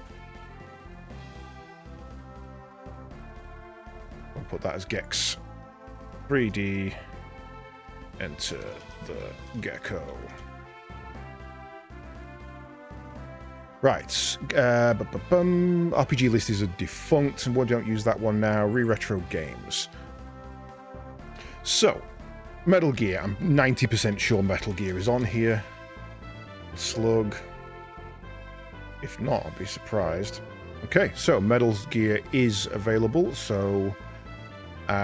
We'll put that as Gex 3D. Enter the gecko. Right. RPG list is a defunct, and we don't use that one now. Re-retro games. So, Metal Gear. I'm 90% sure Metal Gear is on here. Slug. If not, I'll be surprised. Okay, so Metal Gear is available, so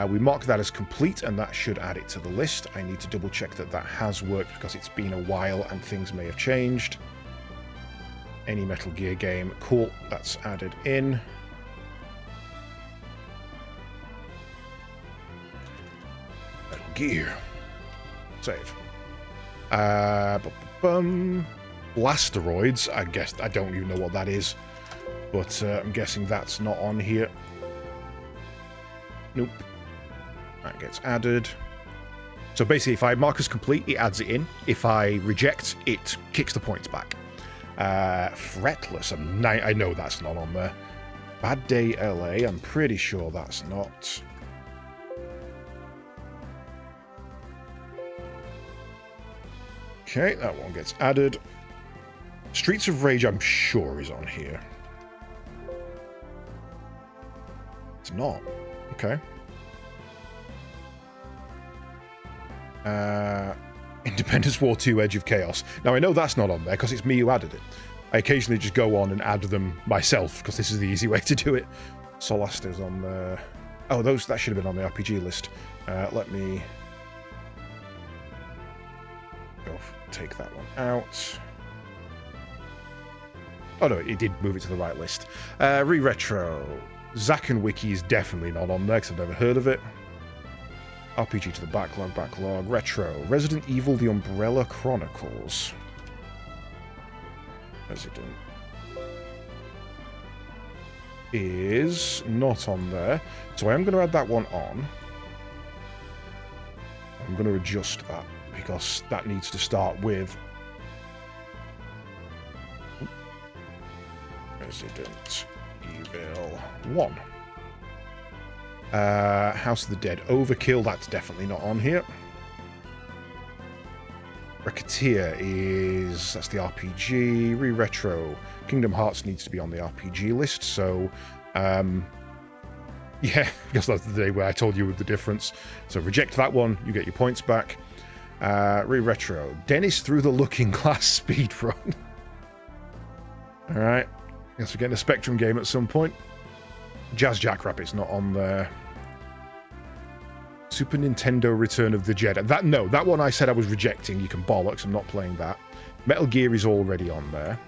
we mark that as complete, and that should add it to the list. I need to double check that that has worked because it's been a while and things may have changed. Any Metal Gear game. Cool, that's added in. Metal Gear. Save. Blasteroids, I guess, I don't even know what that is, but I'm guessing that's not on here. Nope. That gets added. So basically, if I mark as complete, it adds it in. If I reject, it kicks the points back. Fretless, I know that's not on there. Bad Day LA, I'm pretty sure that's not. Okay, that one gets added. Streets of Rage, I'm sure, is on here. It's not. Okay. Independence War 2 Edge of Chaos. Now, I know that's not on there because it's me who added it. I occasionally just go on and add them myself because this is the easy way to do it. Solaster's on there. Oh, that should have been on the RPG list. Let me go take that one out. Oh no, it did move it to the right list. Re-retro. Zack and Wiki is definitely not on there because I've never heard of it. RPG to the backlog. Retro. Resident Evil The Umbrella Chronicles. Resident is not on there. So I am going to add that one on. I'm going to adjust that because that needs to start with Resident Evil 1. House of the Dead Overkill, that's definitely not on here. Racketeer that's the RPG. Re-retro. Kingdom Hearts needs to be on the RPG list, so yeah, because that's the day where I told you the difference. So reject that one, you get your points back. Re-retro. Dennis Through the Looking Glass speedrun. Alright. Guess we're getting a Spectrum game at some point. Jazz Jackrabbit's not on there. Super Nintendo Return of the Jedi. That one I said I was rejecting. You can bollocks. I'm not playing that. Metal Gear is already on there.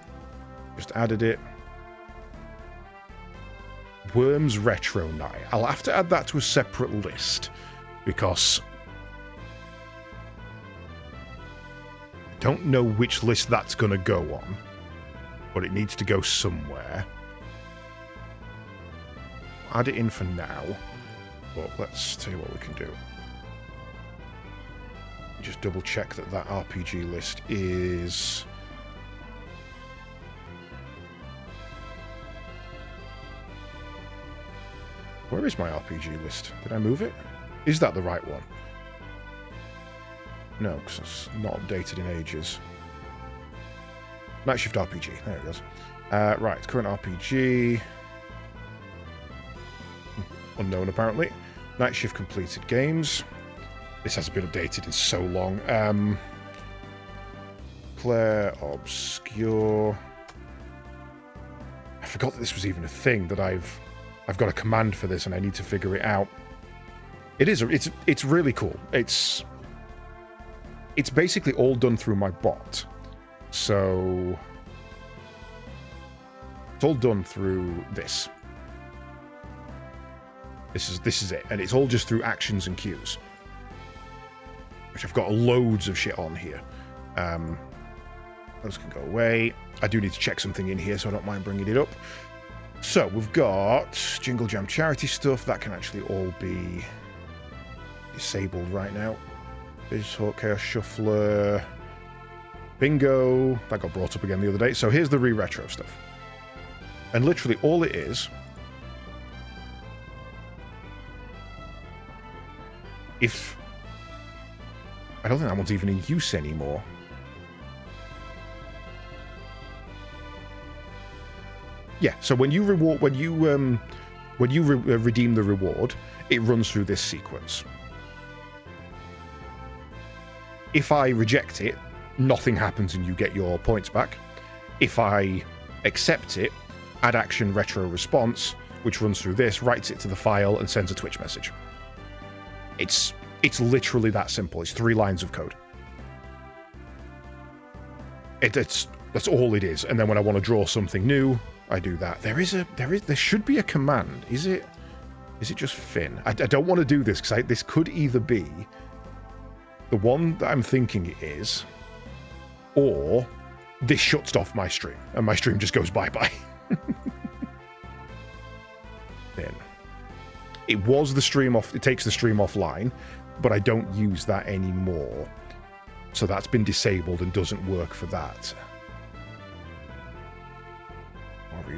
Just added it. Worms Retro Night. I'll have to add that to a separate list because I don't know which list that's going to go on, but it needs to go somewhere. Add it in for now, but let's see what we can do. Just double check that that RPG list is... Where is my RPG list? Did I move it? Is that the right one? No, because it's not updated in ages. Night Shift RPG. There it goes. Right, current RPG... unknown apparently. Night shift completed games. This hasn't been updated in so long. Claire Obscure. I forgot that this was even a thing, that I've got a command for this and I need to figure it out. It's really cool. It's basically all done through my bot. So it's all done through this. This is it, and it's all just through actions and cues, which I've got loads of shit on here. Those can go away. I do need to check something in here, so I don't mind bringing it up. So we've got Jingle Jam charity stuff. That can actually all be disabled right now. Digital Chaos Shuffler. Bingo. That got brought up again the other day. So here's the re-retro stuff. And literally all it is... If... I don't think that one's even in use anymore. Yeah, so when you reward, redeem the reward, it runs through this sequence. If I reject it, nothing happens and you get your points back. If I accept it, add action retro response, which runs through this, writes it to the file, and sends a Twitch message. It's literally that simple. It's 3 lines of code. That's all it is. And then when I want to draw something new, I do that. There should be a command. Is it just Finn? I don't want to do this because this could either be the one that I'm thinking it is, or this shuts off my stream and my stream just goes bye-bye. Finn. It was the stream off. It takes the stream offline, but I don't use that anymore. So that's been disabled and doesn't work for that.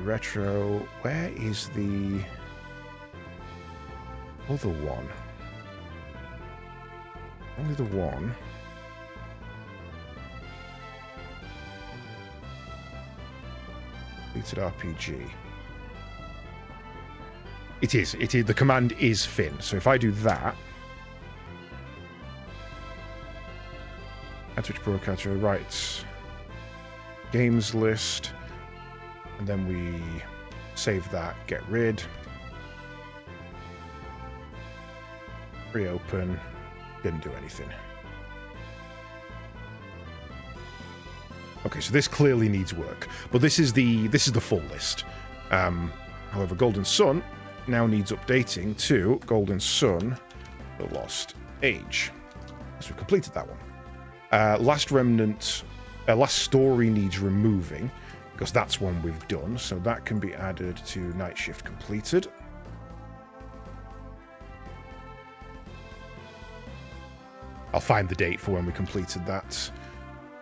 Retro. Where is the other one? Only the one. Completed RPG. It is. The command is Finn. So if I do that, add Twitch broadcaster, right? Games list. And then we save that, get rid, reopen, didn't do anything. Okay, so this clearly needs work, but this is the full list. However, Golden Sun now needs updating to Golden Sun: The Lost Age. So we completed that one. Last Remnant, Last Story needs removing, because that's one we've done, so that can be added to Night Shift completed. I'll find the date for when we completed that.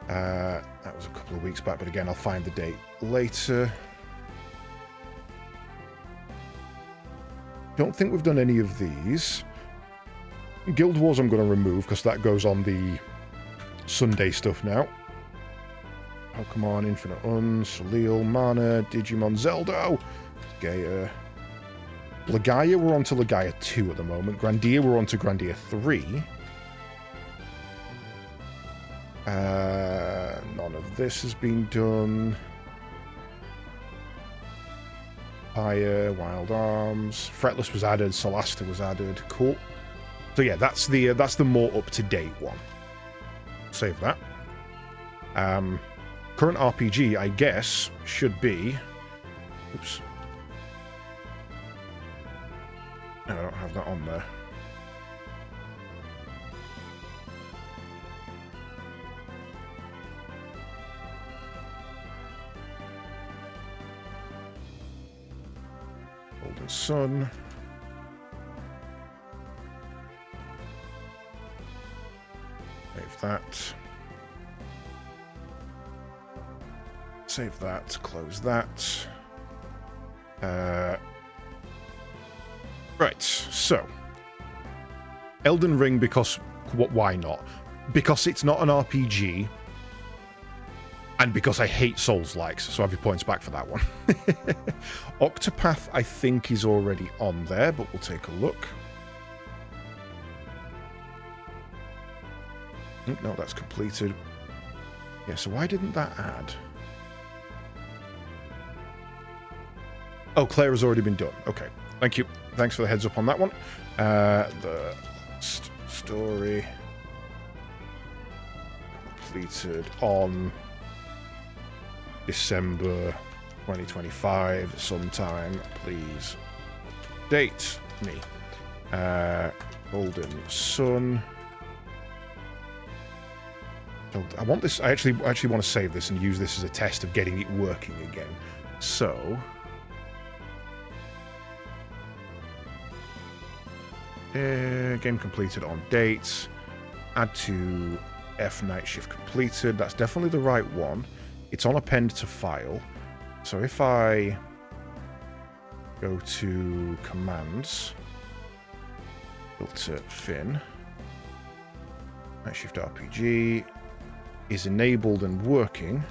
That was a couple of weeks back, but again, I'll find the date later. Don't think we've done any of these. Guild Wars I'm going to remove, because that goes on the Sunday stuff now. Pokemon, Infinite Uns, Soleil, Mana, Digimon, Zelda, Gaia. Legaia, we're on to Legaia 2 at the moment. Grandia, we're on to Grandia 3. None of this has been done. Fire, Wild Arms, Fretless was added, Solasta was added. Cool. So yeah, that's the more up-to-date one. Save that. Current RPG, I guess, should be... Oops. No, I don't have that on there. Golden Sun. Save that. Save that, close that. Right, so. Elden Ring, because... why not? Because it's not an RPG. And because I hate Souls-likes, so I have your points back for that one. Octopath, I think, is already on there, but we'll take a look. No, that's completed. Yeah, so why didn't that add? Oh, Claire has already been done. Okay, thank you. Thanks for the heads up on that one. The story completed on December 2025 sometime. Please date me. Golden Sun. So I want this. I actually want to save this and use this as a test of getting it working again. So game completed on dates. Add to F night shift completed. That's definitely the right one. It's on append to file. So if I go to commands, filter Fin, night shift RPG is enabled and working.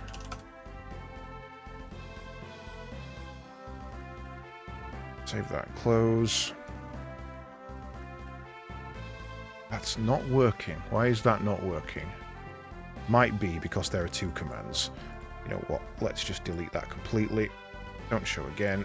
Save that and close. That's not working. Why is that not working? Might be because there are two commands. You know what? Let's just delete that completely. Don't show again.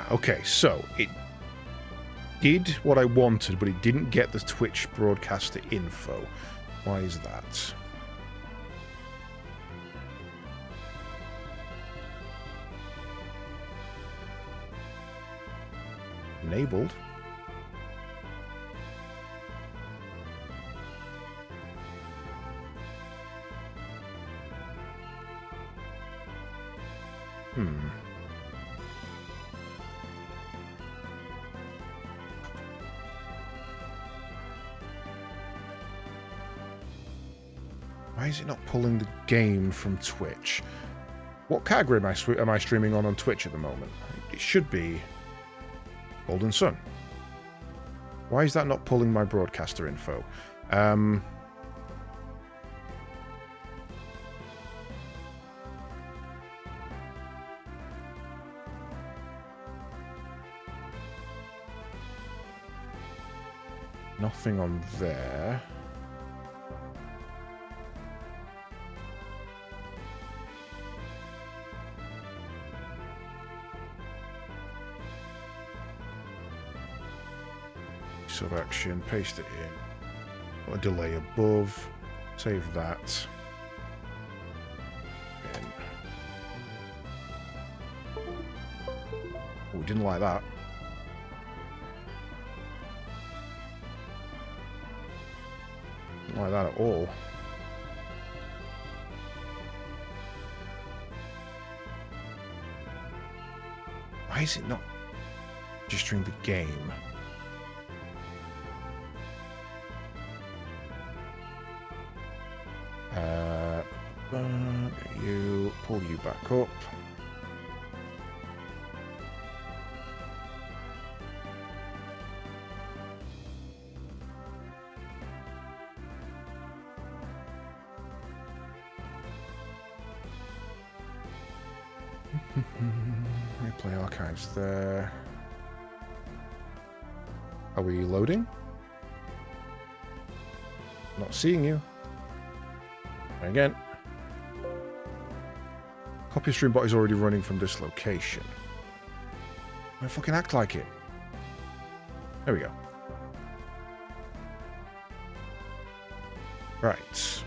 Okay, so it did what I wanted, but it didn't get the Twitch broadcaster info. Why is that? Enabled. Why is it not pulling the game from Twitch? What category am I streaming on Twitch at the moment? It should be Golden Sun. Why is that not pulling my broadcaster info? Nothing on there. Sub action, paste it in. Got a delay above. Save that. In. Oh, didn't like that. Didn't like that at all. Why is it not registering the game? You pull you back up. Replay archives there. Are we loading? Not seeing you. Again. Copy stream bot is already running from this location. Don't fucking act like it. There we go. Right.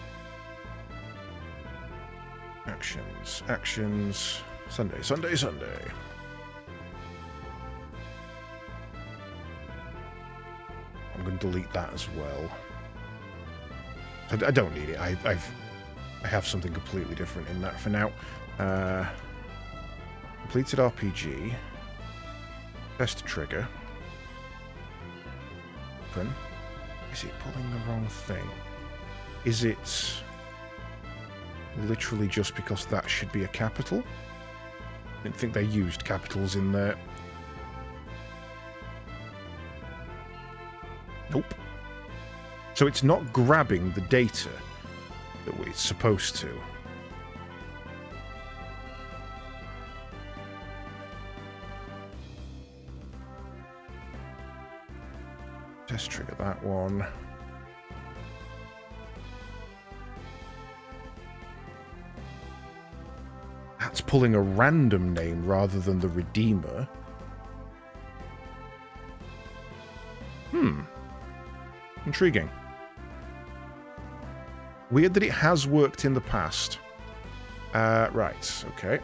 Actions. Actions. Sunday, Sunday, Sunday. I'm going to delete that as well. I don't need it. I have something completely different in that for now. Completed RPG. Test trigger. Open. Is it pulling the wrong thing? Is it literally just because that should be a capital. I didn't think they used capitals in there. Nope. So it's not grabbing the data that it's supposed to. Test trigger that one. That's pulling a random name rather than the Redeemer. Intriguing. Weird that it has worked in the past. Right, okay.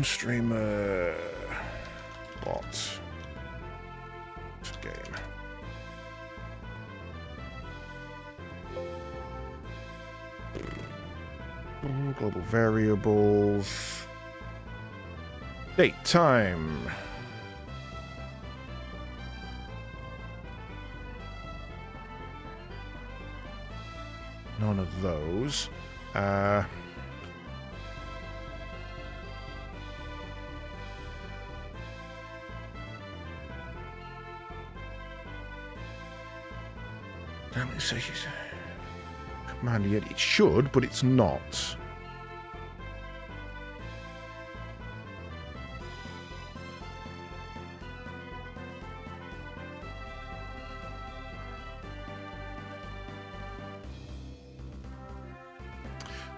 Streamer... Bot. Game. Global variables. Date, time. None of those. Let me see. Man, yet it should, but it's not.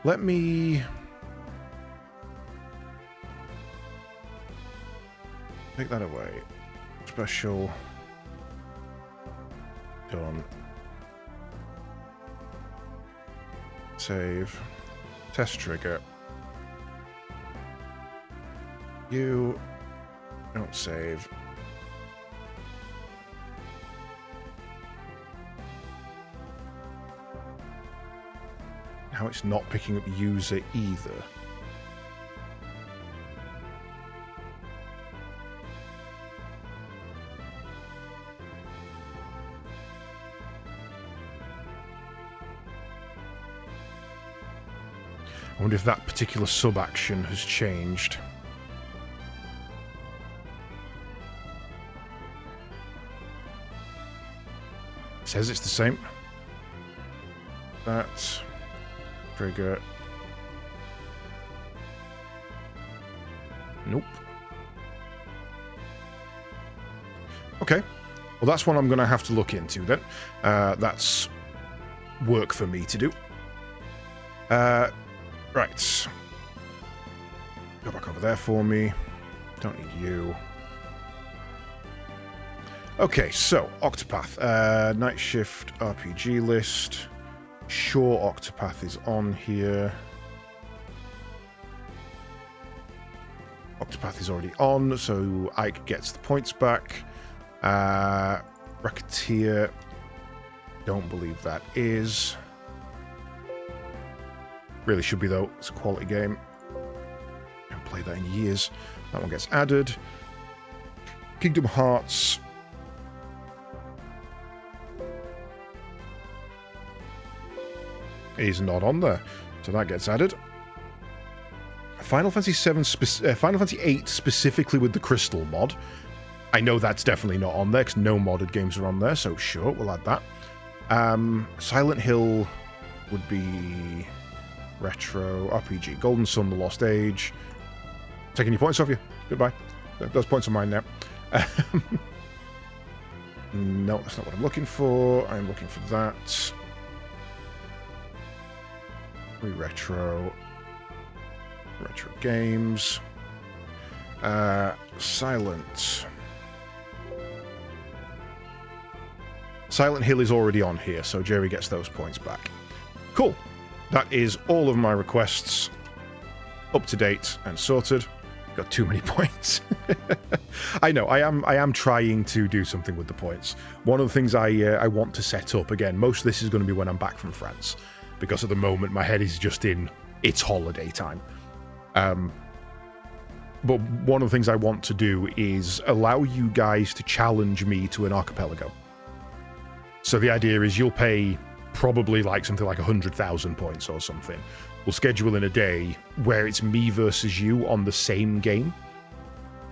Let me take that away. Special. Done. Save. Test trigger. You don't save. Now it's not picking up user either. I wonder if that particular sub-action has changed. It says it's the same. That trigger. Nope. Okay. Well, that's one I'm going to have to look into then. That's work for me to do. Right. Go back over there for me. Don't need you. Okay, so Octopath. Night Shift RPG list. Sure, Octopath is on here. Octopath is already on, so Ike gets the points back. Racketeer. Don't believe that is. Really should be, though. It's a quality game. I haven't played that in years. That one gets added. Kingdom Hearts. Is not on there. So that gets added. Final Fantasy VIII specifically with the Crystal mod. I know that's definitely not on there because no modded games are on there, so sure, we'll add that. Silent Hill would be retro RPG. Golden Sun, The Lost Age. Taking your points off you. Goodbye. Those points are mine now. No, that's not what I'm looking for. I'm looking for that. Retro games. Silent Hill is already on here, so Jerry gets those points back. Cool. That is all of my requests up to date and sorted. Got too many points. I know. I am trying to do something with the points. One of the things I want to set up again. Most of this is going to be when I'm back from France, because at the moment my head is just in it's holiday time. But one of the things I want to do is allow you guys to challenge me to an archipelago. So the idea is you'll pay probably like something like 100,000 points or something. We'll schedule in a day where it's me versus you on the same game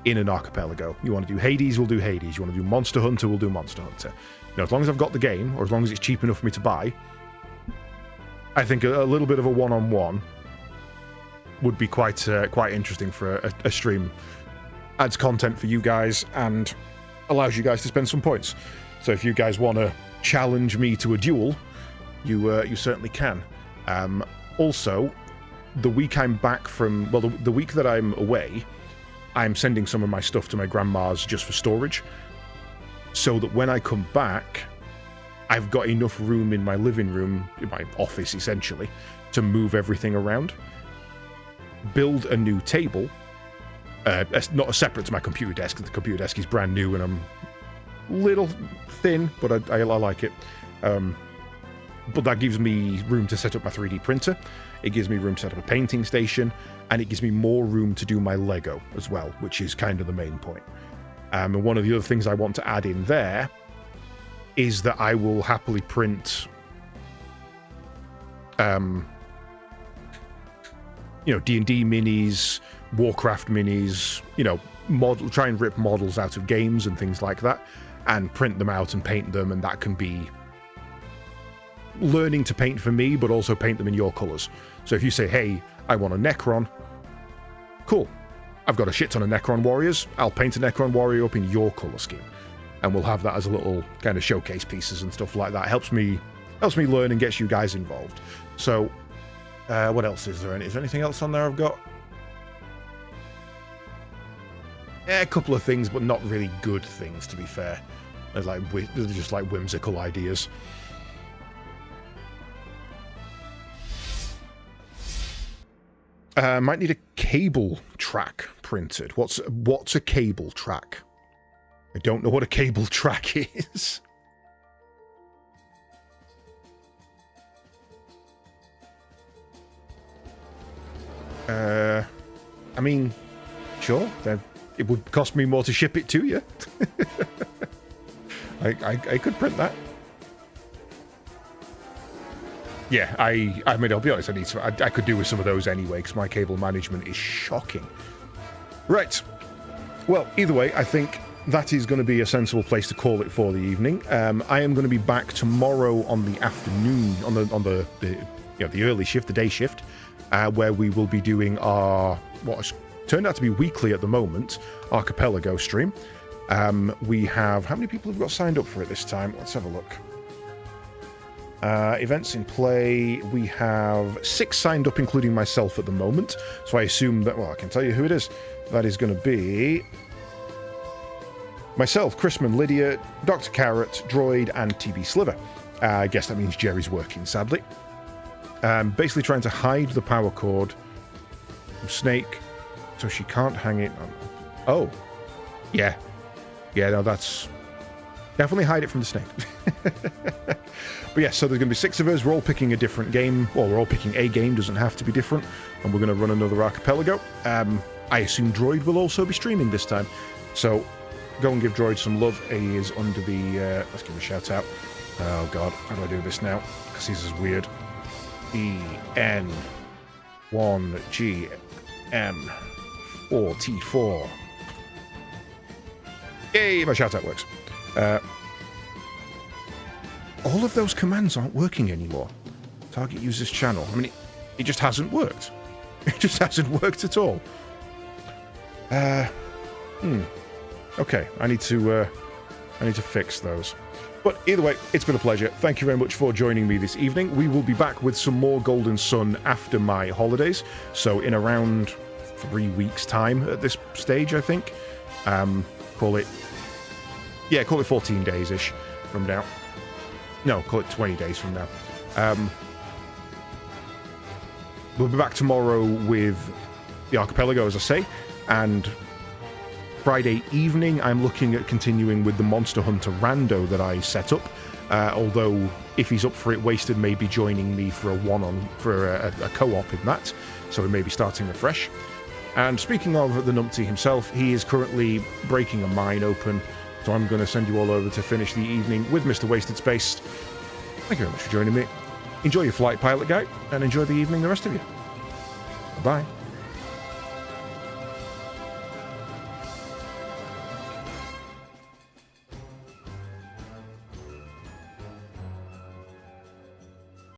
in an archipelago. You want to do Hades, we'll do Hades. You want to do Monster Hunter, we'll do Monster Hunter. You know, as long as I've got the game, or as long as it's cheap enough for me to buy, I think a little bit of a one-on-one would be quite interesting for a stream. Adds content for you guys and allows you guys to spend some points. So if you guys want to challenge me to a duel, you certainly can. Also, the week I'm back from, well, the week that I'm away, I'm sending some of my stuff to my grandma's just for storage, so that when I come back, I've got enough room in my living room, in my office essentially, to move everything around. Build a new table, not separate to my computer desk, because the computer desk is brand new and I'm a little thin, but I like it. But that gives me room to set up my 3D printer, it gives me room to set up a painting station, and it gives me more room to do my Lego as well, which is kind of the main point. And one of the other things I want to add in there is that I will happily print, you know, D&D minis, Warcraft minis, you know, try and rip models out of games and things like that, and print them out and paint them, and that can be learning to paint for me, but also paint them in your colours. So if you say, hey, I want a Necron, cool. I've got a shit ton of Necron warriors. I'll paint a Necron warrior up in your colour scheme. And we'll have that as a little kind of showcase pieces and stuff like that. Helps me learn and gets you guys involved. So, what else is there? Is there anything else on there I've got? A couple of things, but not really good things, to be fair. They're just like whimsical ideas. Might need a cable track printed. What's a cable track? I don't know what a cable track is. I mean, sure. It would cost me more to ship it to you. I could print that. Yeah, I mean, I'll be honest, I could do with some of those anyway, because my cable management is shocking. Right. Well, either way, I think that is going to be a sensible place to call it for the evening. I am going to be back tomorrow on the afternoon, on the early shift, the day shift, where we will be doing our, what has turned out to be weekly at the moment, Archipelago stream. We have, how many people have got signed up for it this time? Let's have a look. Events in play, we have 6 signed up, including myself at the moment. So I assume that, well, I can tell you who it is. That is going to be myself, Chrisman, Lydia, Dr. Carrot, Droid, and TB Sliver. I guess that means Jerry's working, sadly. Basically trying to hide the power cord from Snake so she can't hang it on. Oh. Yeah. Yeah, no, that's... Definitely hide it from the snake. But yeah, so there's going to be 6 of us. We're all picking a different game. Well, we're all picking a game. Doesn't have to be different. And we're going to run another archipelago. I assume Droid will also be streaming this time. So go and give Droid some love. He is under the... let's give him a shout out. Oh, God. How do I do this now? Because he's as weird. EN1GM4T4. Yay, my shout out works. All of those commands aren't working anymore. Target user's channel. I mean, it just hasn't worked. It just hasn't worked at all. Okay, I need to fix those. But either way, it's been a pleasure. Thank you very much for joining me this evening. We will be back with some more Golden Sun after my holidays. So in around 3 weeks' time at this stage, I think. Call it 14 days-ish from now. No, call it 20 days from now. We'll be back tomorrow with the Archipelago, as I say, and Friday evening I'm looking at continuing with the Monster Hunter rando that I set up, although if he's up for it, Wasted may be joining me for a co-op in that, so we may be starting afresh. And speaking of the numpty himself, he is currently breaking a mine open So I'm going to send you all over to finish the evening with Mr. Wasted Space. Thank you very much for joining me. Enjoy your flight, pilot guy, and enjoy the evening, the rest of you. Bye.